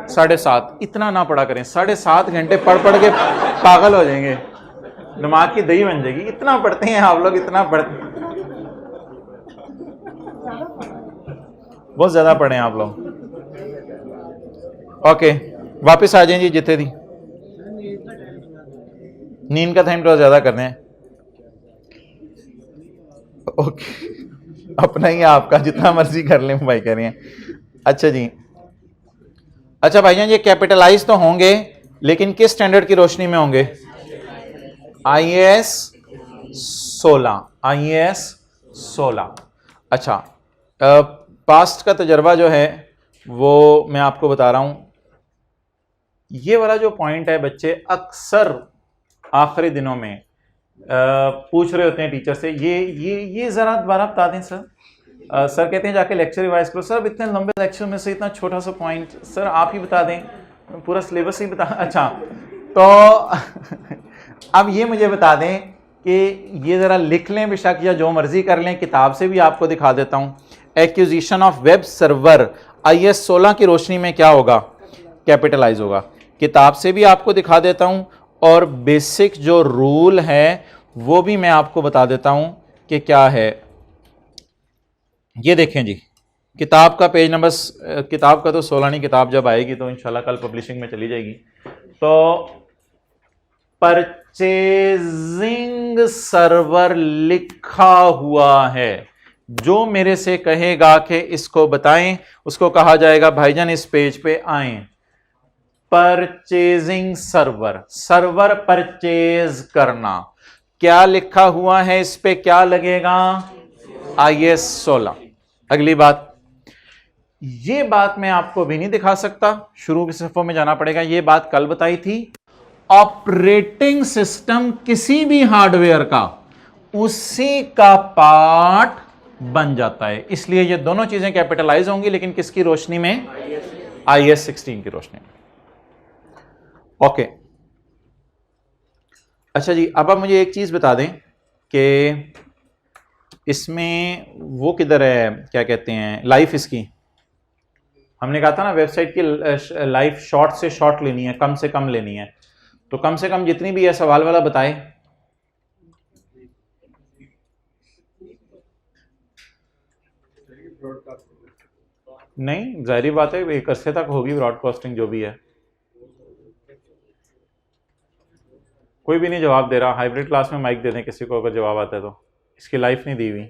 7.5। इतना ना पढ़ा करें, 7.5 घंटे पढ़ के पागल हो जाएंगे, दिमाग की दही बन जाएगी। इतना पढ़ते हैं आप लोग, इतना पढ़ते, बहुत ज़्यादा पढ़े हैं आप लोग। ओके, वापस आ जाएं जी, जितने थी। नींद का टाइम थोड़ा ज़्यादा करते हैं। ओके, अपना ही आपका, जितना मर्जी कर लें भाई कह रहे हैं। अच्छा जी, अच्छा भाईजान, ये कैपिटलाइज तो होंगे, लेकिन किस स्टैंडर्ड की रोशनी में होंगे? IAS 16, IAS 16। अच्छा, पास्ट का तजर्बा जो है वो मैं आपको बता रहा हूँ। ये वाला जो पॉइंट है, बच्चे अक्सर आखिरी दिनों में पूछ रहे होते हैं टीचर से, ये ज़रा दोबारा बता दें सर। सर कहते हैं जाके लेक्चर रिवाइज करो। सर अब इतने लंबे लेक्चर में से इतना छोटा सा पॉइंट, सर आप ही बता दें, पूरा सिलेबस ही बता। अच्छा, तो अब ये मुझे बता दें कि ये ज़रा लिख लें बेशक, या जो मर्ज़ी कर लें, किताब से भी आपको दिखा देता हूँ। Acquisition of web server IAS 16 की रोशनी में क्या होगा, कैपिटलाइज होगा। किताब से भी आपको दिखा देता हूं और बेसिक जो रूल है वो भी मैं आपको बता देता हूं कि क्या है। ये देखें जी, किताब का पेज नंबर, किताब का तो 16 नहीं, किताब जब आएगी तो इंशाल्लाह कल पब्लिशिंग में चली जाएगी। तो परचेजिंग सर्वर लिखा हुआ है। जो मेरे से कहेगा कि इसको बताएं, उसको कहा जाएगा भाईजान इस पेज पे आएं। परचेजिंग सर्वर, सर्वर परचेज करना, क्या लिखा हुआ है इस पे, क्या लगेगा, IAS 16। अगली बात, ये बात मैं आपको अभी नहीं दिखा सकता, शुरू के सफों में जाना पड़ेगा। ये बात कल बताई थी। ऑपरेटिंग सिस्टम किसी भी हार्डवेयर का उसी का पार्ट बन जाता है, इसलिए ये दोनों चीजें कैपिटलाइज होंगी, लेकिन किसकी रोशनी में, IAS 16 की रोशनी में। ओके, अच्छा जी, अब आप मुझे एक चीज बता दें कि इसमें वो किधर है, क्या कहते हैं लाइफ इसकी। हमने कहा था ना वेबसाइट की लाइफ शॉर्ट से शॉर्ट लेनी है, कम से कम लेनी है, तो कम से कम जितनी भी है सवाल वाला बताए। नहीं, जाहिर बात है एक अरसे तक होगी ब्रॉडकास्टिंग जो भी है। कोई भी नहीं जवाब दे रहा, हाइब्रिड क्लास में माइक दे दें किसी को अगर जवाब आता है तो। इसकी लाइफ नहीं दी हुई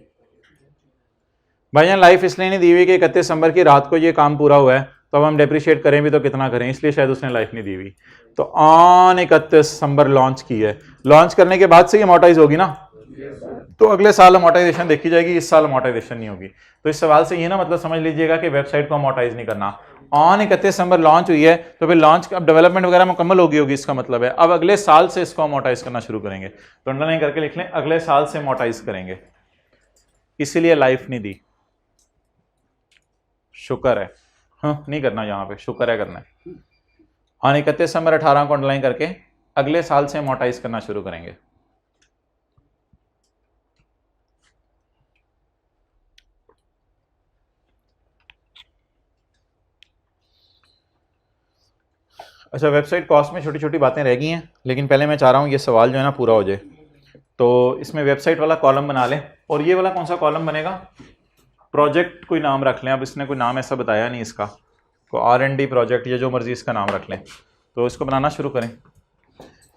भाईजान, लाइफ इसलिए नहीं दी हुई कि 31 दिसंबर की रात को ये काम पूरा हुआ है, तो अब हम डेप्रिशिएट करें भी तो कितना करें, इसलिए शायद उसने लाइफ नहीं दी हुई। तो ऑन 31 दिसंबर लॉन्च की है, लॉन्च करने के बाद से ये अमोर्टाइज होगी ना, तो अगले साल अमोर्टाइजेशन देखी जाएगी, इस साल अमोर्टाइजेशन नहीं होगी। तो इस सवाल से ये ना मतलब समझ लीजिएगा कि वेबसाइट को अमोर्टाइज नहीं करना। ऑन 31 दिसंबर लॉन्च हुई है, तो फिर लॉन्च अब डेवलपमेंट वगैरह मुकम्मल होगी, इसका मतलब है अब अगले साल से इसको अमोर्टाइज करना शुरू करेंगे। तो अंडरलाइन करके लिख लें, अगले साल से अमोर्टाइज करेंगे, इसीलिए लाइफ नहीं दी। शुक्र है, हाँ नहीं करना यहाँ पे, शुक्र है करना है। हाँ, 31 दिसंबर 18 को अंडरलाइन करके अगले साल से अमोर्टाइज करना शुरू करेंगे। अच्छा, वेबसाइट कॉस्ट में छोटी छोटी बातें रह गई हैं, लेकिन पहले मैं चाह रहा हूँ ये सवाल जो है ना पूरा हो जाए। तो इसमें वेबसाइट वाला कॉलम बना लें, और ये वाला कौन सा कॉलम बनेगा, प्रोजेक्ट कोई नाम रख लें। अब इसने कोई नाम ऐसा बताया नहीं इसका, को R&D प्रोजेक्ट या जो मर्जी इसका नाम रख लें। तो इसको बनाना शुरू करें,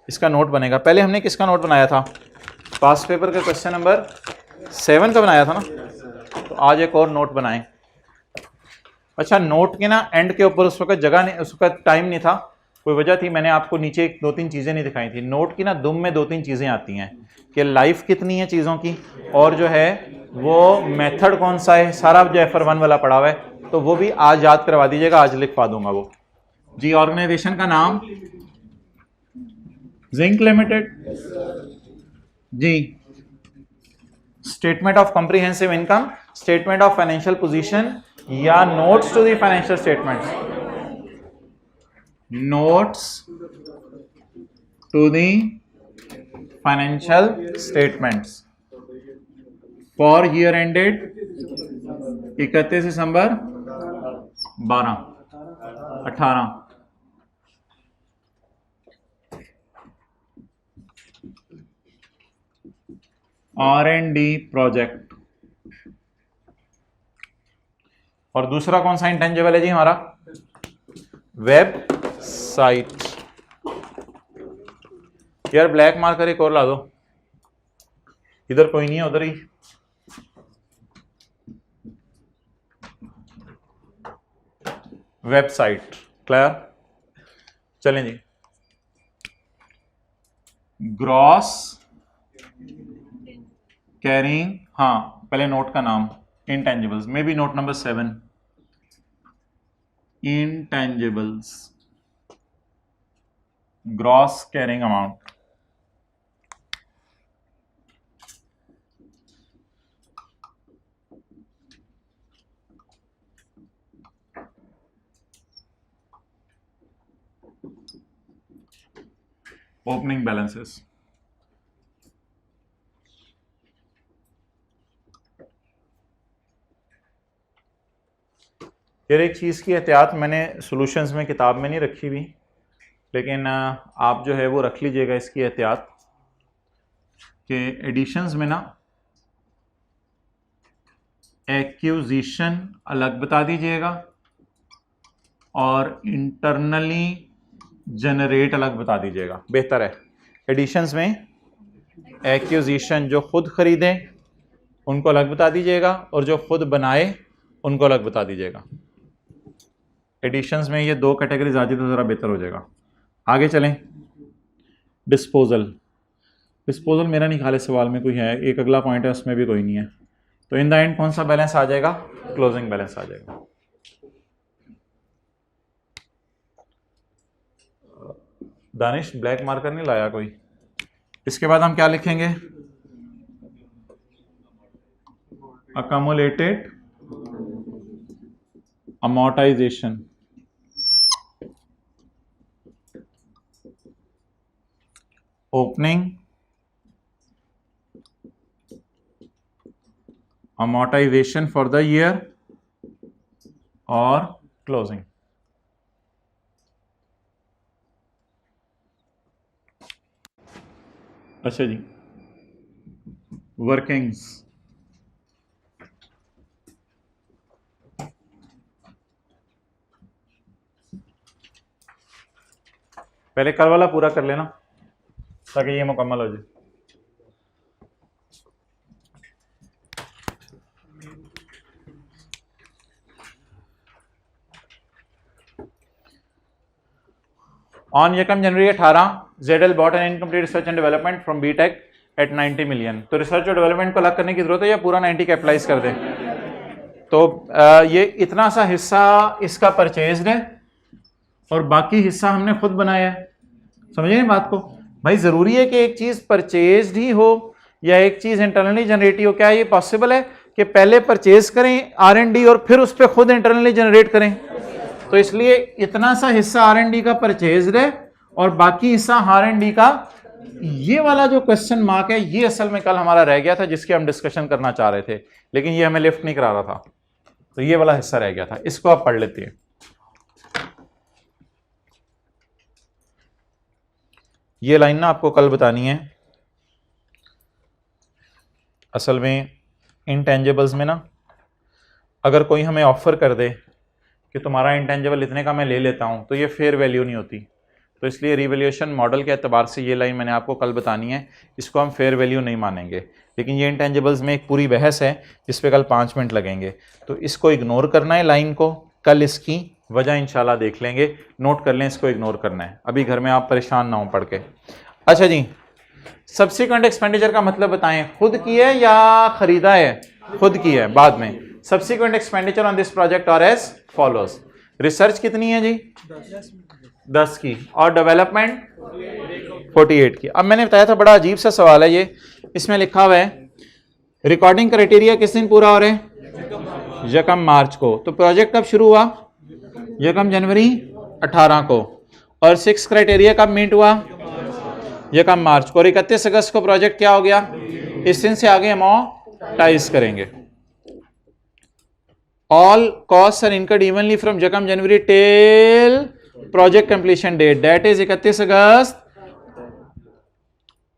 इसका नोट बनेगा। पहले हमने किसका नोट बनाया था, पास पेपर का क्वेश्चन नंबर 7 का बनाया था ना, तो आज एक और नोट बनाएं। अच्छा, नोट के ना एंड के ऊपर उस वक्त जगह नहीं, उस वक्त टाइम नहीं था, कोई वजह थी, मैंने आपको नीचे 2-3 चीज़ें नहीं दिखाई थी। नोट की ना दुम में 2-3 चीज़ें आती हैं कि लाइफ कितनी है चीज़ों की, और जो है वो मेथड कौन सा है, सारा जो F1 वाला पड़ा हुआ है, तो वो भी आज याद करवा दीजिएगा, आज लिखवा दूंगा वो जी। ऑर्गेनाइजेशन का नाम जिंक लिमिटेड जी। Statement of comprehensive income, statement of financial position, या notes to the financial statements, notes to the financial statements for year ended 31 December 18। R&D project. और दूसरा कौन सा इंटेंजिबल है जी हमारा, वेबसाइट। यार ब्लैक मार्कर एक और ला दो, इधर कोई नहीं है, उधर ही। वेबसाइट क्लियर, चलें जी। ग्रॉस कैरिंग, हाँ पहले नोट का नाम, इंटेंजिबल्स में भी note number 7, intangibles gross carrying amount. Opening balances, यार एक चीज़ की एहतियात मैंने सॉल्यूशंस में किताब में नहीं रखी हुई, लेकिन आप जो है वो रख लीजिएगा इसकी एहतियात कि एडिशंस में ना एक्यूजिशन अलग बता दीजिएगा और इंटरनली जनरेट अलग बता दीजिएगा, बेहतर है। एडिशंस में एक्यूजिशन जो खुद खरीदें उनको अलग बता दीजिएगा और जो खुद बनाए उनको अलग बता दीजिएगा। एडिशंस में ये दो कैटेगरीज आ जाए तो ज़रा बेहतर हो जाएगा। आगे चलें। डिस्पोजल, डिस्पोजल मेरा नहीं ख्याल है सवाल में कोई है, एक अगला पॉइंट है उसमें भी कोई नहीं है। तो इन द एंड कौन सा बैलेंस आ जाएगा? क्लोजिंग बैलेंस आ जाएगा। दानिश ब्लैक मार्कर नहीं लाया कोई? इसके बाद हम क्या लिखेंगे? Accumulated amortization, opening, amortization for the year और closing। अच्छा जी, वर्किंग्स। पहले कल वाला पूरा कर लेना ताकि ये मुकम्मल हो जाए। On Yakam January 18, ZL bought an incomplete research and development from BTech at 90 million। तो रिसर्च और डेवलपमेंट को अलग करने की जरूरत है या पूरा 90 कैपिटलाइज कर दें? तो ये इतना सा हिस्सा इसका परचेज्ड है और बाकी हिस्सा हमने खुद बनाया है। समझिए बात को भाई, जरूरी है कि एक चीज परचेज्ड ही हो या एक चीज इंटरनली जनरेट ही हो? क्या ये पॉसिबल है कि पहले परचेज करें R&D और फिर उस पर खुद इंटरनली जनरेट करें? तो इसलिए इतना सा हिस्सा R&D का परचेज्ड है और बाकी हिस्सा R&D का। ये वाला जो क्वेश्चन मार्क है ये असल में कल हमारा रह गया था जिसकी हम डिस्कशन करना चाह रहे थे, लेकिन ये हमें लिफ्ट नहीं करा रहा था, तो ये वाला हिस्सा रह गया था। इसको आप पढ़ लेते हैं। ये लाइन ना आपको कल बतानी है। असल में इंटेंजिबल्स में ना अगर कोई हमें ऑफर कर दे कि तुम्हारा इंटेंजिबल इतने का मैं ले लेता हूं तो ये फेयर वैल्यू नहीं होती। तो इसलिए रिवैल्यूएशन मॉडल के एतबार से ये लाइन मैंने आपको कल बतानी है, इसको हम फेयर वैल्यू नहीं मानेंगे। लेकिन ये इंटेंजिबल्स में एक पूरी बहस है जिस पे कल 5 मिनट लगेंगे, तो इसको इग्नोर करना है लाइन को। कल इसकी वजह इंशाल्लाह देख लेंगे, नोट कर लें, इसको इग्नोर करना है। अभी घर में आप परेशान ना हो पढ़ के। अच्छा जी, सब्सिक्वेंट एक्सपेंडिचर का मतलब बताएं, खुद की है या खरीदा है? खुद की है। बाद में subsequent expenditure on this project are as follows. Research कितनी है जी? 10 की, और डेवलपमेंट 48 की। अब मैंने बताया था बड़ा अजीब सा सवाल है ये, इसमें लिखा हुआ है रिकॉर्डिंग क्राइटेरिया किस दिन पूरा हो रहे हैं? यकम मार्च को। तो प्रोजेक्ट कब शुरू हुआ? यकम जनवरी 18 को। और 6 क्राइटेरिया कब मीट हुआ? यकम मार्च को। और 31 अगस्त को प्रोजेक्ट क्या हो गया? इस दिन से आगे अमोर्टाइज करेंगे। All costs are incurred evenly from Jakam January till project completion date, that is 31 August.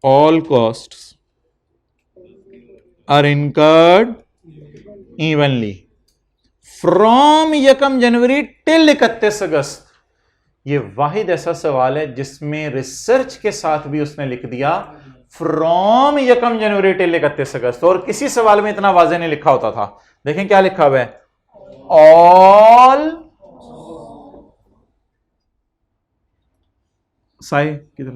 All costs are incurred evenly from Yakam January till 31 अगस्त। ये वाहिद ऐसा सवाल है जिसमें रिसर्च के साथ भी उसने लिख दिया फ्रॉम यकम जनवरी टिल 31 अगस्त, और किसी सवाल में इतना वाज़ेह नहीं लिखा होता था। देखें क्या लिखा हुआ है, ऑल साई किधर,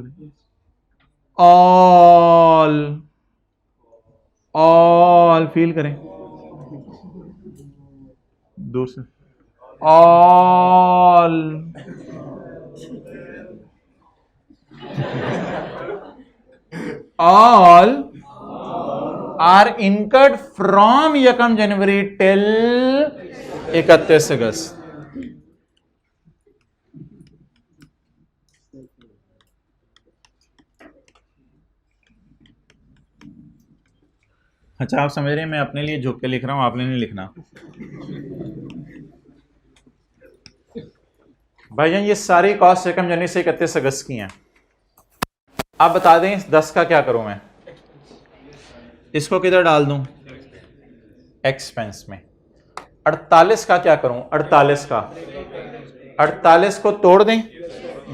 ऑल फील करें दूर से, ऑल आर इनकर्ड फ्रॉम यकम जनवरी टिल 31 अगस्त। अच्छा, आप समझ रहे हैं मैं अपने लिए झुक के लिख रहा हूं, आपने नहीं लिखना। भाईजान ये सारी कॉस्ट रकम जनवरी से 31 अगस्त की हैं। आप बता दें 10 का क्या करूं मैं, इसको किधर डाल दूं, एक्सपेंस में। 48 का क्या करूं, 48 को तोड़ दें,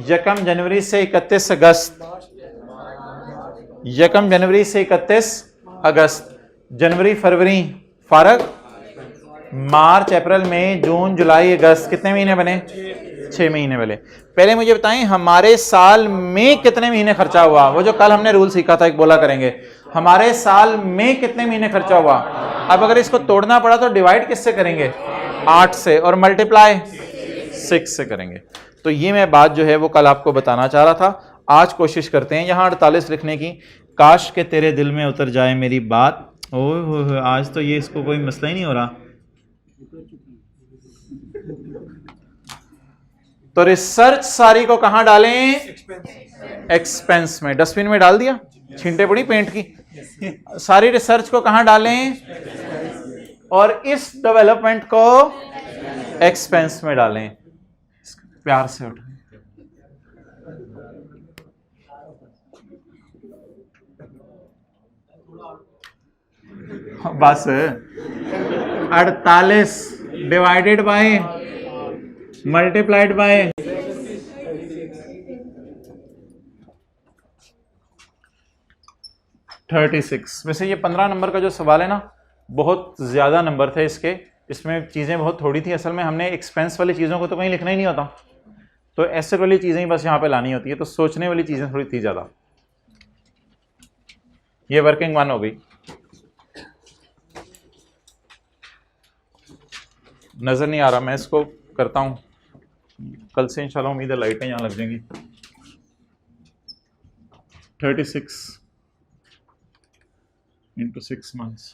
यकम जनवरी से 31 अगस्त, यकम जनवरी से 31 अगस्त, जनवरी फरवरी फर्क, मार्च अप्रैल मई जून जुलाई अगस्त, कितने महीने बने, 6 महीने बने। पहले मुझे बताएं हमारे साल में कितने महीने खर्चा हुआ, वो जो कल हमने रूल सीखा था एक बोला करेंगे, हमारे साल में कितने महीने खर्चा हुआ। अब अगर इसको तोड़ना पड़ा तो डिवाइड किससे करेंगे, 8 से, और मल्टीप्लाई 6 से करेंगे। तो ये मैं बात जो है वो कल आपको बताना चाह रहा था। आज कोशिश करते हैं यहाँ 48 लिखने की। काश के तेरे दिल में उतर जाए मेरी बात। ओह हो, आज तो ये इसको कोई मसला ही नहीं हो रहा। तो रिसर्च सारी को कहां डालें, एक्सपेंस में। डस्टबिन में डाल दिया, छींटे पड़ी पेंट की। सारी रिसर्च को कहां डालें, और इस डेवलपमेंट को एक्सपेंस में डालें। प्यार से उठाएं। बस 48 डिवाइडेड बाय मल्टीप्लाइड बाय 36। वैसे ये 15 नंबर का जो सवाल है ना, बहुत ज़्यादा नंबर थे इसके, इसमें चीज़ें बहुत थोड़ी थी। असल में हमने एक्सपेंस वाली चीज़ों को तो कहीं लिखना ही नहीं होता, तो एसेट वाली चीज़ें ही बस यहाँ पे लानी होती है, तो सोचने वाली चीज़ें थोड़ी थी ज़्यादा। ये वर्किंग 1 हो गई। नज़र नहीं आ रहा, मैं इसको करता हूँ कल से इंशाल्लाह, उम्मीद है लाइटें यहाँ लग जाएंगी। 36 into 6 months।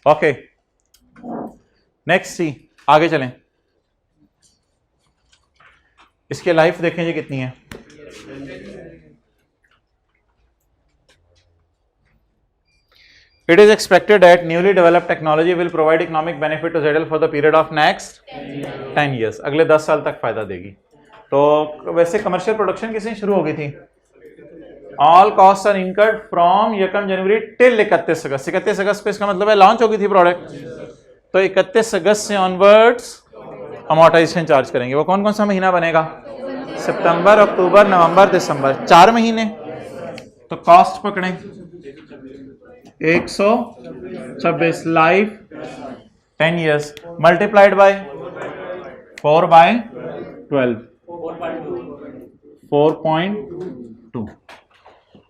ओके, नेक्स्ट सी, आगे चलें। इसके लाइफ देखें जी कितनी है। It is expected that newly developed technology will provide economic benefit to ZL for the period of next 10 years। अगले 10 साल तक फायदा देगी। तो वैसे कमर्शियल प्रोडक्शन किस दिन शुरू हो गई थी, all cost are incurred from यकम जनवरी टिल 31 अगस्त। 31 अगस्त पे इसका मतलब है लॉन्च हो गई थी प्रोडक्ट, तो 31 अगस्त से ऑनवर्ड्स अमोर्टाइजेशन चार्ज करेंगे। वो कौन कौन सा महीना बनेगा, सितंबर अक्टूबर नवंबर दिसंबर, 4 महीने। तो कॉस्ट पकड़ें 126 life 10 years multiplied by 4/12 4.2।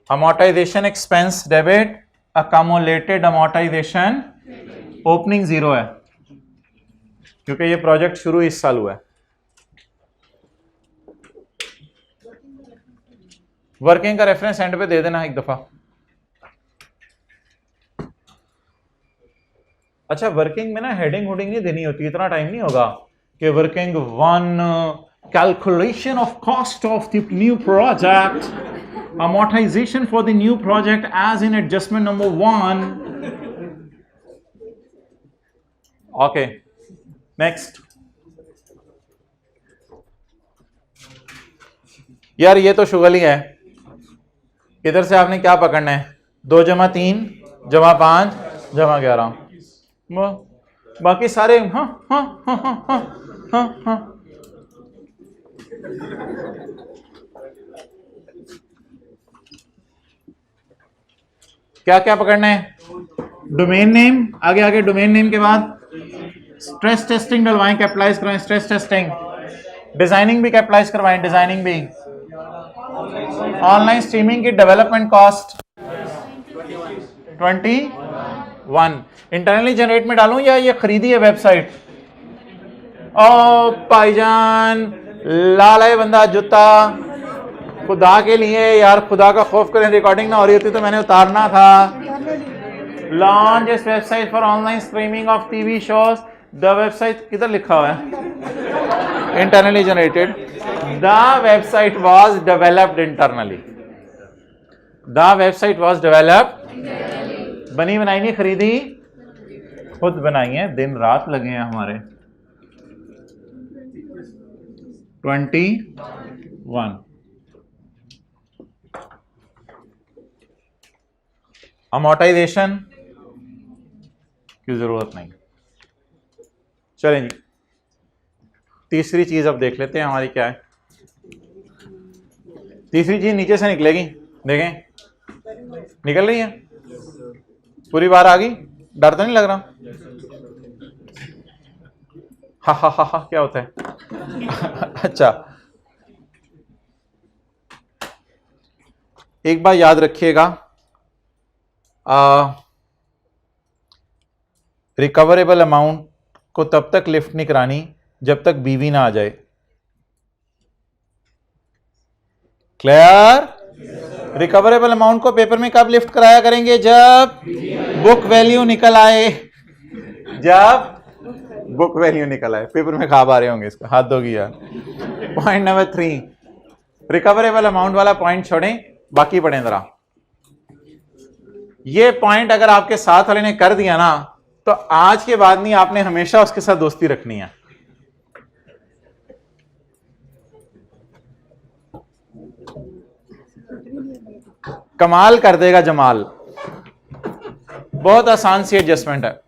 Amortisation expense debit, accumulated amortisation opening 0 है क्योंकि ये प्रोजेक्ट शुरू इस साल हुआ है। वर्किंग का रेफरेंस एंड पे दे देना एक दफा। अच्छा, वर्किंग में ना हेडिंग वोडिंग नहीं देनी होती, इतना टाइम नहीं होगा कि working 1 calculation of cost of the new project, amortization for the new project as in adjustment number 1। okay, next। यार ये तो शुगल ही है। इधर से आपने क्या पकड़ना है, 2 + 3 + 5 + 11, बाकी सारे हाँ हाँ हाँ हाँ हाँ हाँ हाँ। क्या क्या पकड़ना है, डोमेन नेम, आगे आगे डोमेन नेम के बाद स्ट्रेस टेस्टिंग डलवाएं, कैपिटलाइज करवाएं स्ट्रेस टेस्टिंग, डिजाइनिंग भी कैपिटलाइज करवाएं, डिजाइनिंग भी, ऑनलाइन स्ट्रीमिंग की डेवलपमेंट कॉस्ट 21। इंटरनली जनरेट में डालूं या ये खरीदी है वेबसाइट। ओ भाईजान लाल है बंदा जूता, खुदा के लिए यार, खुदा का खौफ करें, रिकॉर्डिंग ना हो रही होती तो मैंने उतारना था। Launch this website for online streaming of TV shows. The website किधर लिखा हुआ है, internally generated. The website was developed internally, the website was developed, बनी बनाई नहीं खरीदी, खुद बनाई है, दिन रात लगे हैं हमारे। 21। अमोर्टाइजेशन की जरूरत नहीं। चलें जी, तीसरी चीज अब देख लेते हैं हमारी क्या है। तीसरी चीज नीचे से निकलेगी, देखें निकल रही है, पूरी बार आ गई, डर तो नहीं लग रहा? हा हा हा हा क्या होता है? अच्छा, एक बार याद रखिएगा, रिकवरेबल अमाउंट को तब तक लिफ्ट नहीं करानी जब तक बीवी ना आ जाए। क्लियर? रिकवरेबल अमाउंट को पेपर में कब लिफ्ट कराया करेंगे? जब बुक वैल्यू निकल आए। जब बुक वैल्यू निकल आए। पेपर में खाब आ रहे होंगे इसका, हाथ दोगी यार। पॉइंट नंबर 3, रिकवरेबल अमाउंट वाला पॉइंट छोड़ें, बाकी पढ़ें जरा। ये पॉइंट अगर आपके साथ वाले ने कर दिया ना, तो आज के बाद नहीं, आपने हमेशा उसके साथ दोस्ती रखनी है। कमाल कर देगा जमाल। बहुत आसान सी एडजस्टमेंट है।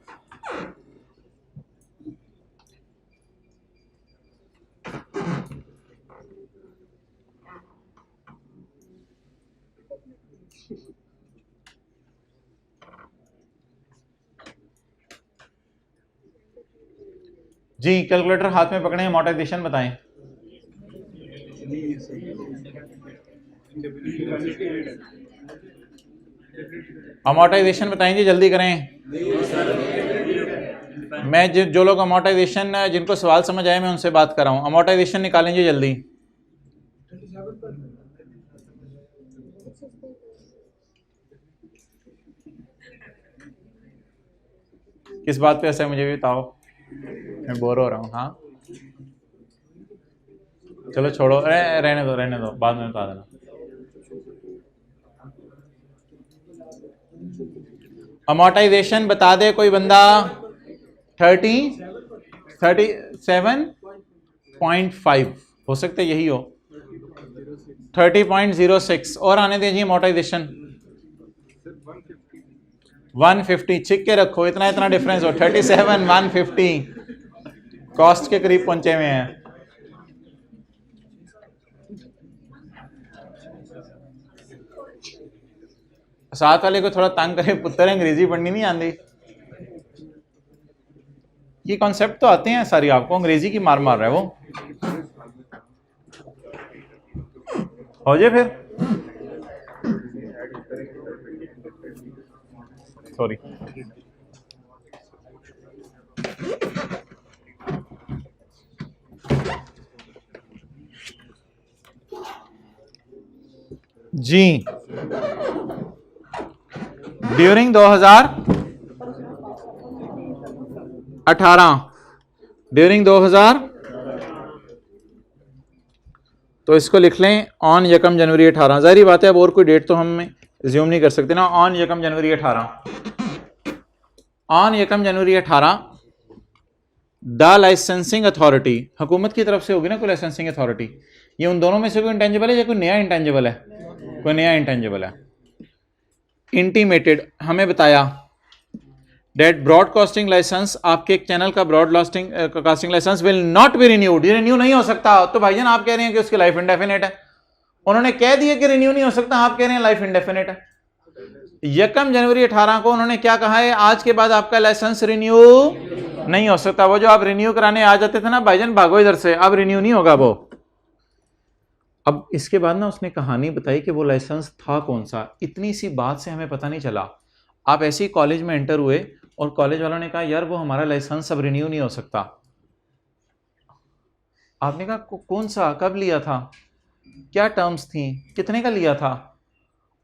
जी, कैलकुलेटर हाथ में पकड़े, अमोर्टाइजेशन बताएं। अमोर्टाइजेशन बताएं जी, जल्दी करें। मैं जो लोग अमोर्टाइजेशन, जिनको सवाल समझ आए, मैं उनसे बात कर रहा हूं। अमोर्टाइजेशन निकालें जी जल्दी। किस बात पे ऐसा है मुझे भी बताओ, मैं बोर हो रहा हूँ। हाँ चलो छोड़ो, रहने दो, बाद में बता देना। अमोर्टाइजेशन बता दे कोई बंदा। 37.5 हो सकता है, यही हो। 30.06 और आने दीजिए। अमोर्टाइजेशन 150, छिक के रखो, इतना इतना डिफरेंस हो। 37 150 कॉस्ट के करीब पहुंचे हुए हैं। साथ वाले को थोड़ा तंग करे, पुत्र अंग्रेजी पढ़नी नहीं आती। ये कॉन्सेप्ट तो आते हैं सारी, आपको अंग्रेजी की मार मार रहा है वो। हो जाए फिर, सॉरी। जी, ड्यूरिंग 2018, ड्यूरिंग 2000, तो इसको लिख लें ऑन 1 जनवरी 18। जाहिर बात है, अब और कोई डेट तो हम रिज्यूम नहीं कर सकते ना। On 1 January 18, on 1 January 18 the licensing authority, हुकूमत की तरफ से होगी ना कोई लाइसेंसिंग अथॉरिटी। ये उन दोनों में से कोई इंटेंजिबल है या कोई नया इंटेंजिबल है? कोई नया इंटेंजिबल है। इंटीमेटेड, हमें बताया डेट ब्रॉडकास्टिंग लाइसेंस, आपके एक चैनल का broadcasting licence will not be renewed. ये रिन्यू नहीं हो सकता। तो भाईजान आप कह रहे हैं कि उसकी लाइफ इंडेफिनेट है। उन्होंने कह दिया कि रिन्यू नहीं हो सकता, आप कह रहे हैं लाइफ इंडेफिनेट है। 1 जनवरी 18 को उन्होंने क्या कहा है? आज के बाद आपका लाइसेंस रिन्यू नहीं हो सकता। वो जो आप रिन्यू कराने आ जाते थे ना भाईजान, भागो इधर से, अब रिन्यू नहीं होगा वो। अब इसके बाद ना उसने कहानी बताई कि वो लाइसेंस था कौन सा। इतनी सी बात से हमें पता नहीं चला। आप ऐसे ही कॉलेज में एंटर हुए और कॉलेज वालों ने कहा यार वो हमारा लाइसेंस अब रिन्यू नहीं हो सकता। आपने कहा कौन सा, कब लिया था, क्या टर्म्स थी, कितने का लिया था?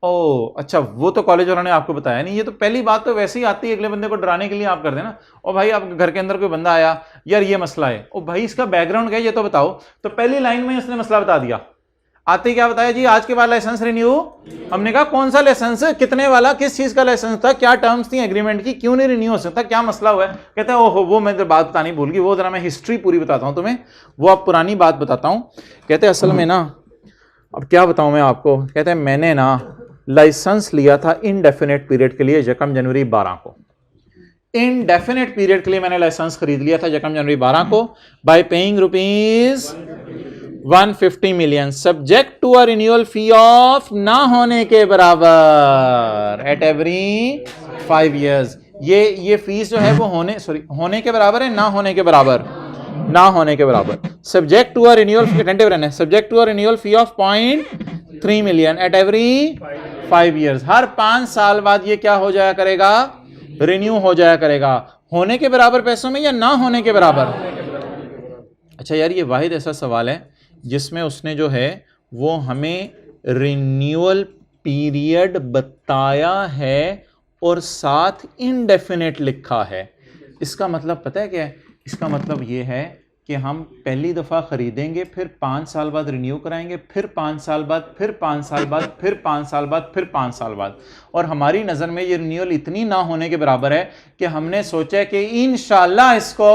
ओ अच्छा, वो तो कॉलेज वालों ने आपको बताया नहीं। ये तो पहली बात तो वैसे ही आती है, अगले बंदे को डराने के लिए आप कर देना। ओ भाई, आप घर के अंदर कोई बंदा आया, यार ये मसला है, ओ भाई इसका बैकग्राउंड क्या है ये तो बताओ। तो पहली लाइन में उसने मसला बता दिया। आते ही क्या बताया जी, आज के बाद लाइसेंस रिन्यू। हमने कहा कौन सा लाइसेंस, कितने वाला, किस चीज का लाइसेंस था, क्या टर्म्स थी एग्रीमेंट की, क्यों नहीं रिन्यू हो सकता, क्या मसला हुआ है। कहते हैं ओहो वो मैं तो बात बतानी भूल गई, वो जरा मैं हिस्ट्री पूरी बताता हूं तुम्हें, वो अब पुरानी बात बताता हूं। कहते हैं असल में ना, अब क्या बताऊं मैं आपको। कहते हैं मैंने ना लाइसेंस लिया था इनडेफिनेट पीरियड के लिए यकम जनवरी 12 को। इनडेफिनेट पीरियड के लिए मैंने लाइसेंस खरीद लिया था यकम जनवरी 12 को, by paying rupees 150 million, subject to a renewal fee of ना होने के बराबर एट एवरी 5 years। ये फीस जो है वो होने के बराबर है, ना होने के बराबर, ना होने के बराबर। Subject to a renewal fee, attentive रहना है, subject to a renewal fee of 0.3 million at every 5 years। हर 5 साल बाद ये क्या हो जाया करेगा, रिन्यू हो जाया करेगा। होने के बराबर पैसों में या ना होने के बराबर। अच्छा यार, ये वाहिद ऐसा सवाल है जिसमें उसने जो है वो हमें रिन्यूअल पीरियड बताया है और साथ इनडेफिनेट लिखा है। इसका मतलब पता है क्या है, इसका मतलब ये है कि हम पहली दफ़ा ख़रीदेंगे, फिर 5 साल बाद रिन्यू कराएंगे, फिर 5 साल बाद, फिर 5 साल बाद, फिर 5 साल बाद, फिर 5 साल बाद। और हमारी नज़र में ये रिन्यूअल इतनी ना होने के बराबर है कि हमने सोचा कि इंशाल्लाह इसको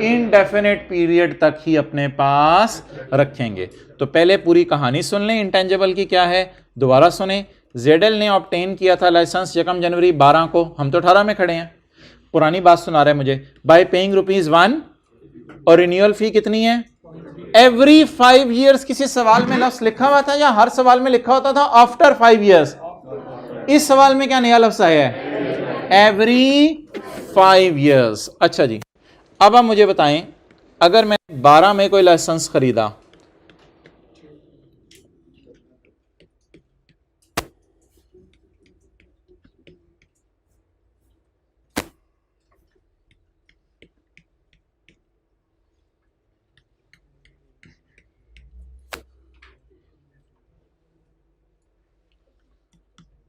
इनडेफिनेट पीरियड तक ही अपने पास रखेंगे। तो पहले पूरी कहानी सुन लें इंटेंजिबल की क्या है, दोबारा सुने। जेडएल ने ऑब्टेन किया था लाइसेंस यकम जनवरी 12 को, हम तो 18 में खड़े हैं, पुरानी बात सुना रहा है मुझे, बाय पेइंग ₹1 और रिन्यूअल फी कितनी है, एवरी 5 years। किसी सवाल में लफ्ज लिखा हुआ था या हर सवाल में लिखा होता था आफ्टर 5 years। इस सवाल में क्या नया लफ्ज आया है, एवरी 5 years। अच्छा जी, अब आप मुझे बताएं, अगर मैं 12 में कोई लाइसेंस खरीदा,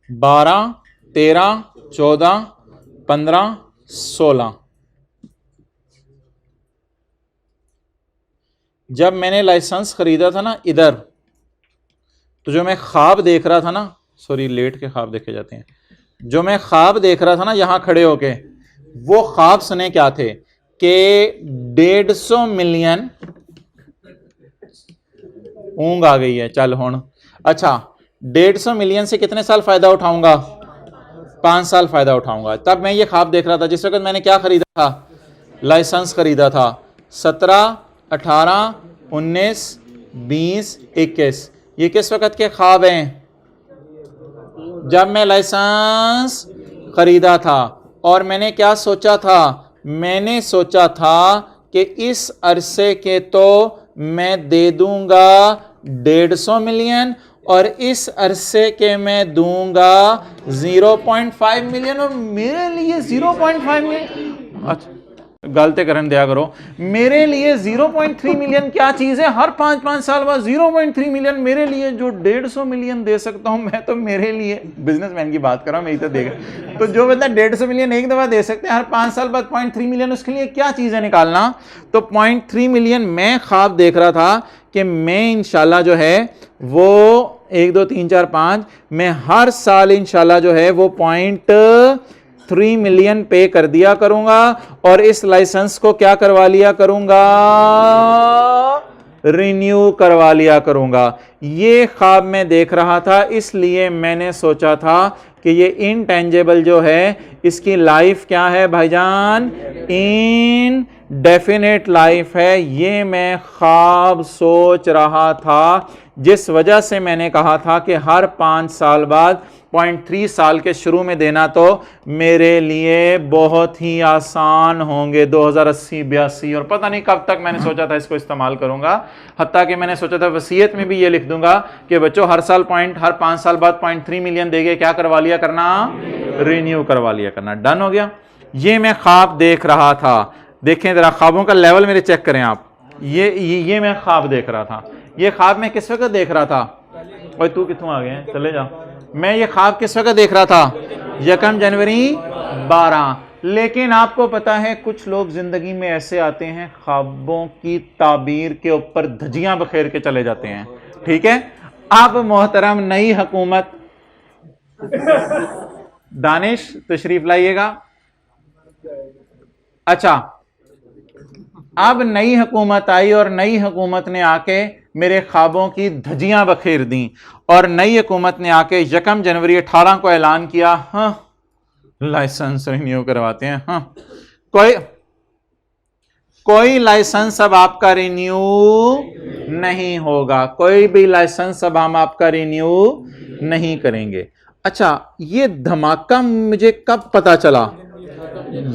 बारह, 13, 14, 15, 16, जब मैंने लाइसेंस खरीदा था ना इधर, तो जो मैं ख्वाब देख रहा था ना, सॉरी लेट के ख्वाब देखे जाते हैं, जो मैं ख्वाब देख रहा था ना यहां खड़े होके, वो ख्वाब सुने क्या थे कि 150 मिलियन ऊंग आ गई है, चल हुण। अच्छा, 150 मिलियन से कितने साल फायदा उठाऊंगा, 5 साल फायदा उठाऊंगा। तब मैं ये ख्वाब देख रहा था जिस वक्त मैंने क्या खरीदा था, लाइसेंस खरीदा था। 17, 18, 19, 20, 21, ये किस वक्त के ख्वाब हैं, जब मैं लाइसेंस खरीदा था। और मैंने क्या सोचा था, मैंने सोचा था कि इस अरसे के तो मैं दे दूंगा 150 मिलियन और इस अरसे के मैं दूंगा 0.5 मिलियन, और मेरे लिए 0.5 मिलियन, अच्छा गलते करन दिया करो, मेरे लिए 0.3 मिलियन क्या चीज है, हर 5-5 साल बाद 0.3 मिलियन मेरे लिए, जो 150 मिलियन दे सकता हूं मैं, तो मेरे लिए, बिजनेसमैन की बात कर रहा हूं मैं, तो देगा तो जो बंदा 150 मिलियन एक दफा दे सकते हैं, हर 5 साल बाद 0.3 मिलियन, उसके लिए क्या चीज है निकालना। तो 0.3 मिलियन मैं ख्वाब देख रहा था कि मैं इंशाल्लाह जो है वो 1, 2, 3, 4, 5 मैं हर साल इंशाल्लाह जो है वो 0.3 मिलियन पे कर दिया करूंगा और इस लाइसेंस को क्या करवा लिया करूंगा, रिन्यू करवा लिया करूंगा। ये ख्वाब मैं देख रहा था, इसलिए मैंने सोचा था कि ये इनटेंजेबल जो है इसकी लाइफ क्या है भाईजान, इनडेफिनेट लाइफ है। ये मैं ख्वाब सोच रहा था, जिस वजह से मैंने कहा था कि हर 5 साल बाद 0.3 साल के शुरू में देना तो मेरे लिए बहुत ही आसान होंगे 2080, 82, और पता नहीं कब तक मैंने सोचा था इसको इस्तेमाल करूंगा। हत्ता कि मैंने सोचा था वसीयत में भी ये लिख दूंगा कि बच्चों हर 5 साल बाद 0.3 मिलियन देके क्या करवा लिया करना, रिन्यू करवा लिया करना। डन हो गया। ये मैं ख्वाब देख रहा था। देखें जरा ख्वाबों का लेवल मेरे चेक करें आप। ये मैं ख्वाब देख रहा था। ये ख्वाब मैं किस वक्त देख रहा था, ओए तू कितों आ गए, चले जा। मैं ये ख्वाब किस वक्त देख रहा था, 1 जनवरी 12। लेकिन आपको पता है कुछ लोग जिंदगी में ऐसे आते हैं ख्वाबों की ताबीर के ऊपर धजियां बखेर के चले जाते हैं, ठीक है। अब मोहतरम नई हुकूमत, दानिश तशरीफ लाइएगा। अच्छा, अब नई हुकूमत आई और नई हुकूमत ने आके मेरे ख्वाबों की धज्जियां बखेर दी और नई हुकूमत ने आके 1 जनवरी 18 को ऐलान किया, हाँ लाइसेंस रिन्यू करवाते हैं। हाँ, कोई लाइसेंस अब आपका रिन्यू नहीं होगा, कोई भी लाइसेंस अब हम आपका रिन्यू नहीं करेंगे। अच्छा, ये धमाका मुझे कब पता चला?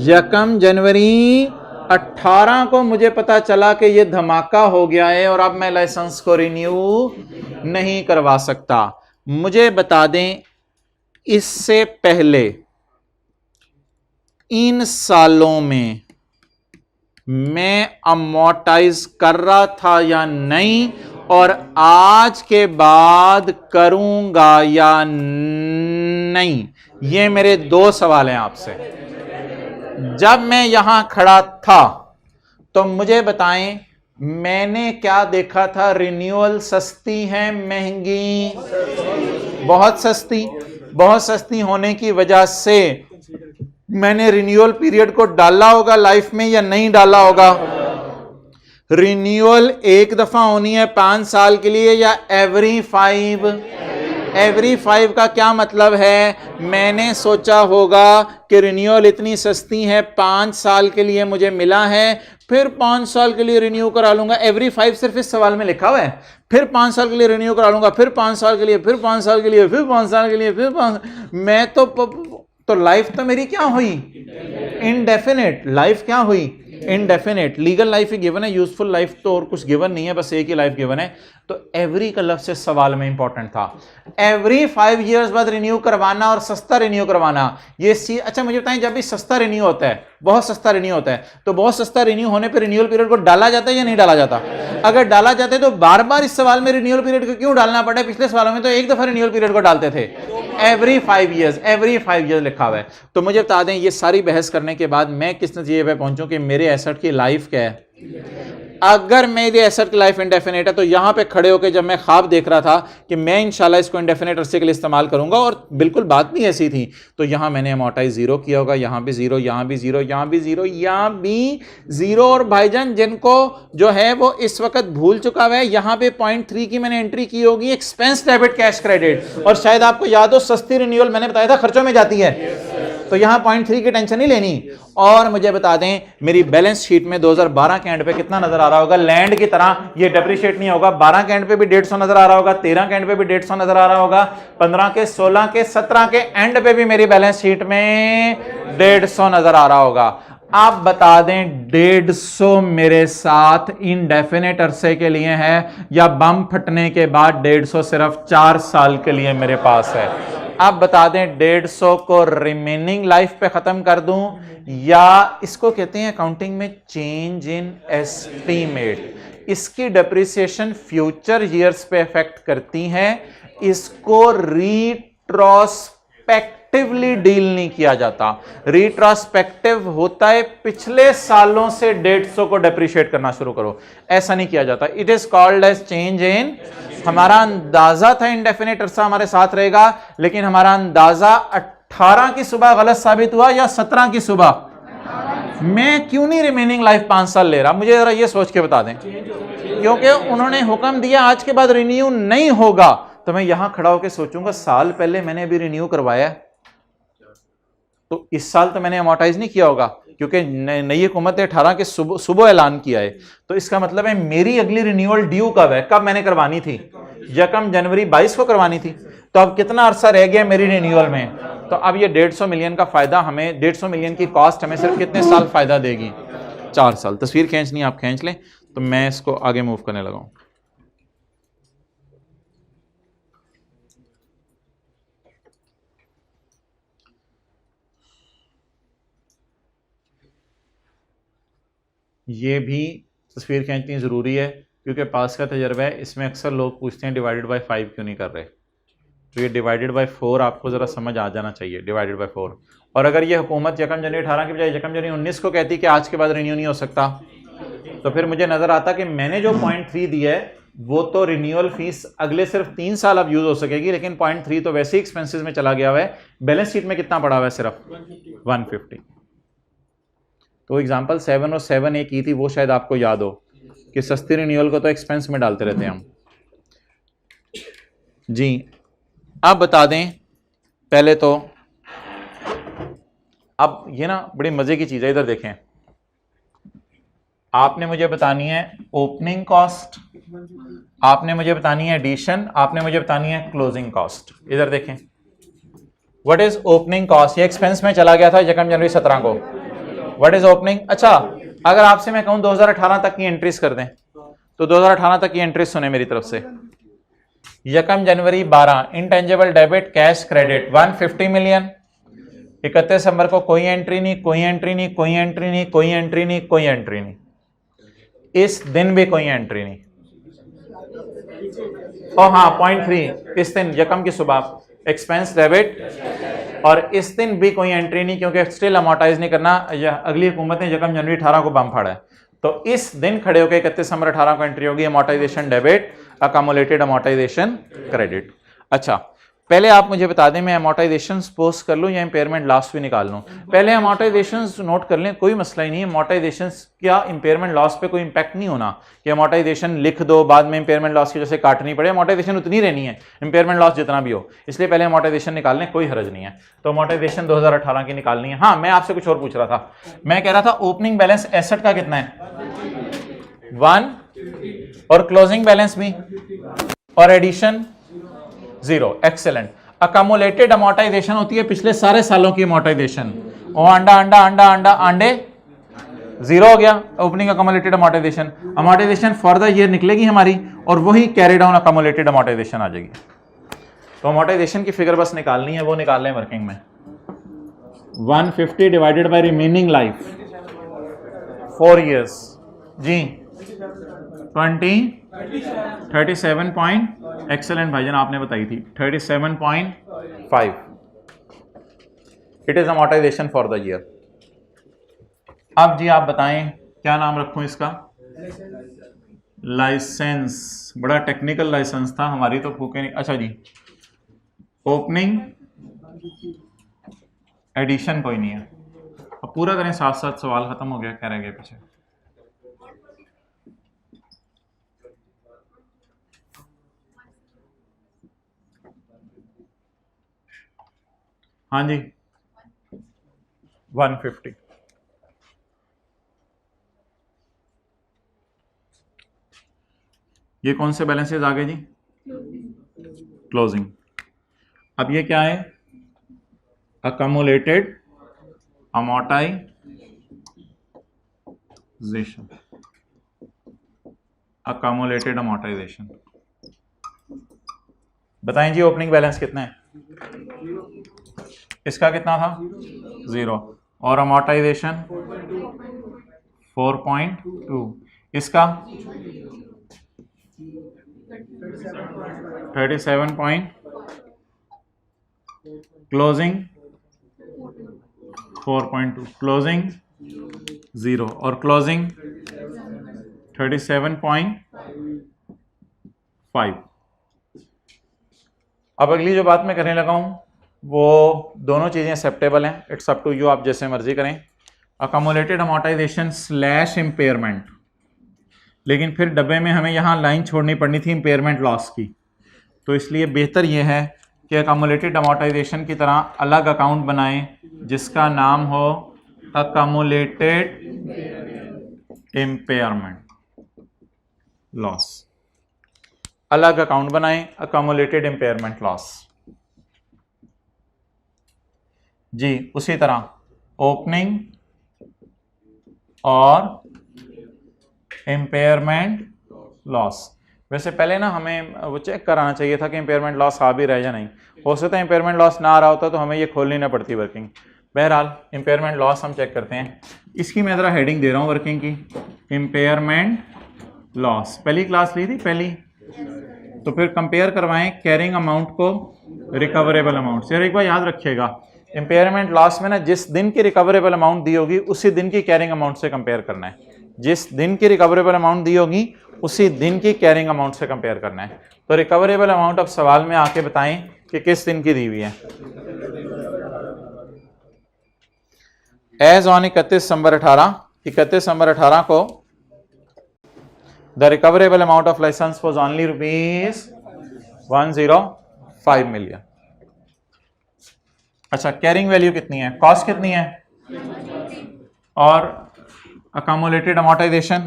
1 जनवरी 18 को मुझे पता चला कि ये धमाका हो गया है और अब मैं लाइसेंस को रिन्यू नहीं करवा सकता। मुझे बता दें, इससे पहले इन सालों में मैं अमोर्टाइज कर रहा था या नहीं, और आज के बाद करूंगा या नहीं, ये मेरे 2 सवाल हैं आपसे। जब मैं यहां खड़ा था तो मुझे बताएं, मैंने क्या देखा था? रिन्यूअल सस्ती है, महंगी? बहुत सस्ती। बहुत सस्ती होने की वजह से मैंने रिन्यूअल पीरियड को डाला होगा लाइफ में या नहीं डाला होगा? रिन्यूअल एक दफा होनी है 5 साल के लिए या एवरी 5? एवरी 5 का क्या मतलब है? मैंने सोचा होगा कि रिन्यूअल इतनी सस्ती है, 5 साल के लिए मुझे मिला है, फिर 5 साल के लिए रिन्यू करा लूंगा। एवरी 5 सिर्फ इस सवाल में लिखा हुआ है, फिर 5 साल के लिए रिन्यू करा लूंगा, फिर 5 साल के लिए, फिर 5 साल के लिए, फिर 5 साल के लिए, फिर 5। मैं तो लाइफ तो मेरी क्या हुई? Indefinite life. क्या हुई? इनडेफिनेट। लीगल लाइफ ही गिवन है, यूजफुल लाइफ तो और कुछ गिवन नहीं है, बस एक ही लाइफ गिवन है। तो एवरी का लफ्ज़ से सवाल में इंपॉर्टेंट था। एवरी 5 ईयर्स बाद रिन्यू करवाना और सस्ता रिन्यू करवाना, ये अच्छा मुझे बताएं, जब भी सस्ता रिन्यू होता है, बहुत सस्ता रिन्यू होता है, तो बहुत सस्ता रिन्यू होने पर रिन्यूअल पीरियड को डाला जाता है या नहीं डाला जाता? अगर डाला जाता है तो बार बार इस सवाल में रिन्यूअल पीरियड को क्यों डालना पड़ा है? पिछले सवालों में तो एक दफा रिन्यूअल पीरियड को डालते थे। एवरी 5 ईयर्स, एवरी 5 ईयर्स लिखा हुआ है। तो मुझे बता दें, ये सारी बहस करने के बाद मैं किस नतीजे पे पहुंचूं कि मेरे एसेट की लाइफ क्या है? अगर मेरी एसेट की लाइफ इंडेफिनेट है, तो यहां पे खड़े होकर जब मैं ख्वाब देख रहा था कि मैं इंशाल्लाह इसको इंडेफिनेट अरसे के लिए इस्तेमाल करूंगा, और बिल्कुल बात भी ऐसी थी, तो यहां मैंने अमोर्टाइज 0 किया होगा, यहां भी 0, यहां भी 0, यहां भी 0, यहां भी 0। और भाईजान जिनको जो है वो इस वक्त भूल चुका हुआ है, यहां पे 0.3 की मैंने एंट्री की होगी, एक्सपेंस डेबिट कैश क्रेडिट। और शायद आपको याद हो, सस्ती रिन्यूअल मैंने बताया था खर्चों में जाती है, तो यहां 0.3 की टेंशन नहीं लेनी। और मुझे बता दें, मेरी बैलेंस शीट में 2012 के एंड पे कितना नजर आ रहा होगा? लैंड की तरह ये डेप्रिशिएट नहीं होगा। 12 के एंड पे भी 150 नजर आ रहा होगा, 13 के एंड पे भी 150 नजर आ रहा होगा, 15 के, 16 के, 17 के एंड पे भी मेरी बैलेंस शीट में 150 नजर आ रहा होगा। आप बता दें, 150 मेरे साथ इनडेफिनेट अरसे के लिए है या बम फटने के बाद 150 सिर्फ 4 साल के लिए मेरे पास है? आप बता दें, 150 को रिमेनिंग लाइफ पे खत्म कर दूं, या इसको कहते हैं अकाउंटिंग में चेंज इन एस्टीमेट। इसकी डेप्रिसिएशन फ्यूचर ईयर्स पे इफेक्ट करती है, इसको रिट्रोस्पेक्टिवली डील नहीं किया जाता। रिट्रोस्पेक्टिव होता है पिछले सालों से 150 को डेप्रिशिएट करना शुरू करो, ऐसा नहीं किया जाता। It is called as change in. हमारा अंदाजा था इंडेफिनेट अरसा हमारे साथ रहेगा, लेकिन हमारा अंदाजा 18 की सुबह गलत साबित हुआ या 17 की सुबह? मैं क्यों नहीं रिमेनिंग लाइफ 5 साल ले रहा? मुझे जरा ये सोच के बता दें, क्योंकि उन्होंने हुक्म दिया आज के बाद रिन्यू नहीं होगा। तो मैं यहां खड़ा होकर सोचूंगा, साल पहले मैंने अभी रिन्यू करवाया, तो इस साल तो मैंने अमोर्टाइज नहीं किया होगा, क्योंकि नई हुकूमत ने 18 के सुबह ऐलान किया है। तो इसका मतलब है मेरी अगली रिन्यूअल ड्यू कब है? कब मैंने करवानी थी? 1 जनवरी 22 को करवानी थी। तो अब कितना अरसा रह गया मेरी रिन्यूअल में? तो अब ये 150 मिलियन का फायदा हमें, 150 मिलियन की कॉस्ट हमें सिर्फ कितने साल फायदा देगी? 4 साल। तस्वीर खींचनी आप खींच लें, तो मैं इसको आगे मूव करने लगा हूं। ये भी तस्वीर खींचनी ज़रूरी है, क्योंकि पास का तजर्बा है। इसमें अक्सर लोग पूछते हैं डिवाइडेड बाय 5 क्यों नहीं कर रहे, तो ये डिवाइडेड बाय 4 आपको ज़रा समझ आ जाना चाहिए, डिवाइडेड बाय 4। और अगर ये हुकूमत 1 जनवरी 18 की बजाय 1 जनवरी 19 को कहती कि आज के बाद रिन्यू नहीं हो सकता, तो फिर मुझे नज़र आता कि मैंने जो 0.3 दिया है वो तो रिन्यूअल फीस अगले सिर्फ 3 साल अब यूज हो सकेगी, लेकिन 0.3 तो वैसे ही एक्सपेंसेस में चला गया हुआ है। बैलेंस शीट में कितना पड़ा हुआ है? सिर्फ 150। तो एग्जांपल 7 और 7A की थी, वो शायद आपको याद हो कि सस्ती रिन्यूअल को तो एक्सपेंस में डालते रहते हैं हम जी। अब बता दें पहले तो, अब ये ना बड़ी मजे की चीज है, इधर देखें, आपने मुझे बतानी है ओपनिंग कॉस्ट, आपने मुझे बतानी है एडिशन, आपने मुझे बतानी है क्लोजिंग कॉस्ट। इधर देखें, व्हाट इज ओपनिंग कॉस्ट? ये एक्सपेंस में चला गया था 1 जनवरी 17 को। What is opening? अच्छा, अगर आपसे मैं कहूं 2018 तक की एंट्रीज कर दें, तो 2018 तक की एंट्रीज सुने मेरी तरफ से। 1 जनवरी 12 intangible debit cash credit 150 million. 31 दिसंबर को कोई एंट्री नहीं, कोई एंट्री नहीं, कोई एंट्री नहीं, कोई एंट्री नहीं, कोई एंट्री नहीं। इस दिन भी कोई एंट्री नहीं। और हाँ 0.3 इस दिन यकम की सुबह एक्सपेंस डेबिट, और इस दिन भी कोई एंट्री नहीं क्योंकि स्टिल अमोर्टाइज नहीं करना। अगली हुकूमत ने 1 जनवरी 18 को बम फाड़ा है, तो इस दिन खड़े होकर 31 दिसंबर 18 को एंट्री होगी, amortisation debit, accumulated amortisation credit. अच्छा, पहले आप मुझे बता दें मैं अमोर्टाइजेशन सपोज कर लूं या इंपेयरमेंट लॉस भी निकाल लूं? पहले अमोर्टाइजेशन नोट कर लें, कोई मसला ही नहीं है। अमोर्टाइजेशन क्या इंपेयरमेंट लॉस पे कोई इंपैक्ट नहीं होना कि अमोर्टाइजेशन लिख दो बाद में इंपेयरमेंट लॉस की वजह से काटनी पड़े। अमोर्टाइजेशन उतनी रहनी है इंपेयरमेंट लॉस जितना भी हो, इसलिए पहले अमोर्टाइजेशन निकाल लें, कोई हर्ज नहीं है। तो अमोर्टाइजेशन 2018 की निकालनी है। हाँ, मैं आपसे कुछ और पूछ रहा था, मैं कह रहा था ओपनिंग बैलेंस एसेट का कितना है? 1, और क्लोजिंग बैलेंस भी, और एडिशन 0। एक्सेलेंट। अकोमोलेटेड अमोर्टाइजेशन होती है पिछले सारे सालों की अमोर्टाइजेशन। ओ अंडा अंडा अंडा अंडा अंडे 0 हो गया opening accumulated amortisation. Amortisation for the year निकलेगी हमारी, और वही कैरी डाउन अकोमोलेटेड अमोर्टाइजेशन आ जाएगी। तो अमोर्टाइजेशन की फिगर बस निकालनी है, वो निकाल लें वर्किंग में। 150 divided by remaining life 4 years जी 37 पॉइंट, एक्सेलेंट भाईजान आपने बताई थी 37.5। It is amortisation for the year. अब जी आप बताएं क्या नाम रखूं इसका? लाइसेंस। बड़ा टेक्निकल लाइसेंस था, हमारी तो फूके नहीं। अच्छा जी, ओपनिंग एडिशन कोई नहीं है। अब पूरा करें, साथ साथ सवाल खत्म हो गया, क्या रह गया पीछे? हाँ जी 150। ये कौन से बैलेंसेस आ गए जी? क्लोजिंग। अब ये क्या है? Accumulated amortisation, accumulated amortisation. बताएं जी ओपनिंग बैलेंस कितना है? इसका कितना था? 0, और अमोर्टाइजेशन 4.2, इसका 37 पॉइंट, क्लोजिंग 4.2, क्लोजिंग 0, और क्लोजिंग 37.5। अब अगली जो बात मैं करने लगा हूं वो दोनों चीज़ें एक्सेप्टेबल हैं, इट्स अप टू यू, आप जैसे मर्जी करें। अकोमोलेटेड अमोर्टाइजेशन स्लैश इम्पेयरमेंट, लेकिन फिर डब्बे में हमें यहाँ लाइन छोड़नी पड़नी थी इम्पेयरमेंट लॉस की, तो इसलिए बेहतर ये है कि अकोमोलेटेड अमोर्टाइजेशन की तरह अलग अकाउंट बनाएं जिसका नाम हो अकोमोलेटेड इम्पेयरमेंट लॉस। अलग अकाउंट बनाएं अकोमोलेटेड इम्पेयरमेंट लॉस जी। उसी तरह ओपनिंग और इम्पेयरमेंट लॉस। वैसे पहले ना हमें वो चेक कराना चाहिए था कि इम्पेयरमेंट लॉस आ भी रहा है या नहीं। हो सकता है इम्पेयरमेंट लॉस ना आ रहा होता तो हमें ये खोलनी ना पड़ती वर्किंग। बहरहाल इम्पेयरमेंट लॉस हम चेक करते हैं। इसकी मैं ज़रा हेडिंग दे रहा हूँ वर्किंग की, इम्पेयरमेंट लॉस। पहली क्लास ली थी पहली, तो फिर कंपेयर करवाएं कैरिंग अमाउंट को रिकवरेबल अमाउंट से। और एक बार याद रखिएगा इम्पेयरमेंट लॉस में ना जिस दिन की रिकवरेबल अमाउंट दी होगी उसी दिन की कैरिंग अमाउंट से कंपेयर करना है। जिस दिन की रिकवरेबल अमाउंट दी होगी उसी दिन की कैरिंग अमाउंट से कंपेयर करना है। तो रिकवरेबल अमाउंट अब सवाल में आके बताएं कि किस दिन की दी हुई है। एज ऑन 31 दिसंबर 18 को the recoverable amount of licence was only ₹105 million. अच्छा, कैरिंग वैल्यू कितनी है, कॉस्ट कितनी है, और accumulated amortization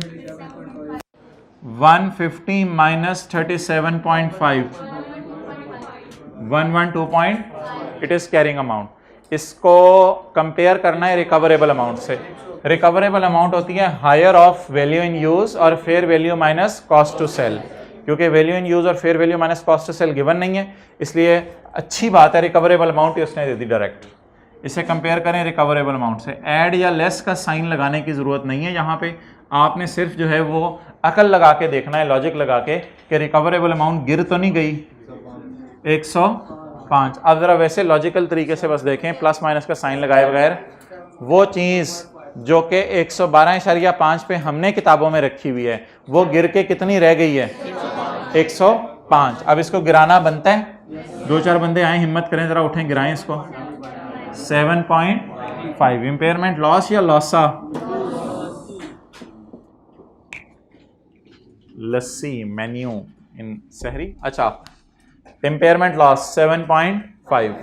150 minus 37.5 112. It is carrying amount. इसको कंपेयर करना है रिकवरेबल अमाउंट से। रिकवरेबल अमाउंट होती है higher of value in use और fair value minus cost to sell. क्योंकि वैल्यू इन यूज और fair value minus cost to sell given नहीं है, इसलिए अच्छी बात है रिकवरेबल अमाउंट ही उसने दे दी डायरेक्ट। इसे कंपेयर करें रिकवरेबल अमाउंट से। ऐड या लेस का साइन लगाने की ज़रूरत नहीं है यहाँ पे, आपने सिर्फ जो है वो अकल लगा के देखना है, लॉजिक लगा के कि रिकवरेबल अमाउंट गिर तो नहीं गई 105। अब ज़रा वैसे लॉजिकल तरीके से बस देखें, प्लस माइनस का साइन लगाए बगैर वो चीज़ जो कि 112.5 पे हमने किताबों में रखी हुई है वो गिर के कितनी रह गई है 105। अब इसको गिराना बनता है, 2-4 बंदे आए हिम्मत करें ज़रा उठें गिराएं इसको। 7.5 इम्पेयरमेंट लॉस या लॉसा, लस्सी मेन्यू इन सहरी। अच्छा, इम्पेयरमेंट लॉस 7.5।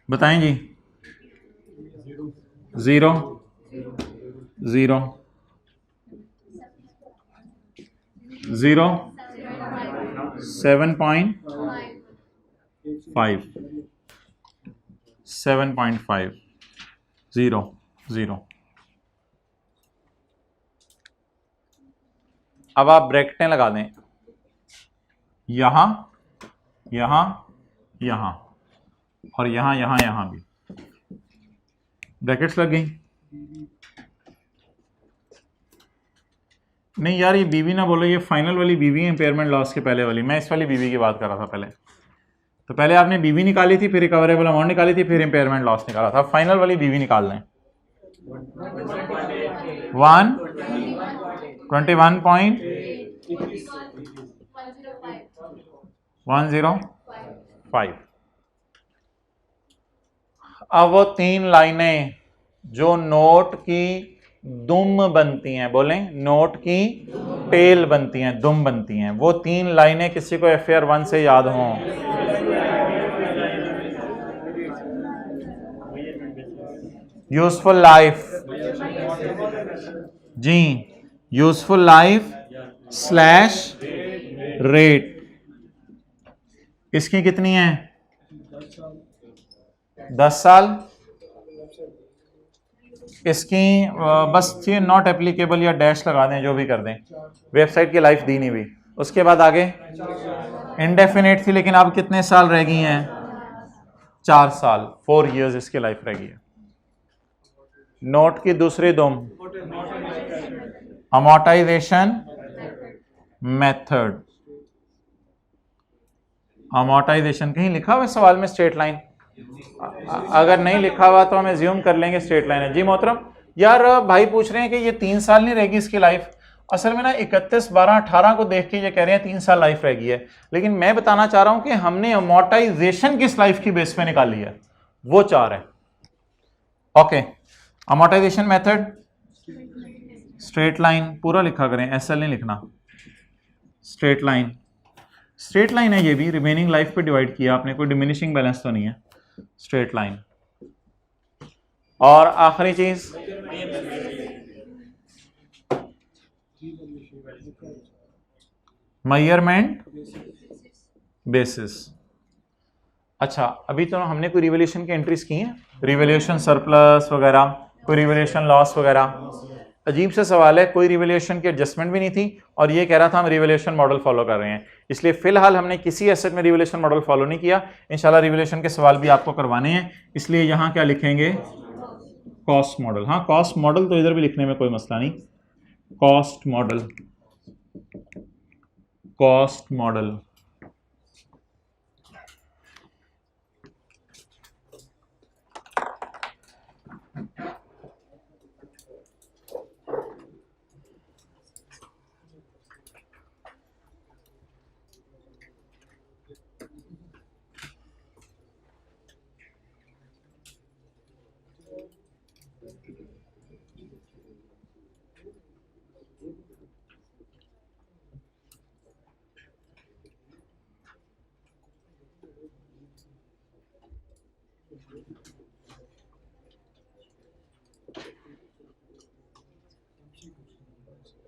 बताएं जी। 0 0 0 7.5 7.5 0 0। अब आप ब्रैकेटें लगा दें, यहां यहां यहां और यहां यहां यहां भी ब्रैकेट्स लग गई। नहीं यार, ये बीवी ना बोलो, ये फाइनल वाली बीवी है इम्पेयरमेंट लॉस के पहले वाली। मैं इस वाली बीवी की बात कर रहा था पहले। तो पहले आपने बीवी निकाली थी, फिर रिकवरेबल अमाउंट निकाली थी, फिर इम्पेयरमेंट लॉस निकाला था। फाइनल वाली बीवी निकाल लें। 121.105। अब वो 3 लाइनें जो नोट की दुम बनती हैं, बोलें नोट की टेल बनती हैं, दुम बनती हैं, वो 3 लाइनें किसी को FAR 1 से याद हों? यूजफुल लाइफ जी, यूजफुल लाइफ स्लैश रेट। इसकी कितनी है 10 साल। इसकी बस ये नॉट एप्लीकेबल या डैश लगा दें, जो भी कर दें, वेबसाइट की लाइफ दी नहीं हुई। उसके बाद आगे इंडेफिनेट थी, लेकिन अब कितने साल रह गई हैं 4 साल, 4 years इसकी लाइफ रह गई है। नोट की दूसरी दुम अमोर्टाइजेशन मेथड। अमोर्टाइजेशन कहीं लिखा हुआ है सवाल में स्ट्रेट लाइन? अगर नहीं लिखा हुआ तो हम एज्यूम कर लेंगे स्ट्रेट लाइन है। जी मोहतरम, यार भाई पूछ रहे हैं कि ये 3 साल नहीं रहेगी इसकी लाइफ। असल में ना 31/12/18 को देख के ये कह रहे हैं 3 साल लाइफ रह गई है, लेकिन मैं बताना चाह रहा हूं कि हमने अमोर्टाइजेशन किस लाइफ की बेस पे निकाली है, वो 4 है। Okay, amortisation method straight line पूरा लिखा करें, SL नहीं लिखना। स्ट्रेट लाइन, स्ट्रेट लाइन है ये भी, रिमेनिंग लाइफ पे डिवाइड किया आपने, कोई डिमिनिशिंग बैलेंस तो नहीं है। Straight line. और आखिरी चीज मेजरमेंट बेसिस। अच्छा, अभी तो हमने कोई रिवैल्यूएशन की एंट्रीज की हैं, रिवैल्यूएशन सरप्लस वगैरह, कोई रिवैल्यूएशन लॉस वगैरह। अजीब सा सवाल है, कोई रिवैल्यूएशन की एडजस्टमेंट भी नहीं थी और ये कह रहा था हम रिवैल्यूएशन मॉडल फॉलो कर रहे हैं। इसलिए फिलहाल हमने किसी एसेट में रिवैल्यूएशन मॉडल फॉलो नहीं किया। इंशाल्लाह रिवैल्यूएशन के सवाल भी आपको करवाने हैं, इसलिए यहाँ क्या लिखेंगे कॉस्ट मॉडल। हाँ, कॉस्ट मॉडल तो इधर भी लिखने में कोई मसला नहीं। Cost model, cost model.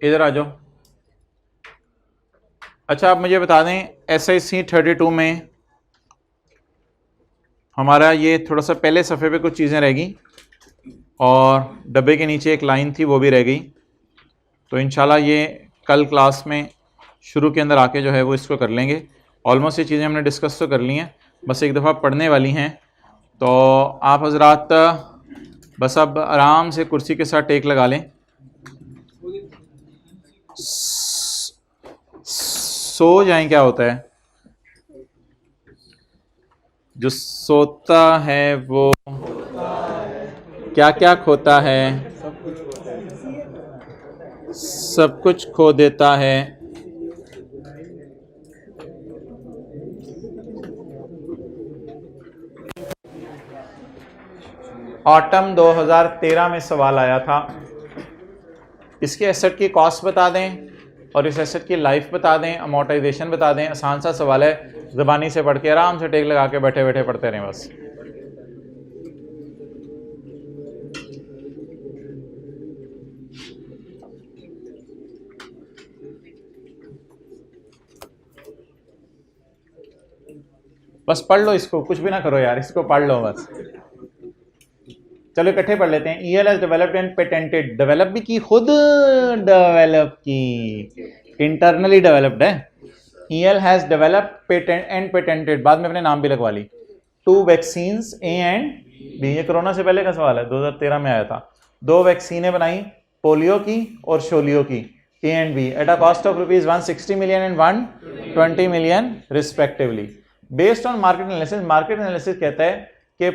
इधर आ जाओ। अच्छा आप मुझे बता दें SIC 32 में हमारा ये थोड़ा सा पहले सफ़े पे कुछ चीज़ें रह गई और डब्बे के नीचे एक लाइन थी वो भी रह गई, तो इंशाल्लाह ये कल क्लास में शुरू के अंदर आके जो है वो इसको कर लेंगे। ऑलमोस्ट ये चीज़ें हमने डिस्कस तो कर ली हैं, बस एक दफ़ा पढ़ने वाली हैं। तो आप हजरात बस अब आराम से कुर्सी के साथ टेक लगा लें, सो जाएं। क्या होता है, जो सोता है वो क्या क्या खोता है, सब कुछ खो देता है। ऑटम 2013 में सवाल आया था, इसके एसेट की कॉस्ट बता दें और इस एसेट की लाइफ बता दें, अमोर्टाइजेशन बता दें। आसान सा सवाल है, ज़बानी से पढ़ के आराम से टेक लगा के बैठे बैठे पढ़ते रहें बस। बस पढ़ लो इसको, कुछ भी ना करो यार, इसको पढ़ लो बस। चलो इकट्ठे पढ़ लेते हैं। EL has developed and patented, develop भी की, खुद डेवलप की, इंटरनली डेवलप्ड है। EL has developed and patented, बाद में अपने नाम भी लगवा ली, 2 वैक्सीन्स A and B। ये कोरोना से पहले का सवाल है, 2013 में आया था। 2 वैक्सीनें बनाई, पोलियो की और शोलियो की, A and B, at a cost of rupees 160 million and 120 million respectively. Based on market analysis, market analysis कहता है कि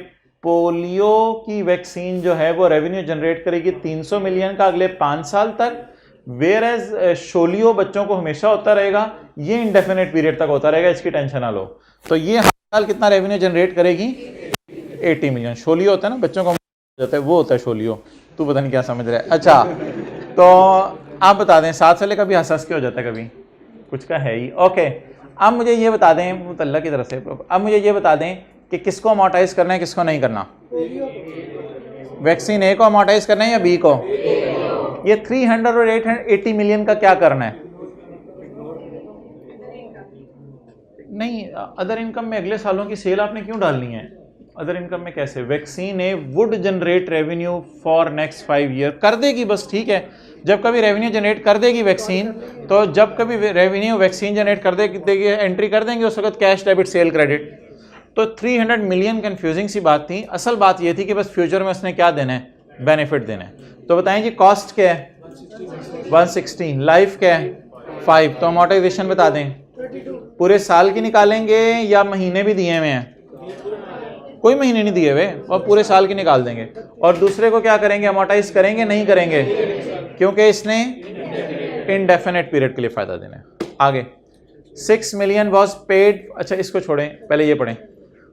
पोलियो की वैक्सीन जो है वो रेवेन्यू जनरेट करेगी 300 मिलियन का अगले 5 साल तक, वेयर एज शोलियो बच्चों को हमेशा होता रहेगा, ये इंडेफिनेट पीरियड तक होता रहेगा, इसकी टेंशन ना लो। तो ये हर साल कितना रेवेन्यू जनरेट करेगी, 80 मिलियन। शोलियो होता है ना, बच्चों को जाता है, वो होता है शोलियो। तू पता नहीं क्या समझ रहा है। अच्छा तो आप बता दें, 7 साल कभी हंस के हो जाता है, कभी कुछ का है ही। ओके, अब मुझे ये बता दें मुतल्ला की तरफ से, अब मुझे ये बता दें कि किसको अमोर्टाइज करना है, किसको नहीं करना। वैक्सीन ए को अमोर्टाइज करना है या बी को? ये 300 और 880 मिलियन का क्या करना है? नहीं, अदर इनकम में अगले सालों की सेल आपने क्यों डालनी है? अदर इनकम में कैसे? Vaccine A would generate revenue for next 5 year, कर देगी बस, ठीक है। जब कभी रेवेन्यू जनरेट कर देगी वैक्सीन, तो जब कभी रेवेन्यू वैक्सीन जनरेट कर देगी, एंट्री कर देंगे उस वक्त कैश डेबिट सेल क्रेडिट। तो 300 मिलियन कंफ्यूजिंग सी बात थी, असल बात ये थी कि बस फ्यूचर में उसने क्या देना है, बेनिफिट देना है। तो बताएं जी, कॉस्ट क्या है 160, लाइफ क्या है 5, तो अमोर्टाइजेशन बता दें। पूरे साल की निकालेंगे या महीने भी दिए हुए हैं? कोई महीने नहीं दिए हुए, और पूरे साल की निकाल देंगे। और दूसरे को क्या करेंगे, अमोर्टाइज करेंगे नहीं करेंगे, क्योंकि इसने इनडेफिनेट पीरियड के लिए फायदा देना है। आगे 6 मिलियन वॉज पेड, अच्छा इसको छोड़ें, पहले ये पढ़ें।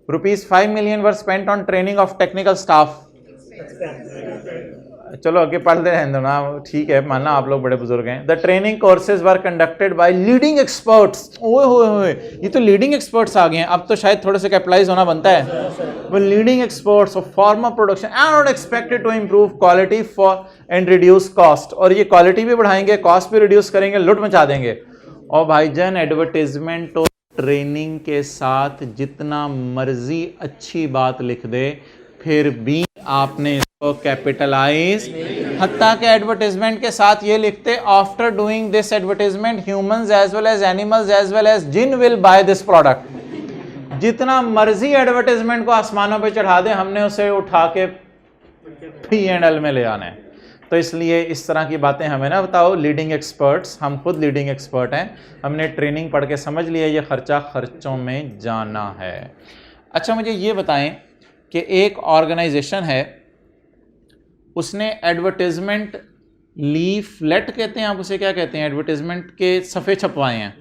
₹5 million were spent on training of technical staff. चलो आगे पढ़ते रहें दो ना, ठीक है, मानना आप लोग बड़े बुजुर्ग हैं। The training courses were conducted by leading experts. ओए होए, ये तो लीडिंग एक्सपर्ट्स आ गए हैं, अब तो शायद थोड़े से कैपिटलाइज होना बनता है। वो leading experts of pharma production and not expected to improve quality for and reduce cost. और ये क्वालिटी भी बढ़ाएंगे, कॉस्ट भी रिड्यूस करेंगे, लुट मचा देंगे। और भाईजान एडवर्टाइजमेंट और ट्रेनिंग के साथ जितना मर्जी अच्छी बात लिख दे, फिर भी आपने इसको कैपिटलाइज, हत्ता के एडवर्टाइजमेंट के साथ ये लिखते, after doing this advertisement humans as well as animals as well as जिन विल बाय दिस प्रोडक्ट। जितना मर्जी एडवर्टाइजमेंट को आसमानों पे चढ़ा दे, हमने उसे उठा के P&L में ले आना है। तो इसलिए इस तरह की बातें हमें ना बताओ लीडिंग एक्सपर्ट्स, हम खुद लीडिंग एक्सपर्ट हैं, हमने ट्रेनिंग पढ़ के समझ लिया ये खर्चा खर्चों में जाना है। अच्छा मुझे ये बताएं कि एक ऑर्गेनाइजेशन है, उसने एडवर्टाइजमेंट लीफलेट कहते हैं, आप उसे क्या कहते हैं, एडवर्टाइजमेंट के सफ़े छपवाए हैं,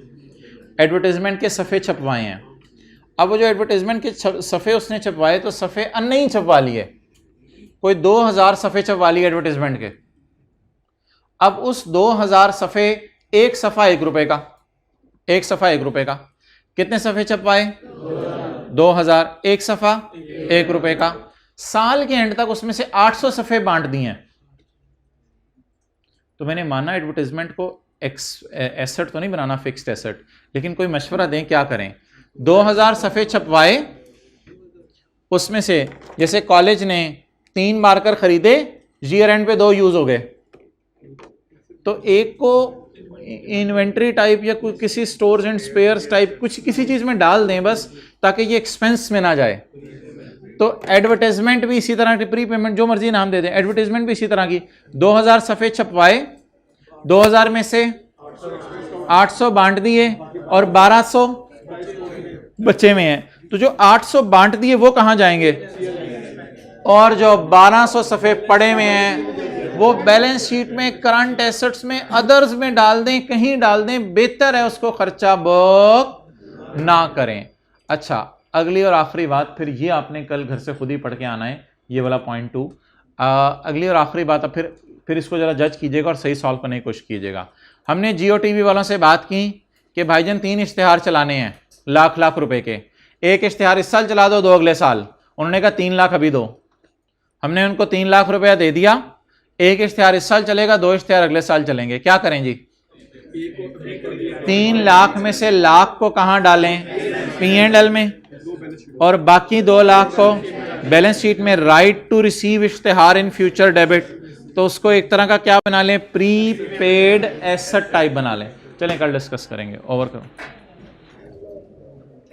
एडवर्टाइजमेंट के सफ़े छपवाए हैं। अब वो जो एडवर्टाइजमेंट के सफ़े उसने छपवाए, तो सफ़े नहीं छपवा लिए, कोई 2000 सफ़े छपवा लिए एडवर्टाइजमेंट के। अब उस 2000 सफ़े, एक सफ़ा 1 रुपए का, एक सफ़ा 1 रुपए का, कितने सफ़े छपवाए 2000, एक सफ़ा 1 रुपए का। साल के एंड तक उसमें से 800 सफ़े बांट दिए हैं। तो मैंने माना एडवर्टाइजमेंट को एसेट तो नहीं बनाना, फिक्स्ड एसेट, लेकिन कोई मशवरा दें क्या करें। 2000 सफ़े छपवाए, उसमें से जैसे कॉलेज ने 3 मार्कर खरीदे, ईयर एंड पे 2 यूज हो गए, तो एक को इन्वेंट्री टाइप या किसी स्टोर्स एंड स्पेयर्स टाइप कुछ किसी चीज में डाल दें बस, ताकि ये एक्सपेंस में ना जाए। तो एडवर्टाइजमेंट भी इसी तरह की, प्री पेमेंट जो मर्जी नाम दे दें, एडवर्टाइजमेंट भी इसी तरह की। 2000 सफ़े छपवाए, 2000 में से 800 बांट दिए और 1200 बच्चे में है, तो जो 800 बांट दिए वो कहाँ जाएंगे, और जो 1200 सफ़े पड़े में हैं वो बैलेंस शीट में, करंट एसेट्स में, अदर्स में डाल दें, कहीं डाल दें, बेहतर है उसको खर्चा बुक ना करें। अच्छा, अगली और आखिरी बात, फिर ये आपने कल घर से खुद ही पढ़ के आना है, ये वाला पॉइंट 2। अगली और आखिरी बात, अब फिर इसको जरा जज कीजिएगा और सही सॉल्व करने की कोशिश कीजिएगा। हमने जियो टीवी वालों से बात की कि भाईजान 3 इश्तिहार चलाने हैं लाख रुपए के, एक इश्तिहार इस साल चला दो, 2 अगले साल। उन्होंने कहा 3 लाख अभी दो, हमने उनको 3 लाख रुपया दे दिया, एक इश्तिहार इस साल चलेगा, 2 इश्तिहार अगले साल चलेंगे, क्या करें जी? 3 लाख में से लाख को कहां डालें, P&L में, और बाकी 2 लाख को बैलेंस शीट में राइट टू रिसीव इश्तिहार इन फ्यूचर डेबिट, तो उसको एक तरह का क्या बना लें, प्री पेड एसेट टाइप बना लें। चलें कल डिस्कस करेंगे, ओवर करो।